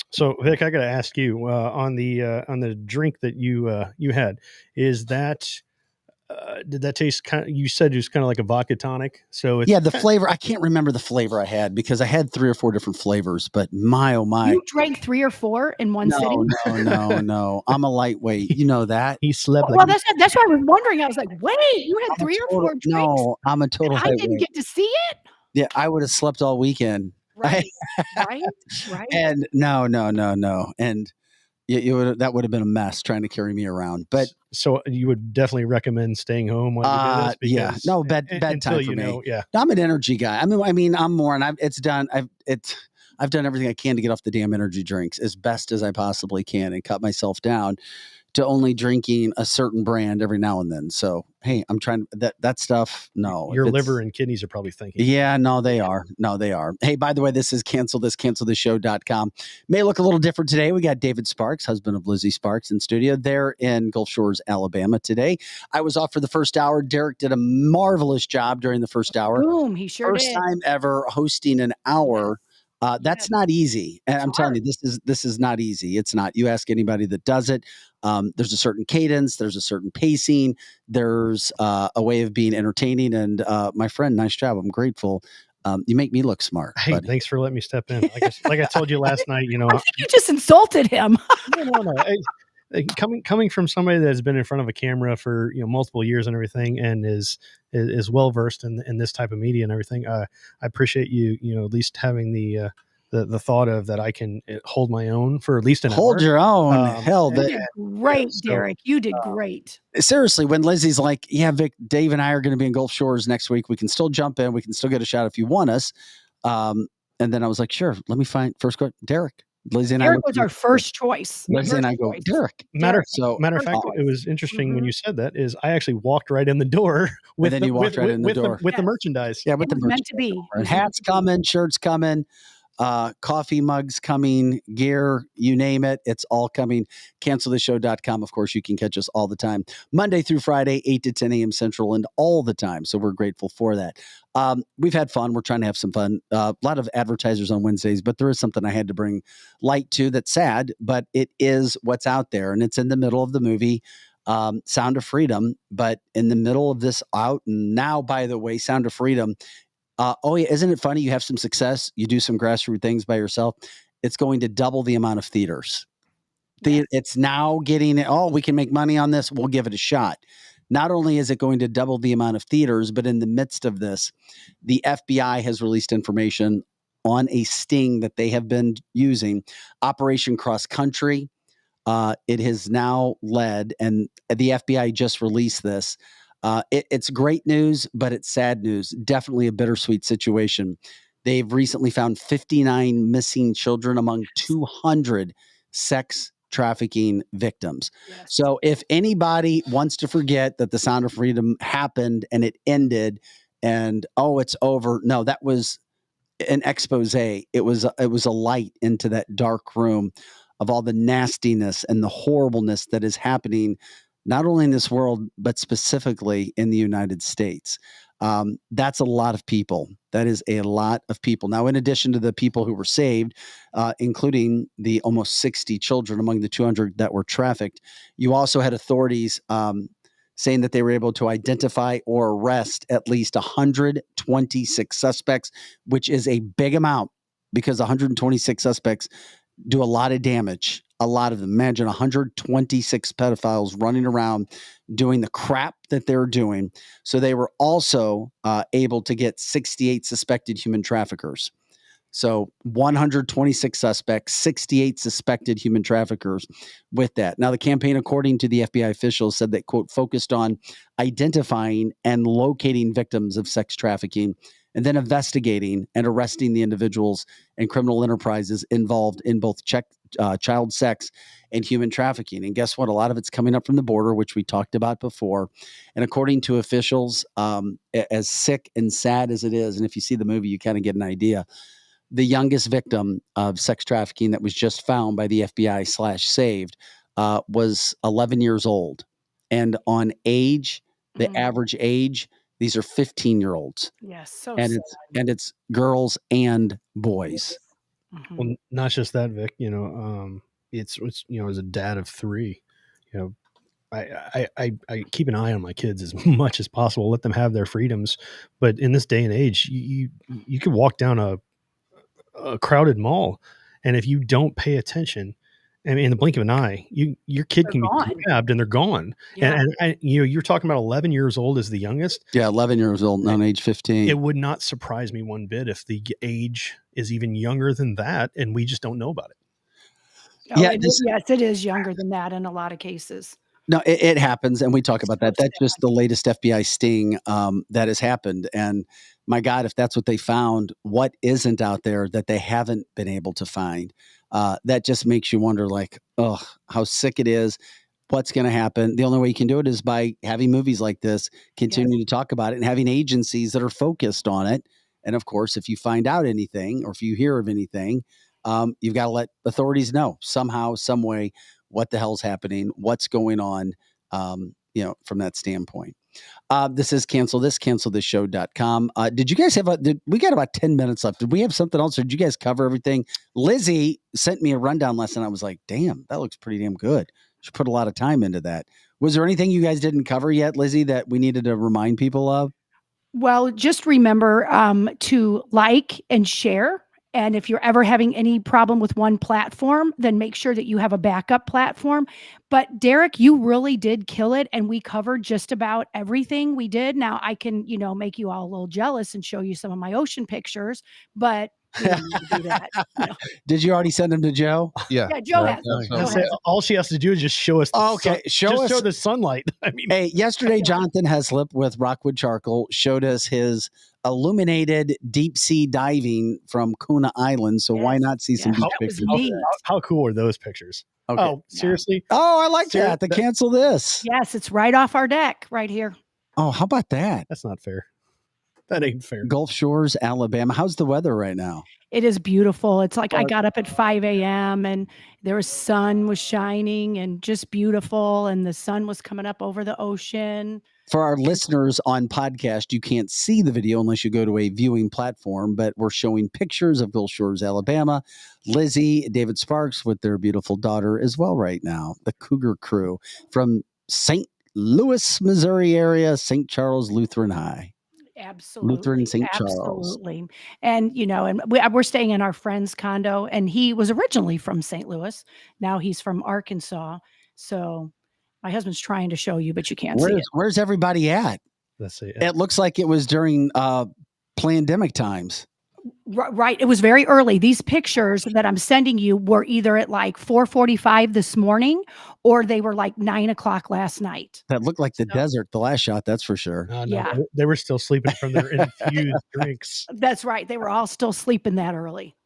F: So, Vic, I got to ask you on the drink that you had, is that did that taste kind of? You said it was kind of like a vodka tonic. So it's
G: the flavor. I can't remember the flavor I had because I had 3 or 4 different flavors. But my oh my,
B: you drank 3 or 4 in one sitting?
G: No. I'm a lightweight. You know that.
F: He slept.
B: Well, that's why I was wondering. I was like, wait, you had 3 or 4 drinks?
G: No, I'm a total.
B: I didn't get to see it.
G: Yeah, I would have slept all weekend.
B: Right.
G: And no. And that would have been a mess trying to carry me around. But
F: so you would definitely recommend staying home while you do this?
G: No, bedtime for me. I'm an energy guy. I mean, I'm more, and I've done everything I can to get off the damn energy drinks as best as I possibly can and cut myself down to only drinking a certain brand every now and then. So, hey, I'm trying that stuff. No,
F: your liver and kidneys are probably thinking.
G: Yeah, no, they are. Hey, by the way, this is cancelthisshow.com. May look a little different today. We got David Sparks, husband of Lizzie Sparks, in studio. They're in Gulf Shores, Alabama today. I was off for the first hour. Derek did a marvelous job during the first hour.
B: Boom, he sure did.
G: First time ever hosting an hour. That's not easy. And I'm telling you, this is not easy. It's not. You ask anybody that does it. There's a certain cadence. There's a certain pacing. There's a way of being entertaining. And my friend, nice job. I'm grateful. You make me look smart.
F: Hey,
G: buddy.
F: Thanks for letting me step in. Like I told you last night, you know.
B: I think you just insulted him.
F: No. Coming from somebody that has been in front of a camera for multiple years and everything, and is well versed in this type of media and everything, I appreciate you at least having the thought of that I can hold my own for at least an hour.
G: Hold your own. Hell,
B: you did great, Derek. You did great.
G: Seriously, when Lizzie's like, "Yeah, Vic, Dave, and I are going to be in Gulf Shores next week. We can still jump in. We can still get a shot if you want us." And then I was like, "Sure, let me find first go Derek." Lizzie and
B: Derek was our first choice.
G: Lizzie and I go, Derek.
F: Matter of fact, it was interesting when you said that. Is I actually walked right in the door with the merchandise.
G: Yeah, with the
B: meant to be.
G: Hats coming, shirts coming, coffee mugs coming, gear, you name it. It's all coming. Cancelthisshow.com. Of course, you can catch us all the time. Monday through Friday, 8 to 10 a.m. Central, and all the time. So we're grateful for that. We've had fun. We're trying to have some fun. A lot of advertisers on Wednesdays, but there is something I had to bring light to that's sad, but it is what's out there. And it's in the middle of the movie, Sound of Freedom, but in the middle of this out. And now, by the way, Sound of Freedom, isn't it funny? You have some success. You do some grassroots things by yourself. It's going to double the amount of theaters. It's now getting, we can make money on this. We'll give it a shot. Not only is it going to double the amount of theaters, but in the midst of this, the FBI has released information on a sting that they have been using, Operation Cross Country. It has now led, and the FBI just released this. It's great news, but it's sad news. Definitely a bittersweet situation. They've recently found 59 missing children among 200 sex trafficking victims. Yes. So if anybody wants to forget that the Sound of Freedom happened and it ended and, it's over. No, that was an expose. It was a light into that dark room. of all the nastiness and the horribleness that is happening, not only in this world, but specifically in the United States. That's a lot of people. That is a lot of people. Now, in addition to the people who were saved, including the almost 60 children among the 200 that were trafficked, you also had authorities saying that they were able to identify or arrest at least 126 suspects, which is a big amount because 126 suspects do a lot of damage. A lot of them. Imagine 126 pedophiles running around doing the crap that they're doing. So they were also able to get 68 suspected human traffickers. So 126 suspects, 68 suspected human traffickers with that. Now, the campaign, according to the FBI officials, said that, quote, focused on identifying and locating victims of sex trafficking and then investigating and arresting the individuals and criminal enterprises involved in both child sex and human trafficking. And guess what? A lot of it's coming up from the border, which we talked about before. And according to officials, as sick and sad as it is, and if you see the movie, you kind of get an idea, the youngest victim of sex trafficking that was just found by the FBI/saved was 11 years old. And on age, the average age, these are 15-year-olds.
B: Yes, so
G: and
B: sad.
G: it's girls and boys.
F: Well, not just that, Vic. It's as a dad of 3, I keep an eye on my kids as much as possible, let them have their freedoms. But in this day and age, you could walk down a crowded mall, and if you don't pay attention, I mean, in the blink of an eye, your kid can be grabbed and they're gone.
B: Yeah.
F: And you're talking about 11 years old as the youngest.
G: Yeah, 11 years old, on age 15.
F: It would not surprise me one bit if the age is even younger than that, and we just don't know about it.
B: Oh, yes, it is younger than that in a lot of cases.
G: No, it happens, and we talk about that. That's just the latest FBI sting that has happened. And my God, if that's what they found, what isn't out there that they haven't been able to find? That just makes you wonder, like, oh, how sick it is. What's going to happen? The only way you can do it is by having movies like this, continuing to talk about it, and having agencies that are focused on it. And of course, if you find out anything or if you hear of anything, you've got to let authorities know somehow, some way, what the hell's happening, what's going on, from that standpoint. This is cancelthisshow.com. Did you guys have we got about 10 minutes left. Did we have something else, or did you guys cover everything? Lizzie sent me a rundown lesson. I was like, damn, that looks pretty damn good. She put a lot of time into that. Was there anything you guys didn't cover yet, Lizzie, that we needed to remind people of?
B: Well, just remember to like and share. And if you're ever having any problem with one platform, then make sure that you have a backup platform. But Derek, you really did kill it. And we covered just about everything we did. Now I can, make you all a little jealous and show you some of my ocean pictures, but we don't need to do that.
G: Did you already send them to Joe?
F: Yeah.
B: Yeah, Joe has.
F: All she has to do is just show us. Show the sunlight. I mean,
G: hey, yesterday, Jonathan Heslip with Rockwood Charcoal showed us his illuminated deep sea diving from Kuna Island. So why not see some beach pictures?
F: How cool are those pictures?
G: Okay.
F: Oh, seriously?
G: Oh, I like that. To cancel this.
B: Yes, it's right off our deck right here.
G: Oh, how about that?
F: That's not fair. That ain't fair.
G: Gulf Shores, Alabama. How's the weather right now?
B: It is beautiful. It's like I got up at 5 a.m. and there was sun was shining and just beautiful. And the sun was coming up over the ocean.
G: For our listeners on podcast, you can't see the video unless you go to a viewing platform, but we're showing pictures of Gulf Shores, Alabama. Lizzie, David Sparks with their beautiful daughter as well right now. The Cougar crew from St. Louis, Missouri area, St. Charles Lutheran High.
B: Absolutely.
G: Lutheran St. Charles.
B: Absolutely. And, we're staying in our friend's condo, and he was originally from St. Louis. Now he's from Arkansas. So my husband's trying to show you, but you can't see it.
G: Where's everybody at?
F: Let's see.
G: It looks like it was during pandemic times.
B: Right. It was very early. These pictures that I'm sending you were either at like 4:45 this morning, or they were like 9 o'clock last night.
G: That looked like the desert, the last shot, that's for sure.
F: No,
B: Yeah.
F: They were still sleeping from their infused drinks.
B: That's right. They were all still sleeping that early.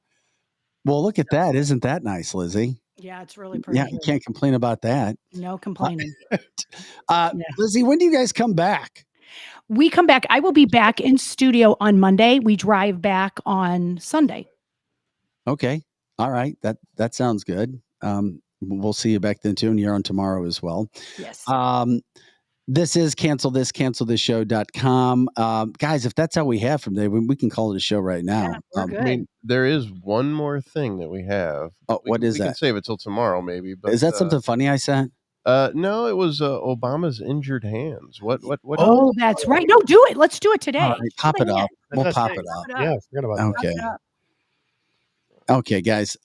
G: Well, look at that. Isn't that nice, Lizzie?
B: Yeah, it's really pretty.
G: Yeah, you can't complain about that.
B: No complaining.
G: Lizzie, when do you guys come back?
B: We come back. I will be back in studio on Monday. We drive back on Sunday.
G: Okay. All right. That sounds good. We'll see you back then too, and you're on tomorrow as well.
B: Yes.
G: This is cancelthis.com. Guys, if that's all we have from today, we can call it a show right now.
B: We're good.
T: I mean, there is one more thing that we have.
G: What is
T: we
G: that?
T: We can save it till tomorrow, maybe. But
G: is that something funny I said?
T: No, it was Obama's injured hands. What?
B: Oh, that's right. No, do it. Let's do it today.
G: All right, pop it up. We'll pop it up.
F: Yeah, I forgot about that.
G: Okay. Okay, guys.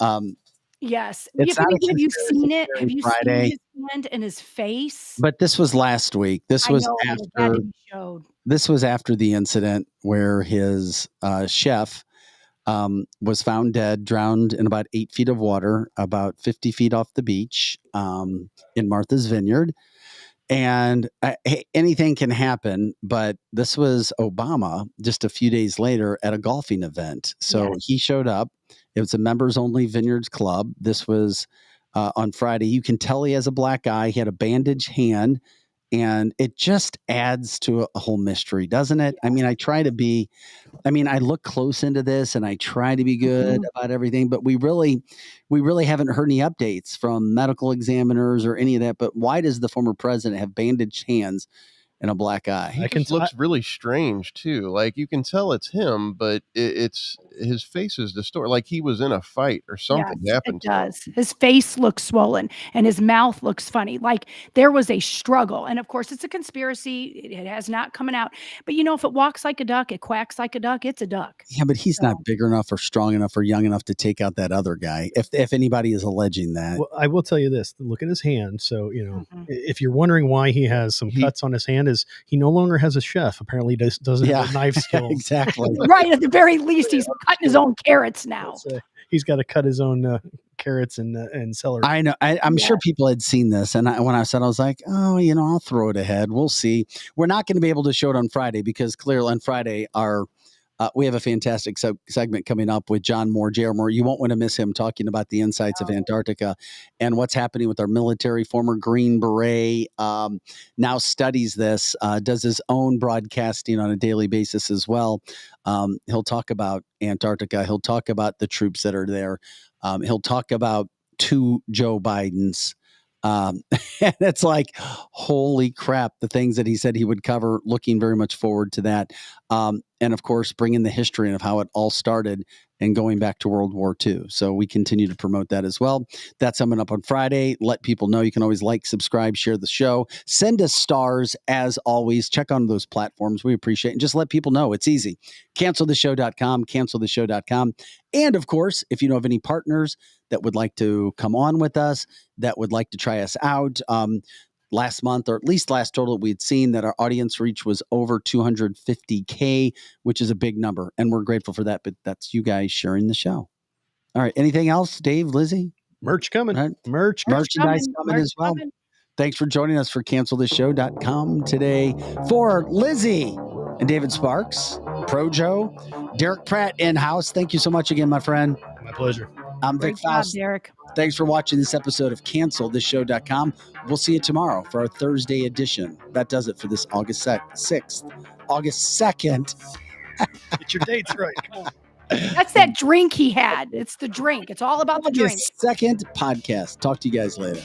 B: Yes.
G: It's
B: Have
G: not a
B: you seen it?
G: conspiracy
B: Have you
G: Friday.
B: seen his hand and his face?
G: But this was last week. This was after. This was after the incident where his chef was found dead, drowned in about 8 feet of water, about 50 feet off the beach in Martha's Vineyard. And anything can happen, but this was Obama just a few days later at a golfing event. So he showed up. It was a members only Vineyards Club. This was on Friday. You can tell he has a black eye. He had a bandaged hand, and it just adds to a whole mystery, doesn't it? I mean, I look close into this and I try to be good about everything, but we really haven't heard any updates from medical examiners or any of that. But why does the former president have bandaged hands and a black eye?
T: It looks really strange too. Like you can tell it's him, but it's his face is distorted. Like he was in a fight or something happened.
B: It does. His face looks swollen and his mouth looks funny. Like there was a struggle. And of course, it's a conspiracy. It has not come out. But if it walks like a duck, it quacks like a duck. It's a duck.
G: Yeah, but he's not big enough or strong enough or young enough to take out that other guy. If anybody is alleging that.
F: Well, I will tell you this. Look at his hand. So, if you're wondering why he has some cuts on his hand, is he no longer has a chef. Apparently doesn't have knife skills.
G: Exactly.
B: Right. At the very least, he's cutting his own carrots now.
F: He's got to cut his own carrots and celery.
G: I know. I'm sure people had seen this. And when I said, I was like, I'll throw it ahead. We'll see. We're not going to be able to show it on Friday because clearly on Friday, we have a fantastic segment coming up with John Moore, J.R. Moore. You won't want to miss him talking about the insights of Antarctica and what's happening with our military. Former Green Beret now studies this, does his own broadcasting on a daily basis as well. He'll talk about Antarctica. He'll talk about the troops that are there. He'll talk about 2 Joe Bidens. And it's like, holy crap, the things that he said he would cover, looking very much forward to that. And of course, bringing the history of how it all started and going back to World War II. So we continue to promote that as well. That's coming up on Friday. Let people know. You can always like, subscribe, share the show. Send us stars as always. Check on those platforms. We appreciate it. And just let people know. It's easy. Canceltheshow.com, canceltheshow.com. And of course, if you know of any partners that would like to come on with us, that would like to try us out, last month, or at least last total we'd seen that our audience reach was over 250K, which is a big number. And we're grateful for that, but that's you guys sharing the show. All right. Anything else, Dave, Lizzie?
F: Merch coming.
G: Right.
F: Merchandise
G: coming as well. Thanks for joining us for cancelthisshow.com today. For Lizzie and David Sparks, Pro Joe, Derek Pratt in-house. Thank you so much again, my friend.
F: My pleasure.
G: I'm Vic Faust.
B: Derek.
G: Thanks for watching this episode of CancelThisShow.com. We'll see you tomorrow for our Thursday edition. That does it for this August 6th. August 2nd.
F: Get your dates right. Come on.
B: That's that drink he had. It's the drink. It's all about the drink.
G: August 2nd podcast. Talk to you guys later.